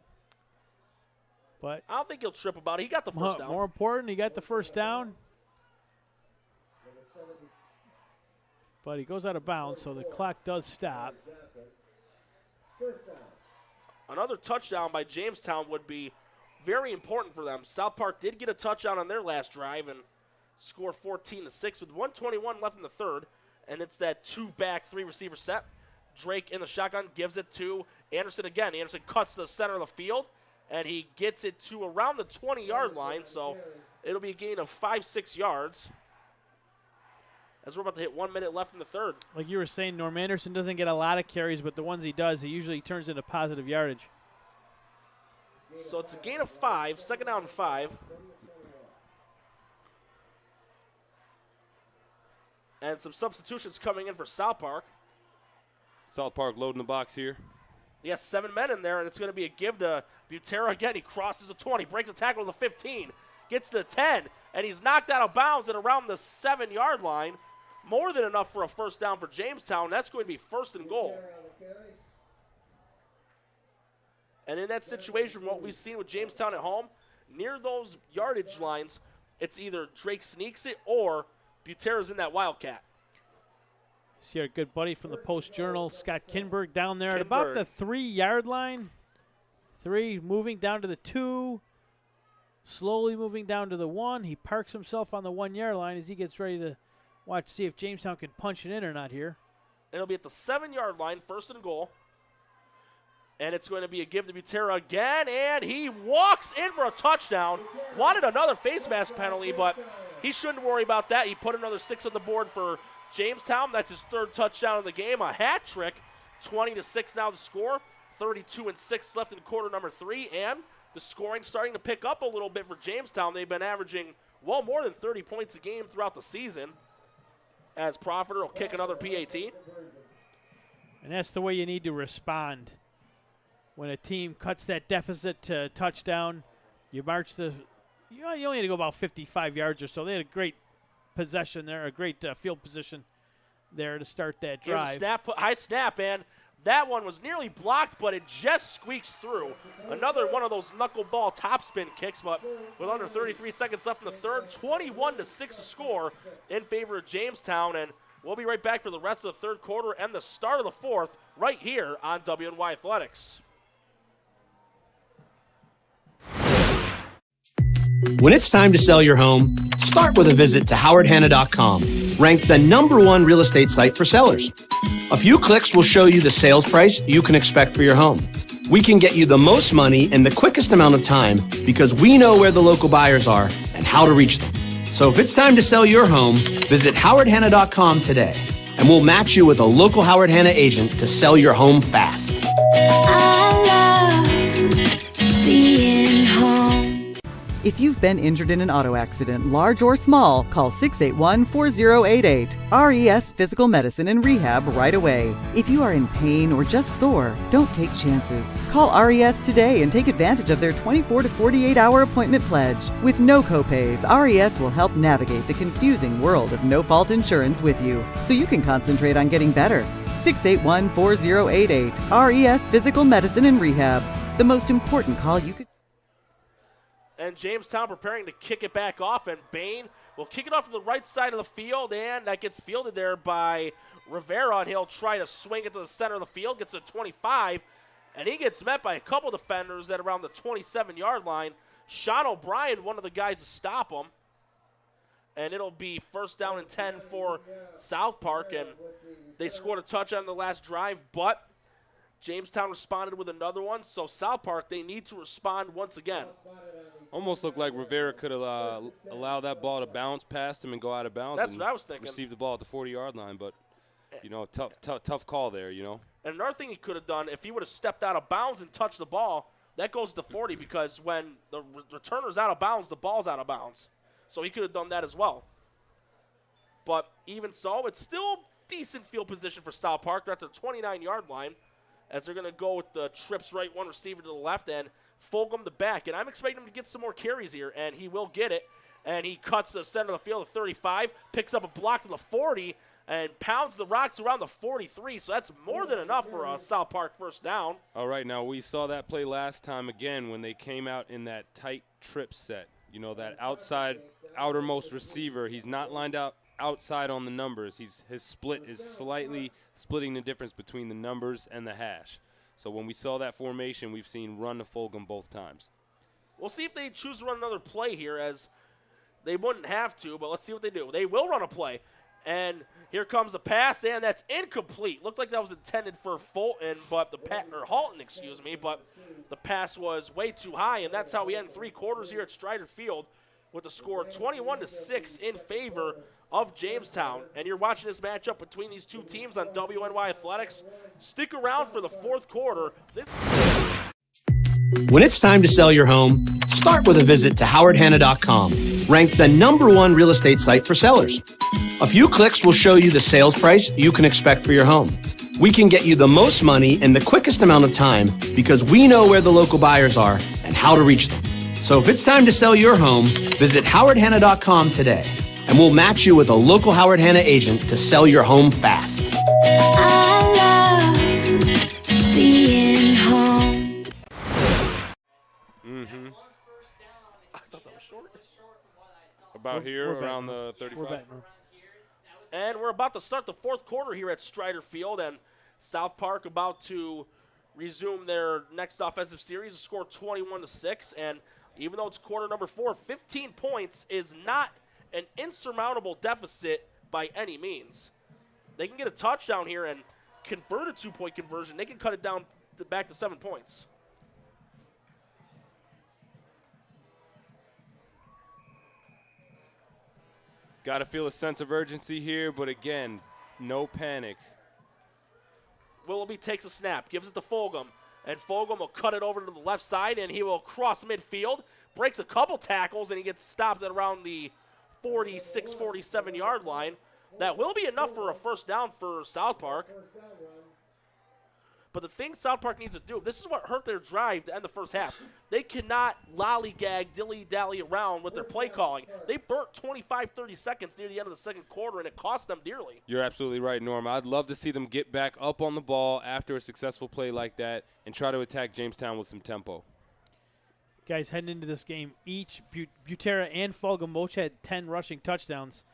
But I don't think he'll trip about it. He got the first down. More important, he got the first down. But he goes out of bounds, so the clock does stop. Another touchdown by Jamestown would be very important for them. South Park did get a touchdown on their last drive and score 14-6 with 1:21 left in the third. And it's that 2-back, 3-receiver set. Drake in the shotgun gives it to Anderson again. Anderson cuts the center of the field, and he gets it to around the 20-yard line. So it'll be a gain of 5-6 yards. As we're about to hit 1 minute left in the third. Like you were saying, Norm Anderson doesn't get a lot of carries, but the ones he does, he usually turns into positive yardage. So it's a gain of 5, second down and 5. And some substitutions coming in for South Park. South Park loading the box here. He has 7 men in there, and it's going to be a give to Butera again. He crosses the 20, breaks a tackle to the 15, gets to the 10, and he's knocked out of bounds at around the 7-yard line. More than enough for a first down for Jamestown. That's going to be first and goal. And in that situation, what we've seen with Jamestown at home, near those yardage lines, it's either Drake sneaks it or Butera's in that Wildcat. See our good buddy from the Post-Journal, Scott Kinberg, down there at about the 3-yard line. 3, moving down to the 2, slowly moving down to the 1. He parks himself on the 1-yard line as he gets ready to see if Jamestown can punch it in or not here. It'll be at the 7-yard line, first and goal. And it's going to be a give to Butera again, and he walks in for a touchdown. Wanted another face mask penalty, but he shouldn't worry about that. He put another 6 on the board for Jamestown. That's his 3rd touchdown of the game, a hat trick. 20-6 now the score. 32-6 left in quarter number 3, and the scoring starting to pick up a little bit for Jamestown. They've been averaging well more than 30 points a game throughout the season. As Profiter will kick another PAT. And that's the way you need to respond. When a team cuts that deficit to touchdown, you march you only need to go about 55 yards or so. They had a great possession there, a great field position there to start that drive. Here's a snap, high snap, and that one was nearly blocked, but it just squeaks through. Another one of those knuckleball topspin kicks, but with under 33 seconds left in the third, 21-6 score in favor of Jamestown, and we'll be right back for the rest of the third quarter and the start of the fourth right here on WNY Athletics. When it's time to sell your home, start with a visit to howardhanna.com, ranked the #1 real estate site for sellers. A few clicks will show you the sales price you can expect for your home. We can get you the most money in the quickest amount of time because we know where the local buyers are and how to reach them. So if it's time to sell your home, visit howardhanna.com today, and we'll match you with a local Howard Hanna agent to sell your home fast. I love being home. If you've been injured in an auto accident, large or small, call 681-4088. RES Physical Medicine and Rehab right away. If you are in pain or just sore, don't take chances. Call RES today and take advantage of their 24 to 48-hour appointment pledge. With no copays, RES will help navigate the confusing world of no-fault insurance with you, so you can concentrate on getting better. 681-4088. RES Physical Medicine and Rehab. The most important call you could... And Jamestown preparing to kick it back off, and Bain will kick it off to the right side of the field, and that gets fielded there by Rivera, and he'll try to swing it to the center of the field, gets to 25, and he gets met by a couple defenders at around the 27-yard line. Sean O'Brien, one of the guys to stop him, and it'll be first down and 10 for South Park, and they scored a touchdown on the last drive, but Jamestown responded with another one, so South Park, they need to respond once again. Almost looked like Rivera could allow that ball to bounce past him and go out of bounds. That's what I was thinking. Receive the ball at the 40-yard line, but, you know, tough call there, you know. And another thing he could have done, if he would have stepped out of bounds and touched the ball, that goes to 40 because when the returner's out of bounds, the ball's out of bounds. So he could have done that as well. But even so, it's still decent field position for South Park. They're at the 29-yard line. as they're going to go with the trips right, one receiver to the left, and Fulgham the back. And I'm expecting him to get some more carries here, and he will get it. And he cuts the center of the field at 35, picks up a block to the 40, and pounds the rocks around the 43. So that's more than enough for a South Park first down. All right, now we saw that play last time again when they came out in that tight trip set. You know, that outermost receiver, he's not lined up outside on the numbers. His split is slightly splitting the difference between the numbers and the hash. So when we saw that formation, we've seen run to Fulgham both times. We'll see if they choose to run another play here, as they wouldn't have to, but let's see what they do. They will run a play. And here comes the pass, and that's incomplete. Looked like that was intended for Halton, but the pass was way too high, and that's how we end 3 quarters here at Strider Field with the score 21-6 in favor of Jamestown. And you're watching this matchup between these two teams on WNY Athletics. Stick around for the fourth quarter. When it's time to sell your home, start with a visit to howardhanna.com, ranked the #1 real estate site for sellers. A few clicks will show you the sales price you can expect for your home. We can get you the most money in the quickest amount of time because we know where the local buyers are and how to reach them. So if it's time to sell your home, visit howardhanna.com today, and we'll match you with a local Howard Hanna agent to sell your home fast. I love being home. I thought that was short. About here, around the 35. And we're about to start the fourth quarter here at Strider Field, and South Park about to resume their next offensive series. The score 21-6, and even though it's quarter number 4, 15 points is not an insurmountable deficit by any means. They can get a touchdown here and convert a 2-point conversion. They can cut it down back to 7 points. Got to feel a sense of urgency here, but again, no panic. Willoughby takes a snap, gives it to Fulgham, and Fulgham will cut it over to the left side, and he will cross midfield, breaks a couple tackles, and he gets stopped at around the 46, 47-yard line. That will be enough for a first down for South Park. But the thing South Park needs to do, this is what hurt their drive to end the first half. They cannot lollygag, dilly-dally around with their play calling. They burnt 25, 30 seconds near the end of the second quarter, and it cost them dearly. You're absolutely right, Norm. I'd love to see them get back up on the ball after a successful play like that and try to attack Jamestown with some tempo. Guys, heading into this game, each Butera and Fulgham both had 10 rushing touchdowns,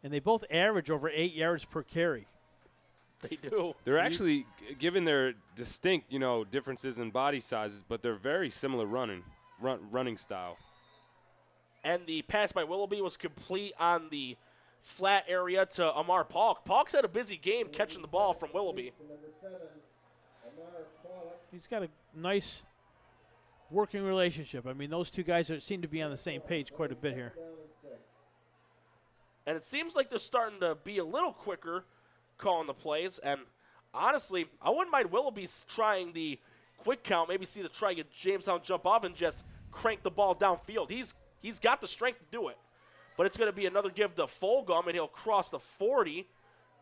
and they both average over 8 yards per carry. They do. They're actually, given their distinct, differences in body sizes, but they're very similar running style. And the pass by Willoughby was complete on the flat area to Amar Polk. Polk's had a busy game catching the ball from Willoughby. He's got a nice working relationship. I mean, those two guys seem to be on the same page quite a bit here. And it seems like they're starting to be a little quicker calling the plays, and honestly, I wouldn't mind Willoughby trying the quick count, maybe see the try get Jamestown jump off and just crank the ball downfield. He's got the strength to do it, but it's going to be another give to Fulgham, and he'll cross the 40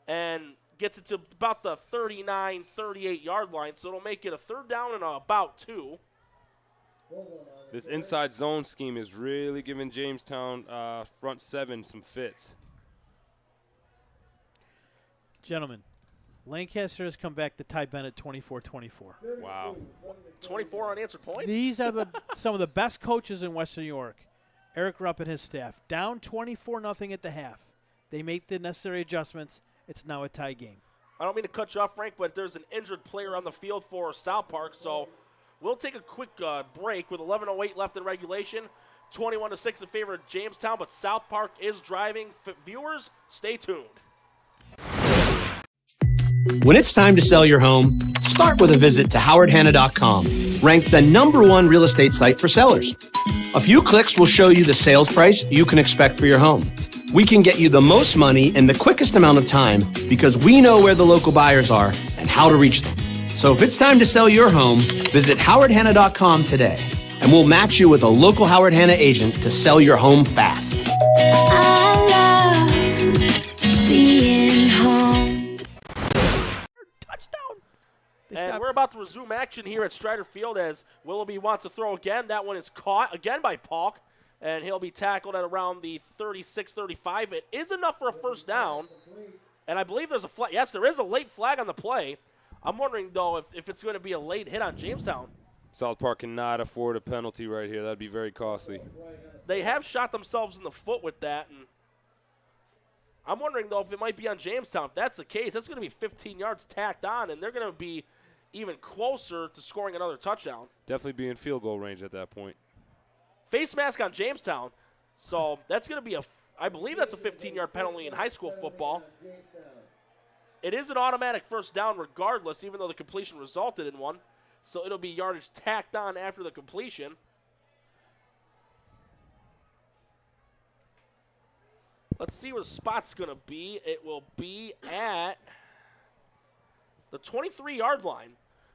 and gets it to about the 39, 38-yard line, so it'll make it a third down and about 2. This inside zone scheme is really giving Jamestown front 7 some fits. Gentlemen, Lancaster has come back to tie Bennett 24-24. Wow. 24 unanswered points? These are some of the best coaches in Western New York. Eric Rupp and his staff. Down 24-0 at the half. They make the necessary adjustments. It's now a tie game. I don't mean to cut you off, Frank, but there's an injured player on the field for South Park, so we'll take a quick break with 11:08 left in regulation. 21-6 in favor of Jamestown, but South Park is driving. Viewers, stay tuned. When it's time to sell your home, start with a visit to howardhanna.com, ranked the #1 real estate site for sellers. A few clicks will show you the sales price you can expect for your home. We can get you the most money in the quickest amount of time because we know where the local buyers are and how to reach them. So if it's time to sell your home, visit howardhanna.com today, and we'll match you with a local Howard Hanna agent to sell your home fast. I love being home. And we're about to resume action here at Strider Field as Willoughby wants to throw again. That one is caught again by Polk, and he'll be tackled at around the 36-35. It is enough for a first down, and I believe there's a flag. Yes, there is a late flag on the play. I'm wondering, though, if it's going to be a late hit on Jamestown. South Park cannot afford a penalty right here. That would be very costly. They have shot themselves in the foot with that, and I'm wondering, though, if it might be on Jamestown. If that's the case, that's going to be 15 yards tacked on, and they're going to be even closer to scoring another touchdown. Definitely be in field goal range at that point. Face mask on Jamestown, so that's going to be I believe that's a 15-yard penalty in high school football. It is an automatic first down regardless, even though the completion resulted in one. So it'll be yardage tacked on after the completion. Let's see where the spot's going to be. It will be at the 23-yard line.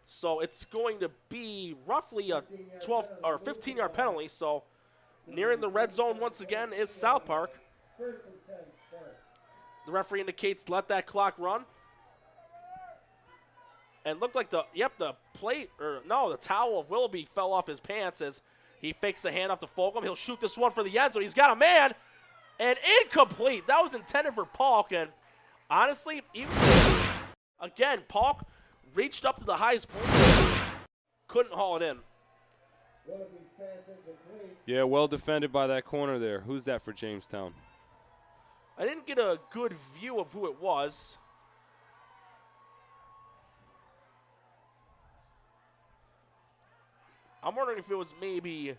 So it's going to be roughly a 12 or 15-yard penalty. So nearing the red zone once again is South Park. The referee indicates let that clock run. And looked like the towel of Willoughby fell off his pants as he fakes the handoff to Fulgham. He'll shoot this one for the end zone. He's got a man. And incomplete. That was intended for Polk. And honestly, again, Polk reached up to the highest point. Couldn't haul it in. Yeah, well defended by that corner there. Who's that for Jamestown? I didn't get a good view of who it was. I'm wondering if it was maybe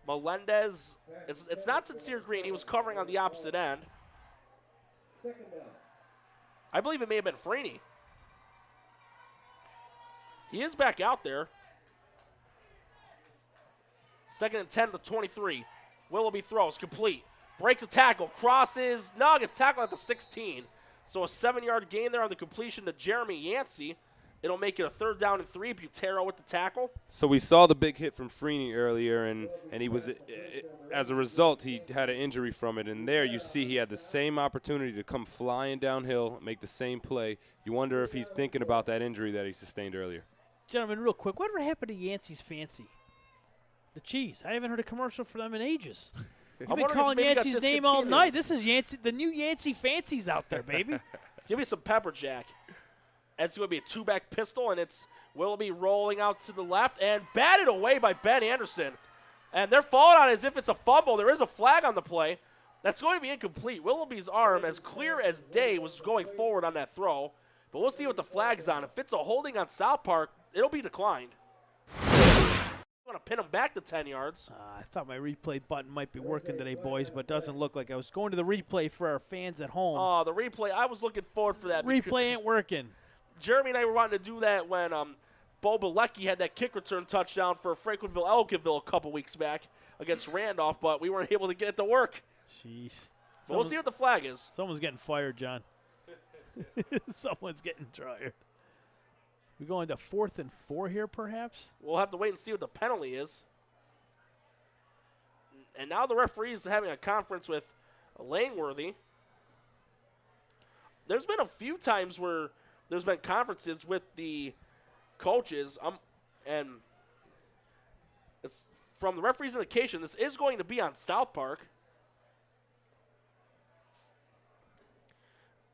Melendez. It's not Sincere Green. He was covering on the opposite end. I believe it may have been Freeney. He is back out there. 2nd and 10 to 23. Willoughby throws, complete. Breaks a tackle, crosses. No, gets tackled at the 16. So a 7-yard gain there on the completion to Jeremy Yancey. It'll make it a 3rd down and 3. Butero with the tackle. So we saw the big hit from Freeney earlier, and he was, as a result, he had an injury from it. And there you see he had the same opportunity to come flying downhill, make the same play. You wonder if he's thinking about that injury that he sustained earlier. Gentlemen, real quick, whatever happened to Yancey's Fancy? The cheese. I haven't heard a commercial for them in ages. You've been calling Yancey's name all night. This is Yancey, the new Yancey Fancies out there, baby. Give me some pepper jack. It's going to be a 2-back pistol, and it's Willoughby rolling out to the left and batted away by Ben Anderson. And they're falling on it as if it's a fumble. There is a flag on the play. That's going to be incomplete. Willoughby's arm, as clear as day, was going forward on that throw. But we'll see what the flag's on. If it's a holding on South Park, it'll be declined. I'm going to pin him back to 10 yards. I thought my replay button might be working today, boys, but it doesn't look like. I was going to the replay for our fans at home. Oh, the replay. I was looking forward for that. Replay ain't working. Jeremy and I were wanting to do that when Bo Bilecki had that kick return touchdown for Franklinville-Elkinville a couple weeks back against Randolph, but we weren't able to get it to work. Jeez. But we'll see what the flag is. Someone's getting fired, John. Someone's getting tired. We going to 4th and 4 here, perhaps? We'll have to wait and see what the penalty is. And now the referee is having a conference with Langworthy. There's been a few times where there's been conferences with the coaches, and it's from the referee's indication, this is going to be on South Park.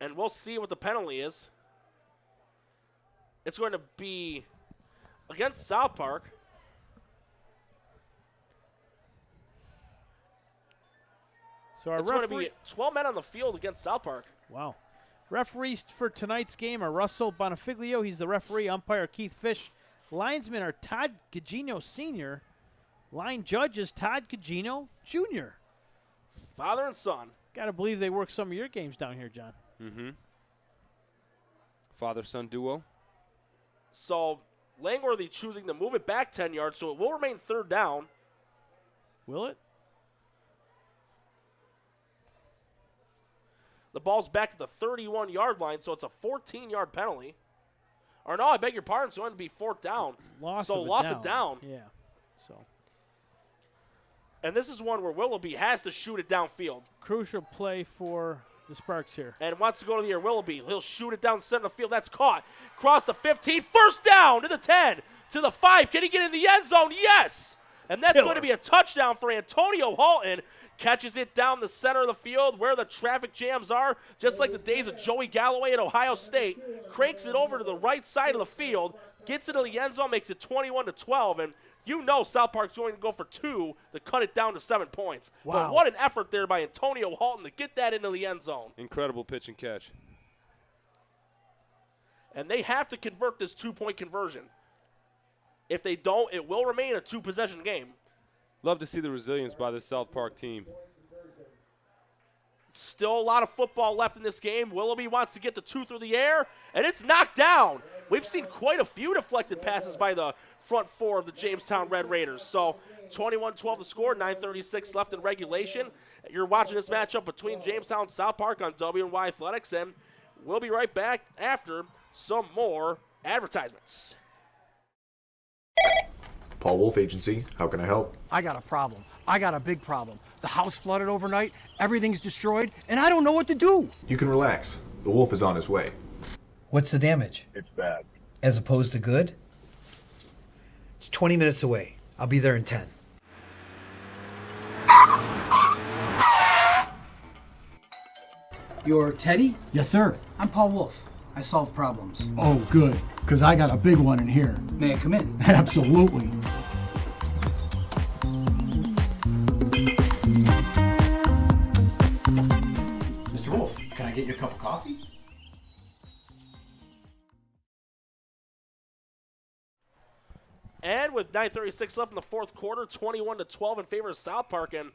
And we'll see what the penalty is. It's going to be against South Park. So our it's going to be 12 men on the field against South Park. Wow. Referees for tonight's game are Russell Bonifiglio. He's the referee. Umpire Keith Fish. Linesmen are Todd Gugino Sr. Line judges Todd Gugino Jr. Father and son. Got to believe they work some of your games down here, John. Mm-hmm. Father-son duo. So Langworthy choosing to move it back 10 yards, so it will remain 3rd down. Will it? The ball's back at the 31-yard line, so it's a 14-yard penalty. Or no, I beg your pardon, so it's going to be 4th down. Loss it down. Yeah. So. And this is one where Willoughby has to shoot it downfield. Crucial play for the Sparks here. And wants to go to the air. Willoughby, he'll shoot it down the center of the field. That's caught. Cross the 15. First down to the 10, to the 5. Can he get in the end zone? Yes. And that's going to be a touchdown for Antonio Halton. Catches it down the center of the field where the traffic jams are, just like the days of Joey Galloway at Ohio State. Cranks it over to the right side of the field, gets it to the end zone, makes it 21-12, and you know South Park's going to go for 2 to cut it down to 7 points. Wow. But what an effort there by Antonio Halton to get that into the end zone. Incredible pitch and catch. And they have to convert this 2-point conversion. If they don't, it will remain a 2-possession game. Love to see the resilience by this South Park team. Still a lot of football left in this game. Willoughby wants to get the 2 through the air, and it's knocked down. We've seen quite a few deflected passes by the front 4 of the Jamestown Red Raiders. So 21-12 the score, 9:36 left in regulation. You're watching this matchup between Jamestown and South Park on WNY Athletics, and we'll be right back after some more advertisements. Paul Wolf Agency, how can I help? I got a problem. I got a big problem. The house flooded overnight, everything's destroyed, and I don't know what to do. You can relax. The wolf is on his way. What's the damage? It's bad. As opposed to good? It's 20 minutes away. I'll be there in 10. You're Teddy? Yes, sir. I'm Paul Wolf. I solve problems. Oh, good, because I got a big one in here. May I come in? Absolutely. Mr. Wolf, can I get you a cup of coffee? And with 9:36 left in the fourth quarter, 21-12 in favor of South Park. And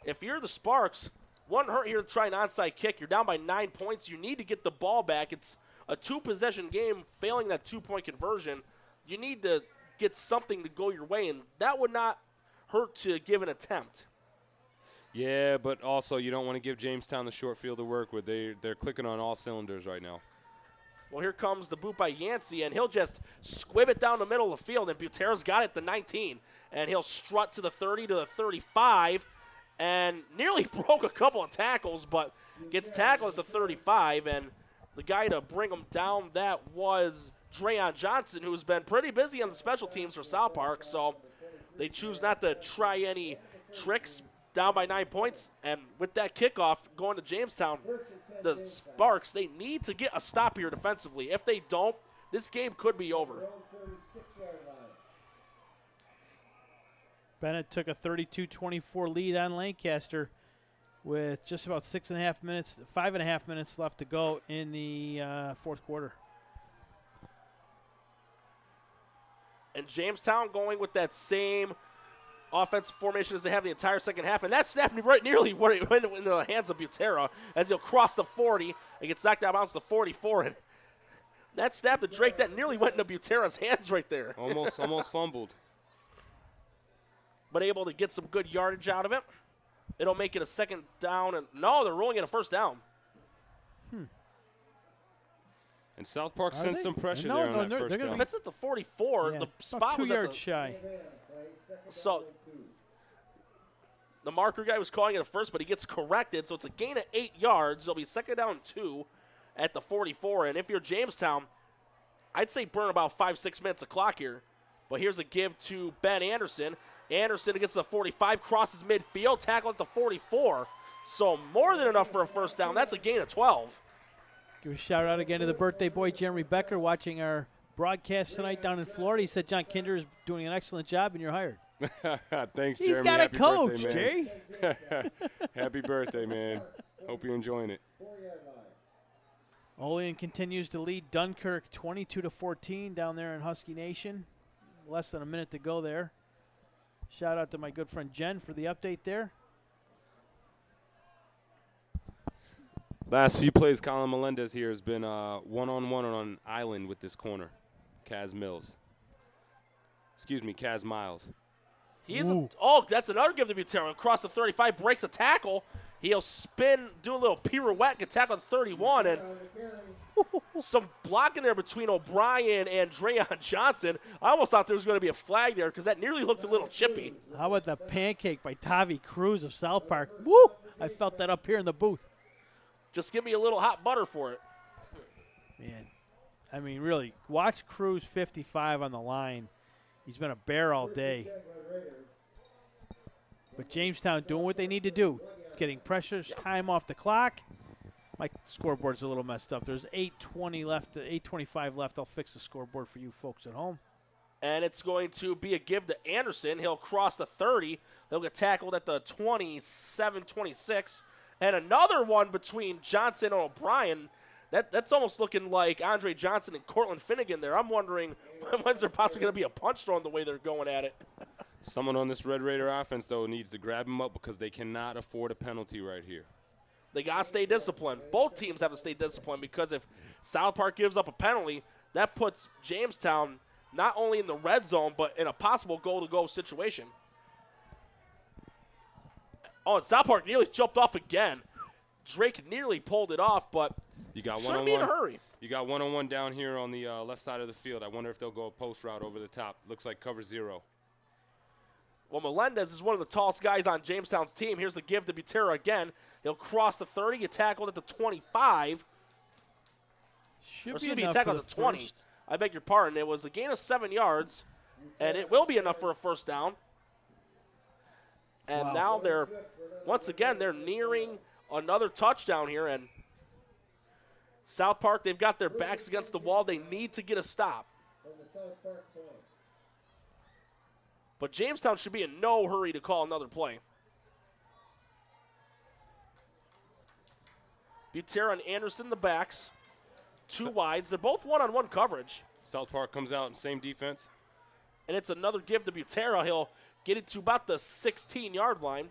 if you're the Sparks, wouldn't hurt here to try an onside kick. You're down by 9 points. You need to get the ball back. It's a 2-possession game. Failing that 2-point conversion, you need to get something to go your way, and that would not hurt to give an attempt. Yeah, but also you don't want to give Jamestown the short field to work with. They're clicking on all cylinders right now. Well, here comes the boot by Yancey, and he'll just squib it down the middle of the field, and Butero's got it at the 19, and he'll strut to the 30, to the 35, and nearly broke a couple of tackles, but gets tackled at the 35, and the guy to bring him down, that was Dreyon Johnson, who's been pretty busy on the special teams for South Park, so they choose not to try any tricks. Down by 9 points, and with that kickoff going to Jamestown, the Sparks, they need to get a stop here defensively. If they don't, this game could be over. Bennett took a 32-24 lead on Lancaster with just about 5.5 minutes left to go in the fourth quarter. And Jamestown going with that same offensive formation as they have the entire second half, and that snapped right nearly went in the hands of Butera as he'll cross the 40 and gets knocked out of bounds to the 44, and that snap to Drake that nearly went into Butera's hands right there. Almost fumbled. But able to get some good yardage out of it. It'll make it a second down, and no, they're rolling it a first down. And South Park sent some pressure there on that first down. If it's at the 44, the spot was 2 at yards shy. So the marker guy was calling it at first, but he gets corrected, so it's a gain of 8 yards. It'll be second down 2 at the 44. And if you're Jamestown, I'd say burn about 5-6 minutes of clock here. But here's a give to Ben Anderson. Anderson gets to the 45, crosses midfield, tackle at the 44. So more than enough for a first down. That's a gain of 12. Give a shout out again to the birthday boy, Jeremy Becker, watching our broadcast tonight down in Florida. He said John Kinder is doing an excellent job, and you're hired. Thanks, He's Jeremy. got a Happy coach, birthday, Jay. man. Happy birthday, man. Hope you're enjoying it. Olean continues to lead Dunkirk 22-14 down there in Husky Nation. Less than a minute to go there. Shout out to my good friend Jen for the update there. Last few plays, Colin Melendez here has been one-on-one on an island with this corner, Kaz Miles. That's another give to Butero. Across the 35, breaks a tackle. He'll spin, do a little pirouette, get tackled at 31, and some blocking there between O'Brien and Dreyon Johnson. I almost thought there was going to be a flag there because that nearly looked a little chippy. How about the pancake by Tavi Cruz of South Park? Woo! I felt that up here in the booth. Just give me a little hot butter for it. Man, I mean, really, watch Cruz 55 on the line. He's been a bear all day. But Jamestown doing what they need to do, getting pressures, time off the clock. My scoreboard's a little messed up. There's 8:20 left, 8:25 left. I'll fix the scoreboard for you folks at home. And it's going to be a give to Anderson. He'll cross the 30. He'll get tackled at the 27-26. And another one between Johnson and O'Brien. That's almost looking like Andre Johnson and Cortland Finnegan there. I'm wondering, when's there possibly going to be a punch thrown the way they're going at it? Someone on this Red Raider offense, though, needs to grab him up because they cannot afford a penalty right here. They got to stay disciplined. Both teams have to stay disciplined because if South Park gives up a penalty, that puts Jamestown not only in the red zone but in a possible goal-to-go situation. Oh, and South Park nearly jumped off again. Drake nearly pulled it off, but you got shouldn't be in a hurry. You got one-on-one down here on the left side of the field. I wonder if they'll go a post route over the top. Looks like cover 0. Well, Melendez is one of the tallest guys on Jamestown's team. Here's the give to Butera again. He'll cross the 30, get tackled at the 25. Should be tackled at the 20. First. I beg your pardon. It was a gain of 7 yards, and it will be enough for a first down. And now they're, once again, they're nearing another touchdown here. And South Park, they've got their backs against the wall. They need to get a stop. But Jamestown should be in no hurry to call another play. Butera and Anderson the backs. 2 wides. They're both one-on-one coverage. South Park comes out in same defense. And it's another give to Butera. He'll get it to about the 16-yard line.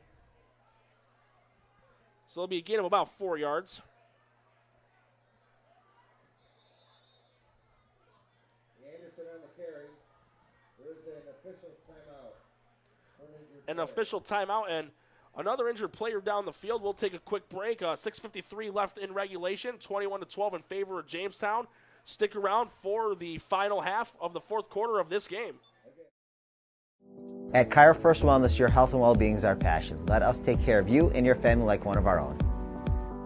So it'll be a gain of about 4 yards. Anderson on the carry. There's an official timeout. An official timeout and another injured player down the field. We'll take a quick break. 6:53 left in regulation. 21-12 in favor of Jamestown. Stick around for the final half of the fourth quarter of this game. At Cairo First Wellness, your health and well-being is our passion. Let us take care of you and your family like one of our own.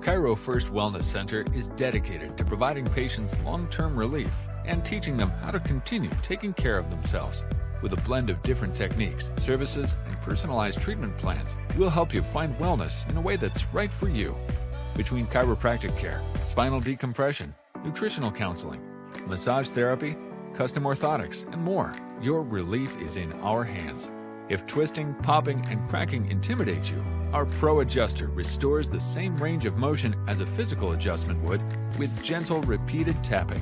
Cairo First Wellness Center is dedicated to providing patients long-term relief and teaching them how to continue taking care of themselves. With a blend of different techniques, services, and personalized treatment plans, we'll help you find wellness in a way that's right for you. Between chiropractic care, spinal decompression, nutritional counseling, massage therapy, custom orthotics, and more, your relief is in our hands. If twisting, popping, and cracking intimidate you, our Pro Adjuster restores the same range of motion as a physical adjustment would with gentle, repeated tapping.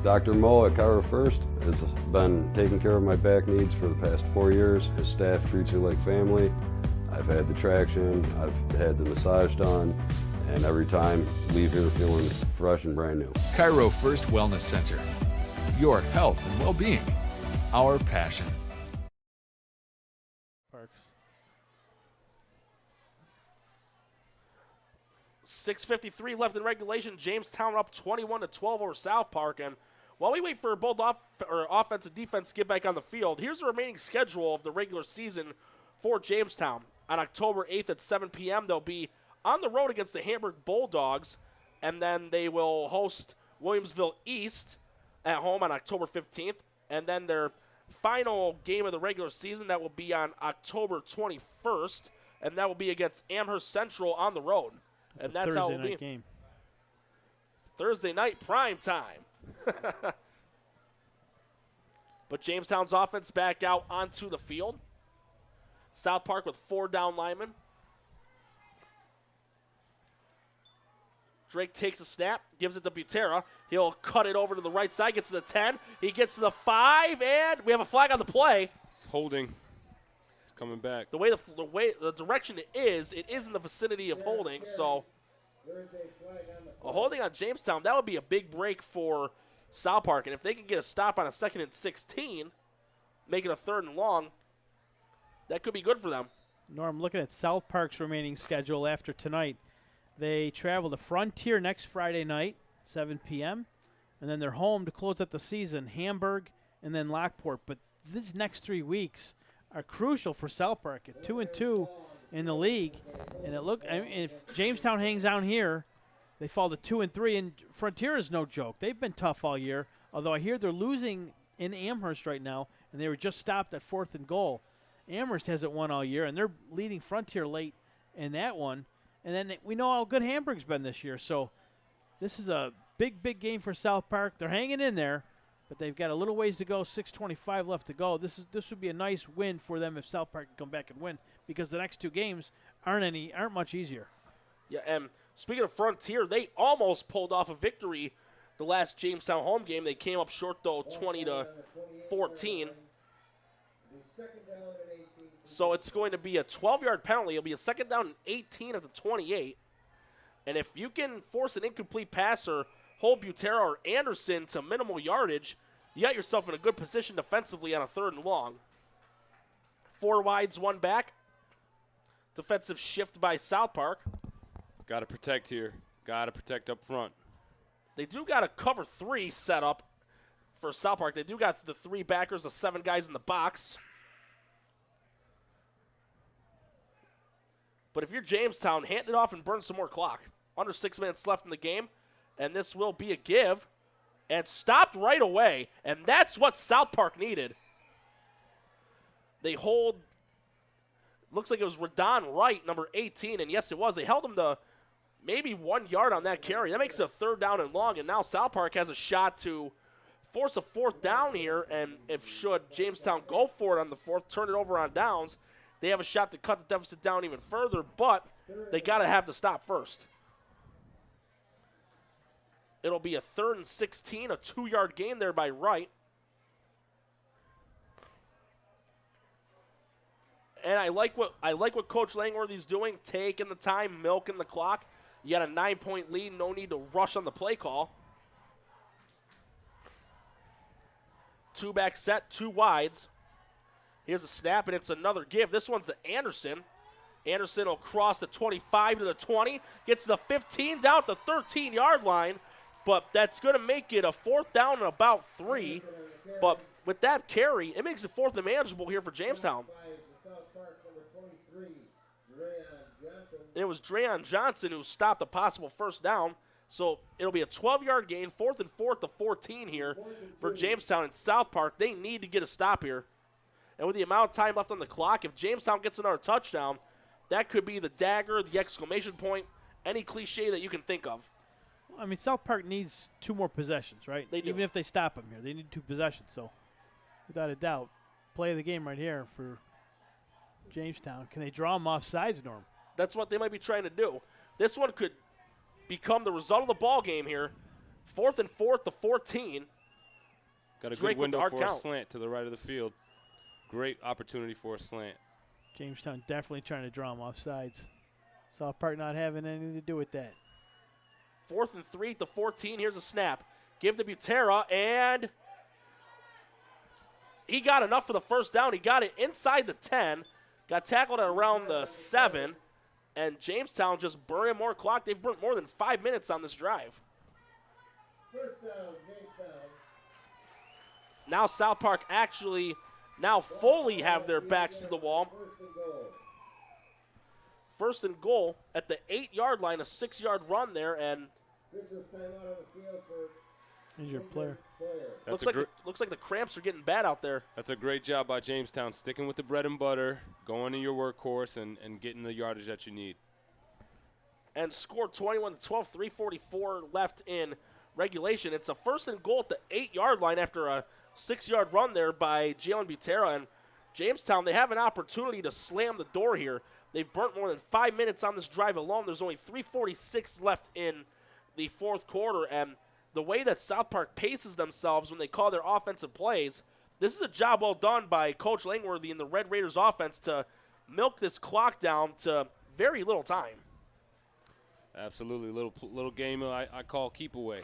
Dr. Mo at Cairo First has been taking care of my back needs for the past 4 years. His staff treats you like family. I've had the traction, I've had the massage done, and every time leave here feeling fresh and brand new. Cairo First Wellness Center. Your health and well-being. Our passion. Parks. 6:53 left in regulation. Jamestown up 21-12 over South Park. And while we wait for both offense and defense to get back on the field, here's the remaining schedule of the regular season for Jamestown. On October 8th at 7 p.m., they'll be on the road against the Hamburg Bulldogs, and then they will host Williamsville East at home on October 15th. And then their final game of the regular season, that will be on October 21st, and that will be against Amherst Central on the road. And that's how it will be. Game. Thursday night prime time. But Jamestown's offense back out onto the field. South Park with 4 down linemen. Drake takes a snap, gives it to Butera. He'll cut it over to the right side, gets to the 10. He gets to the 5, and we have a flag on the play. It's holding. It's coming back. The direction it is in the vicinity of holding. So a holding on Jamestown, that would be a big break for South Park. And if they can get a stop on a 2nd and 16, make it a 3rd and long, that could be good for them. Norm, looking at South Park's remaining schedule after tonight, they travel to Frontier next Friday night, 7 p.m., and then they're home to close out the season, Hamburg and then Lockport. But these next 3 weeks are crucial for South Park at 2-2 in the league. And if Jamestown hangs out here, They fall to 2-3, and Frontier is no joke. They've been tough all year, although I hear they're losing in Amherst right now, and they were just stopped at 4th and goal. Amherst hasn't won all year, and they're leading Frontier late in that one. And then we know how good Hamburg's been this year, so this is a big, big game for South Park. They're hanging in there, but they've got a little ways to go, 6:25 left to go. This would be a nice win for them if South Park can come back and win, because the next two games aren't much easier. Yeah, and speaking of Frontier, they almost pulled off a victory the last Jamestown home game. They came up short, though, 20-14. So it's going to be a 12-yard penalty. It'll be a second down and 18 at the 28. And if you can force an incomplete pass or hold Butera or Anderson to minimal yardage, you got yourself in a good position defensively on a 3rd and long. 4 wides, 1 back. Defensive shift by South Park. Got to protect here. Got to protect up front. They do got a cover 3 set up for South Park. They do got the 3 backers, the 7 guys in the box. But if you're Jamestown, hand it off and burn some more clock. Under 6 minutes left in the game, and this will be a give. And stopped right away, and that's what South Park needed. They hold, looks like it was Radon Wright, number 18, and yes, it was. They held him to maybe 1 yard on that carry. That makes it a 3rd down and long, and now South Park has a shot to force a 4th down here, and if should Jamestown go for it on the 4th, turn it over on downs, they have a shot to cut the deficit down even further, but they got to have the stop first. It'll be a 3rd and 16, a 2-yard gain there by Wright. And I like what Coach Langworthy's doing, taking the time, milking the clock. You got a 9-point lead, no need to rush on the play call. 2-back set, 2 wides. Here's a snap, and it's another give. This one's to Anderson. Anderson will cross the 25 to the 20, gets to the 15, down at the 13-yard line, but that's going to make it a 4th down and about 3. But with that carry, it makes it 4th and manageable here for Jamestown. It was Dreon Johnson who stopped a possible 1st down. So it'll be a 12-yard gain, 4th and 4 to 14 here for Jamestown and South Park. They need to get a stop here. And with the amount of time left on the clock, if Jamestown gets another touchdown, that could be the dagger, the exclamation point, any cliche that you can think of. I mean, South Park needs 2 more possessions, right? They do. Even if they stop them here, they need 2 possessions. So without a doubt, play of the game right here for Jamestown. Can they draw them off sides, Norm? That's what they might be trying to do. This one could become the result of the ball game here. 4th and 4 to 14. Got a Drake good window for a count. slant to the right of the field. Great opportunity for a slant. Jamestown definitely trying to draw them off sides. South Park not having anything to do with that. 4th and 3 to 14. Here's a snap. Give to Butera, and he got enough for the 1st down. He got it inside the 10. Got tackled at around the 7. And Jamestown just burning more clock. They've burnt more than 5 minutes on this drive. 1st down, Jamestown. Now South Park actually now fully have their backs to the wall. 1st and goal at the 8-yard line, a 6-yard run there, and injured player. Looks like the cramps are getting bad out there. That's a great job by Jamestown, sticking with the bread and butter, going to your workhorse, and getting the yardage that you need. And scored 21-12, 3:44 left in regulation. It's a 1st and goal at the 8-yard line after a 6-yard run there by Jalen Butera. And Jamestown, they have an opportunity to slam the door here. They've burnt more than 5 minutes on this drive alone. There's only 3:46 left in the 4th quarter, and the way that South Park paces themselves when they call their offensive plays, this is a job well done by Coach Langworthy and the Red Raiders offense to milk this clock down to very little time. Absolutely. Little game I call keep away.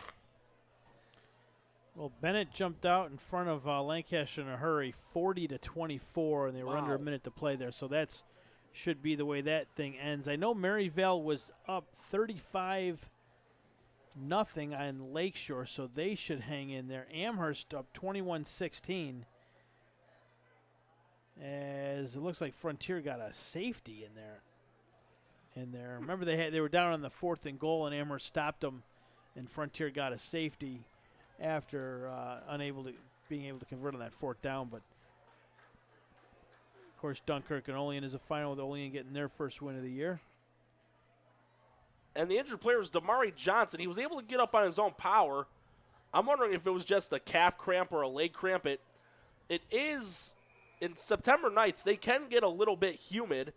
Well, Bennett jumped out in front of Lancaster in a hurry, 40-24, and they were under a minute to play there. So that's should be the way that thing ends. I know Maryvale was up 35-0 on Lakeshore, so they should hang in there. Amherst up 21-16, as it looks like Frontier got a safety in there. in there. Remember, they were down on the 4th and goal, and Amherst stopped them, and Frontier got a safety after being able to convert on that 4th down. But of course, Dunkirk and Olean is a final with Olean getting their first win of the year. And the injured player was Damari Johnson. He was able to get up on his own power. I'm wondering if it was just a calf cramp or a leg cramp. It is, in September nights, they can get a little bit humid.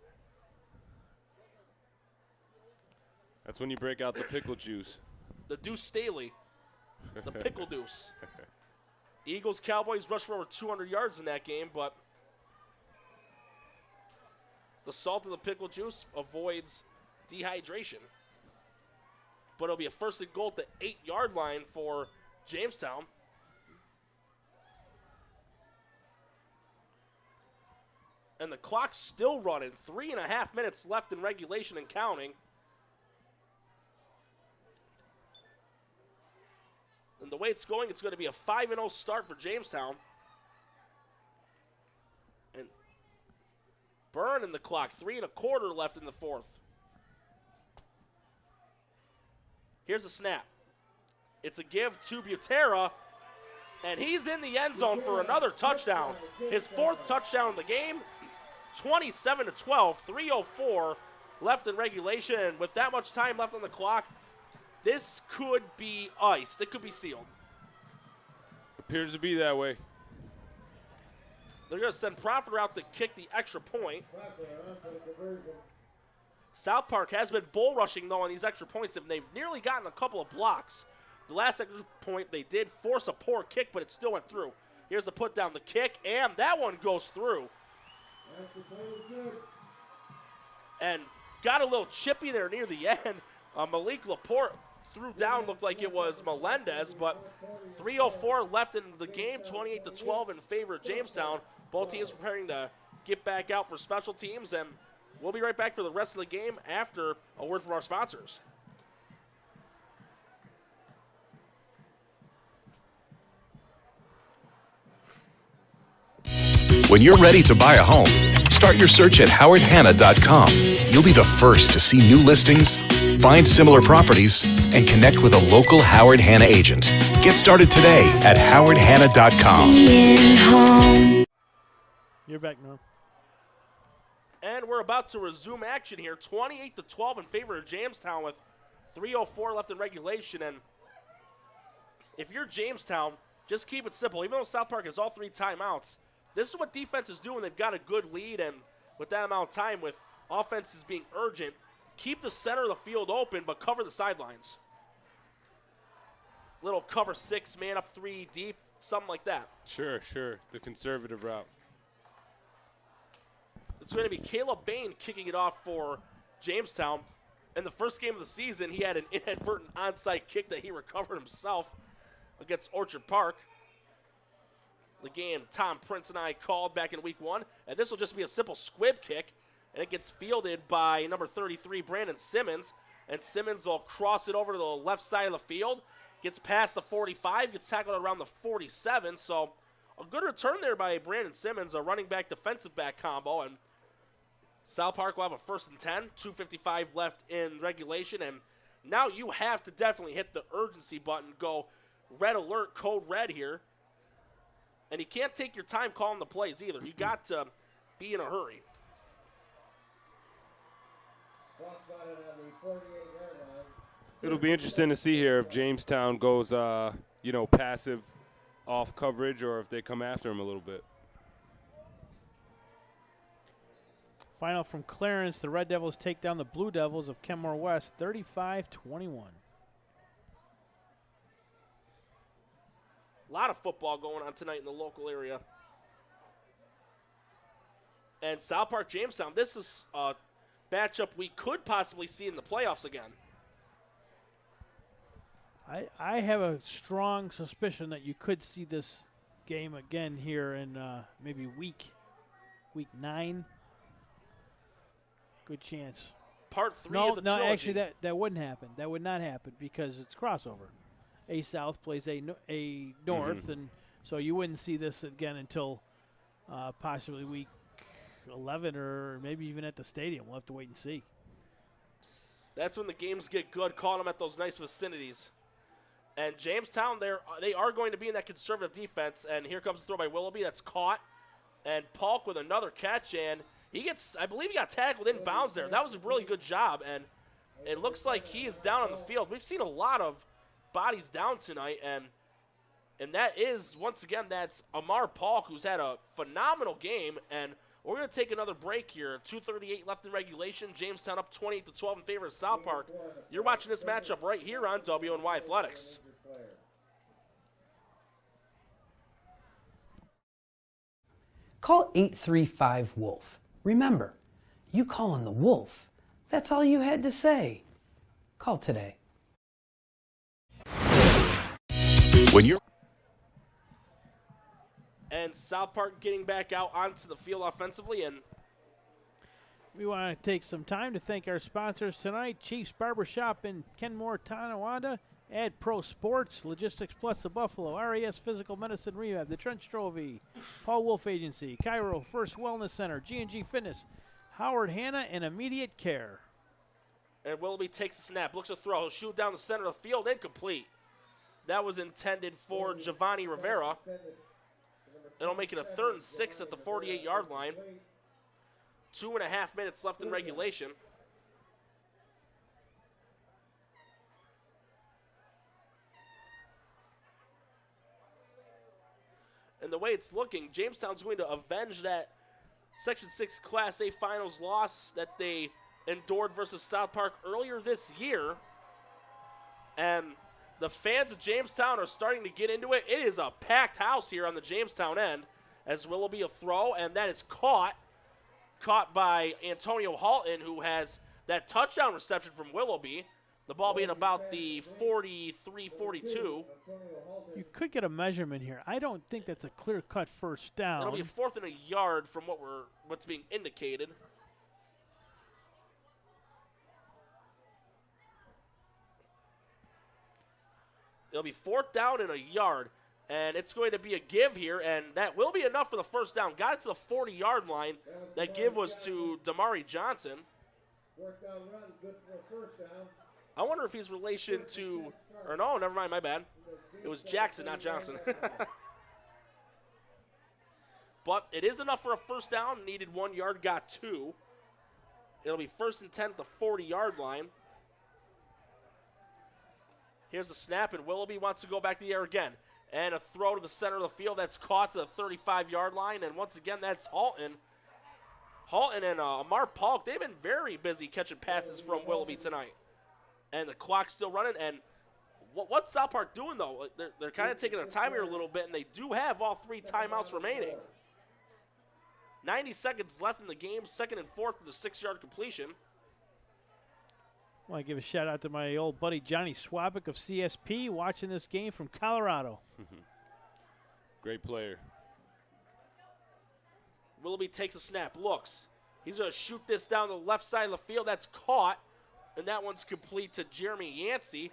That's when you break out the pickle juice. The Deuce Staley, the pickle deuce. Eagles, Cowboys rushed for over 200 yards in that game, but the salt of the pickle juice avoids dehydration. But it'll be a 1st and goal at the 8-yard line for Jamestown. And the clock's still running. 3.5 minutes left in regulation and counting. And the way it's going to be a 5-0 start for Jamestown. And burning the clock. 3 1/4 left in the 4th. Here's a snap. It's a give to Butera, and he's in the end zone for another touchdown. His 4th touchdown of the game, 27-12, 3:04 left in regulation. And with that much time left on the clock, this could be iced. It could be sealed. Appears to be that way. They're going to send Profiter out to kick the extra point. South Park has been bull rushing, though, on these extra points, and they've nearly gotten a couple of blocks. The last extra point, they did force a poor kick, but it still went through. Here's the put down, the kick, and that one goes through. And got a little chippy there near the end. Malik Laporte threw down, looked like it was Melendez, but 3:04 left in the game, 28-12 in favor of Jamestown. Both teams preparing to get back out for special teams, and we'll be right back for the rest of the game after a word from our sponsors. When you're ready to buy a home, start your search at howardhanna.com. You'll be the first to see new listings, find similar properties, and connect with a local Howard Hanna agent. Get started today at howardhanna.com. You're back, Norm. And we're about to resume action here. 28-12 in favor of Jamestown with 3:04 left in regulation. And if you're Jamestown, just keep it simple. Even though South Park has all 3 timeouts, this is what defenses do when they've got a good lead. And with that amount of time, with offenses being urgent, keep the center of the field open, but cover the sidelines. Little cover 6, man up 3 deep, something like that. Sure. The conservative route. It's going to be Caleb Bain kicking it off for Jamestown. In the first game of the season, he had an inadvertent onside kick that he recovered himself against Orchard Park. The game Tom Prince and I called back in week 1. And this will just be a simple squib kick. And it gets fielded by number 33, Brandon Simmons. And Simmons will cross it over to the left side of the field. Gets past the 45, gets tackled around the 47. So a good return there by Brandon Simmons, a running back, defensive back combo. And South Park will have a 1st and 10, 2:55 left in regulation. And now you have to definitely hit the urgency button, go red alert, code red here. And you can't take your time calling the plays either. You got to be in a hurry. It'll be interesting to see here if Jamestown goes, passive off coverage or if they come after him a little bit. Final from Clarence, the Red Devils take down the Blue Devils of Kenmore West, 35-21. A lot of football going on tonight in the local area. And South Park Jamestown, this is a matchup we could possibly see in the playoffs again. I have a strong suspicion that you could see this game again here in maybe week 9. Good chance. Part 3 of the trilogy. No, actually that wouldn't happen. That would not happen because it's crossover. A South plays a North, and so you wouldn't see this again until possibly week 11 or maybe even at the stadium. We'll have to wait and see. That's when the games get good, calling them at those nice vicinities. And Jamestown, they are going to be in that conservative defense. And here comes the throw by Willoughby. That's caught. And Polk with another catch. And I believe he got tackled in bounds there. That was a really good job. And it looks like he is down on the field. We've seen a lot of bodies down tonight. And that is, once again, that's Amar Polk, who's had a phenomenal game. And we're going to take another break here. 2:38 left in regulation. Jamestown up 28-12 in favor of South Park. You're watching this matchup right here on WNY Athletics. Call 835-WOLF. Remember, you calling the Wolf, that's all you had to say. Call today. When you're And South Park getting back out onto the field offensively. And we want to take some time to thank our sponsors tonight: Chiefs Barbershop in Kenmore, Tonawanda, Ad Pro Sports, Logistics Plus of Buffalo, RES Physical Medicine Rehab, the Trench Trophy, Paul Wolf Agency, Cairo First Wellness Center, G&G Fitness, Howard Hanna, and Immediate Care. And Willoughby takes a snap, looks to throw, he'll shoot down the center of the field, incomplete. That was intended for Giovanni Rivera. It'll make it a 3rd and 6 at the 48-yard line. 2.5 minutes left in regulation. And the way it's looking, Jamestown's going to avenge that Section 6 Class A Finals loss that they endured versus South Park earlier this year. And the fans of Jamestown are starting to get into it. It is a packed house here on the Jamestown end, as Willoughby a throw, and that is caught by Antonio Halton, who has that touchdown reception from Willoughby. The ball being about the 43-42. You could get a measurement here. I don't think that's a clear-cut first down. It'll be a 4th and a yard from what's being indicated. It'll be 4th down and a yard, and it's going to be a give here, and that will be enough for the first down. Got it to the 40-yard line. That give was to Damari Johnson. 4th down run, good for a first down. I wonder if he's relation to, or no, never mind, my bad. It was Jackson, not Johnson. But it is enough for a first down. Needed 1 yard, got 2. It'll be 1st and 10 at the 40-yard line. Here's the snap, and Willoughby wants to go back to the air again. And a throw to the center of the field that's caught to the 35-yard line. And once again, that's Halton. Halton and Amar Polk, they've been very busy catching passes from Willoughby tonight. And the clock's still running. And what's South Park doing, though? They're kind of taking their time here a little bit, and they do have all 3 timeouts remaining. 90 seconds left in the game, 2nd and 4th with a 6-yard completion. I want to give a shout-out to my old buddy Johnny Swabik of CSP watching this game from Colorado. Great player. Willoughby takes a snap, looks. He's going to shoot this down the left side of the field. That's caught, and that one's complete to Jeremy Yancey.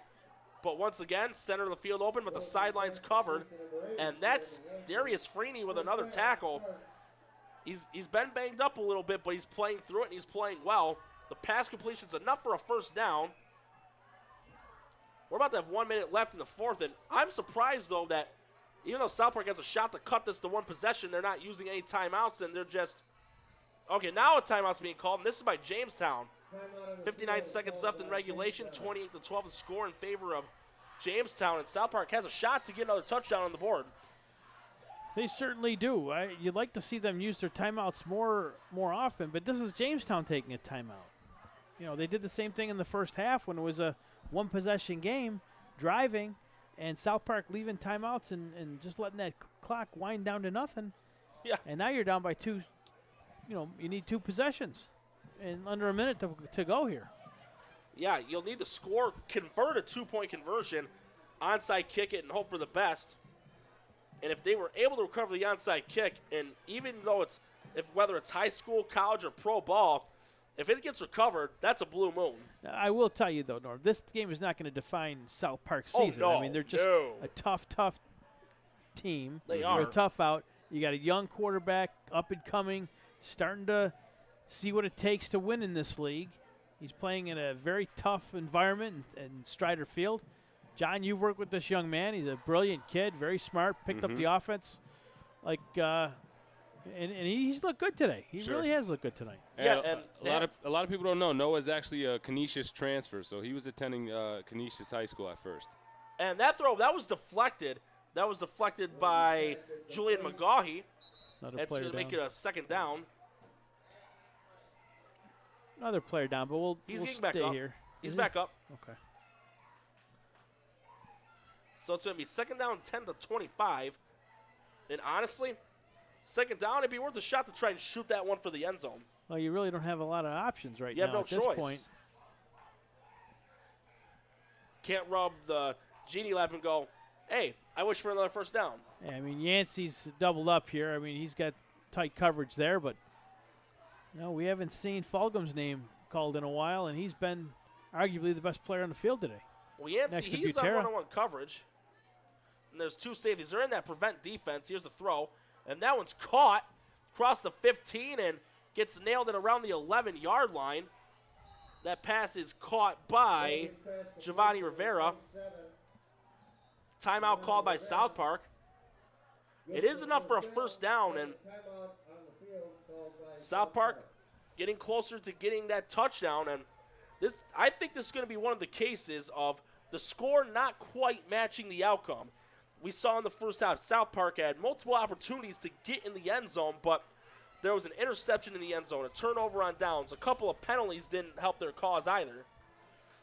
But once again, center of the field open, but the sideline's covered. And that's Darius Freeney with another tackle. He's been banged up a little bit, but he's playing through it, and he's playing well. The pass completion's enough for a first down. We're about to have 1 minute left in the 4th, and I'm surprised, though, that even though South Park has a shot to cut this to 1 possession, they're not using any timeouts, and they're just – okay, now a timeout's being called, and this is by Jamestown. 59 seconds left in regulation, 28-12 the score in favor of Jamestown, and South Park has a shot to get another touchdown on the board. They certainly do. You'd like to see them use their timeouts more often, but this is Jamestown taking a timeout. You know, they did the same thing in the first half when it was a 1-possession game, driving, and South Park leaving timeouts and just letting that clock wind down to nothing. Yeah. And now you're down by 2. You know, you need 2 possessions and under a minute to go here. Yeah, you'll need to score, convert a 2-point conversion, onside kick it, and hope for the best. And if they were able to recover the onside kick, and even though whether it's high school, college, or pro ball, if it gets recovered, that's a blue moon. I will tell you, though, Norm, this game is not going to define South Park's season. Oh, no, I mean, they're just a tough team. They are are. a tough out. You got a young quarterback, up and coming, starting to see what it takes to win in this league. He's playing in a very tough environment in Strider Field. John, you've worked with this young man. He's a brilliant kid, very smart, picked up the offense. And he's looked good today. He really has looked good tonight. And a lot of people don't know. Noah's actually a Canisius transfer, so he was attending Canisius High School at first. And that throw, that was deflected. That was deflected by Julian McGaughey. It's going to make it a second down. Another player down, but we'll getting stay back up. here. He's back up. Okay. So it's going to be second down, 10 to 25. And honestly, second down, it'd be worth a shot to try and shoot that one for the end zone. Well, you really don't have a lot of options right You now have no at this choice. point. Can't rub the genie lamp and go, hey, I wish for another first down. Yeah, I mean, Yancey's doubled up here. I mean, he's got tight coverage there, but no, we haven't seen Fulgham's name called in a while, and he's been arguably the best player on the field today. Well, Yancey, Next to he's on Butera. one-on-one coverage. And there's two safeties. They're in that prevent defense. Here's the throw. And that one's caught across the 15 and gets nailed at around the 11-yard line. That pass is caught by Giovanni Rivera. Timeout called by South Park. It is enough for a first down, and South Park getting closer to getting that touchdown. And I think this is going to be one of the cases of the score not quite matching the outcome. We saw in the first half, South Park had multiple opportunities to get in the end zone, but there was an interception in the end zone, a turnover on downs. A couple of penalties didn't help their cause either.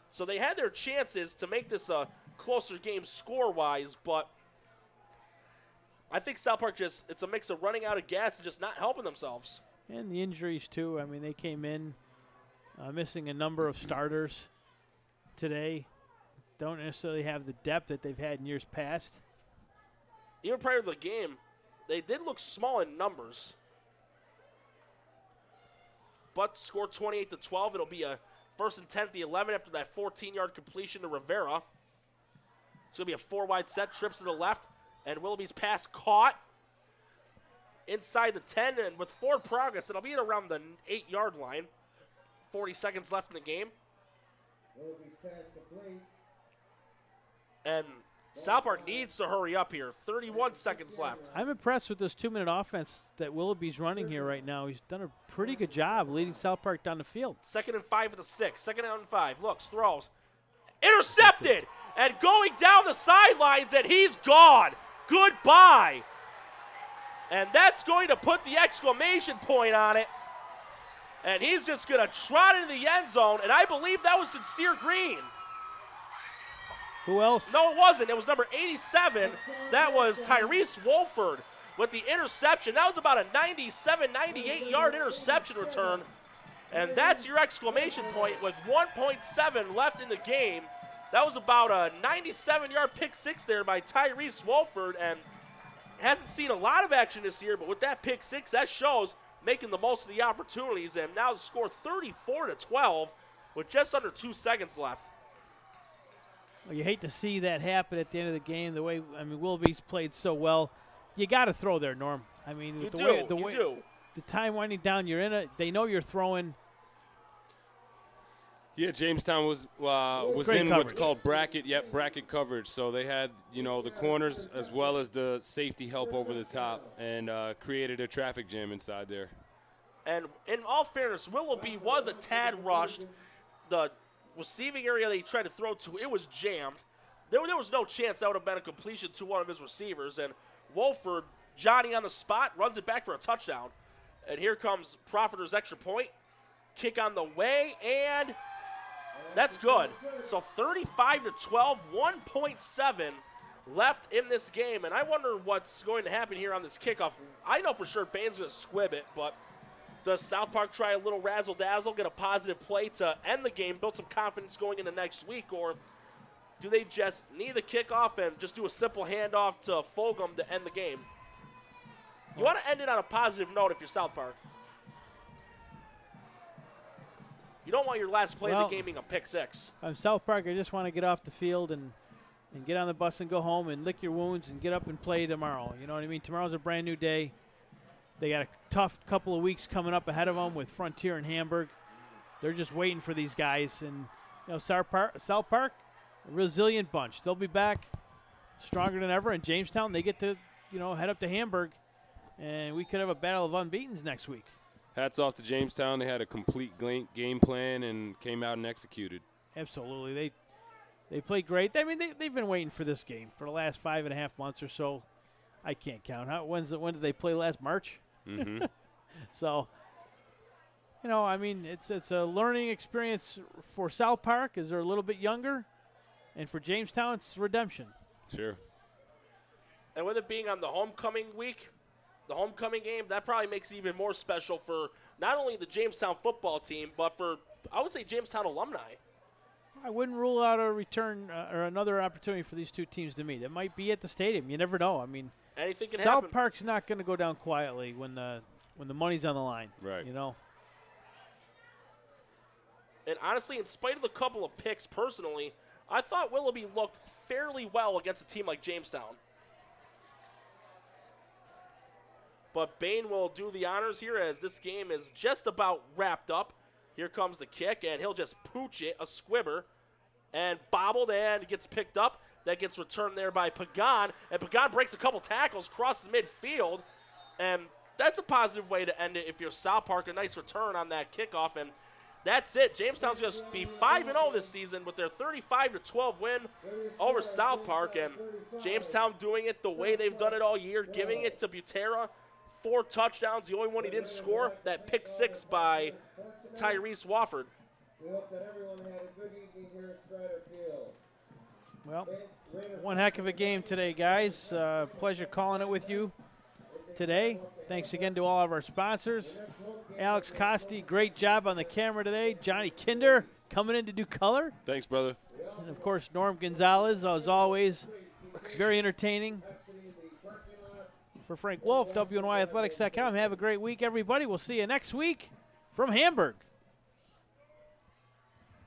So they had their chances to make this a closer game score-wise, but I think South Park it's a mix of running out of gas and just not helping themselves. And the injuries, too. I mean, they came in missing a number of starters today. Don't necessarily have the depth that they've had in years past. Even prior to the game, they did look small in numbers. But scored 28-12. It'll be a first and 10 at the 11 after that 14-yard completion to Rivera. It's going to be a four-wide set, trips to the left, and Willoughby's pass caught inside the 10, and with forward progress, it'll be at around the 8-yard line. 40 seconds left in the game. And South Park needs to hurry up here. 31 seconds left. I'm impressed with this 2-minute offense that Willoughby's running here right now. He's done a pretty good job leading South Park down the field. 2nd and 5 at the 6. 2nd and 5. Looks, throws. Intercepted! And going down the sidelines, and he's gone. Goodbye. And that's going to put the exclamation point on it. And he's just going to trot into the end zone, and I believe that was Sincere Green. Who else? No, it wasn't. It was number 87. That was Tyrese Wolford with the interception. That was about a 97, 98-yard interception return. And that's your exclamation point with 1.7 left in the game. That was about a 97-yard pick six there by Tyrese Wolford, and hasn't seen a lot of action this year, but with that pick six, that shows making the most of the opportunities, and now the score 34-12 with just under 2 seconds left. Well, you hate to see that happen at the end of the game. The way Willoughby's played so well, you got to throw there, Norm. I mean, You the do. way You do. the time winding down, you're in it. They know you're throwing. Yeah, Jamestown was Great in coverage. what's called bracket coverage. So they had, the corners as well as the safety help over the top, and created a traffic jam inside there. And in all fairness, Willoughby was a tad rushed. The receiving area they tried to throw to, it was jammed. There was no chance that would have been a completion to one of his receivers. And Wolford, Johnny on the spot, runs it back for a touchdown. And here comes Profiter's extra point. Kick on the way, and that's good. So 35-12, 1.7 left in this game. And I wonder what's going to happen here on this kickoff. I know for sure Bain's going to squib it, but does South Park try a little razzle-dazzle, get a positive play to end the game, build some confidence going into next week, or do they just need the kickoff and just do a simple handoff to Fulgham to end the game? You want to end it on a positive note if you're South Park. You don't want your last play of the game being a pick six. I'm South Park. I just want to get off the field and get on the bus and go home and lick your wounds and get up and play tomorrow. You know what I mean? Tomorrow's a brand new day. They got a tough couple of weeks coming up ahead of them with Frontier and Hamburg. they're just waiting for these guys. And South Park, a resilient bunch. They'll be back stronger than ever. And Jamestown, they get to head up to Hamburg, and we could have a battle of unbeatens next week. Hats off to Jamestown. They had a complete game plan and came out and executed. Absolutely. They played great. I mean, they've been waiting for this game for the last 5.5 months or so. I can't count. When did they play last? March? Mm-hmm. So, I mean, it's a learning experience for South Park as they're a little bit younger. And for Jamestown, it's redemption. Sure. And with it being on the homecoming week, the homecoming game, that probably makes it even more special for not only the Jamestown football team, but for, I would say, Jamestown alumni. I wouldn't rule out a return or another opportunity for these two teams to meet. It might be at the stadium. You never know. I mean, anything can South happen. Park's not going to go down quietly when the money's on the line. Right. And honestly, in spite of the couple of picks personally, I thought Willoughby looked fairly well against a team like Jamestown. But Bain will do the honors here as this game is just about wrapped up. Here comes the kick, and he'll just pooch it, a squibber, and bobbled, and gets picked up. That gets returned there by Pagan, and Pagan breaks a couple tackles, crosses midfield, and that's a positive way to end it if you're South Park. A nice return on that kickoff, and that's it. Jamestown's going to be 5-0 this season with their 35-12 win over South Park, and Jamestown doing it the way they've done it all year, giving it to Butera. 4 touchdowns. The only one he didn't score, that pick 6 by Tyrese Wofford. Well, one heck of a game today, guys. Pleasure calling it with you today. Thanks again to all of our sponsors. Alex Costi, great job on the camera today. Johnny Kinder coming in to do color. Thanks, brother. And, of course, Norm Gonzalez, as always, very entertaining. For Frank Wolf, WNYathletics.com. Have a great week, everybody. We'll see you next week from Hamburg.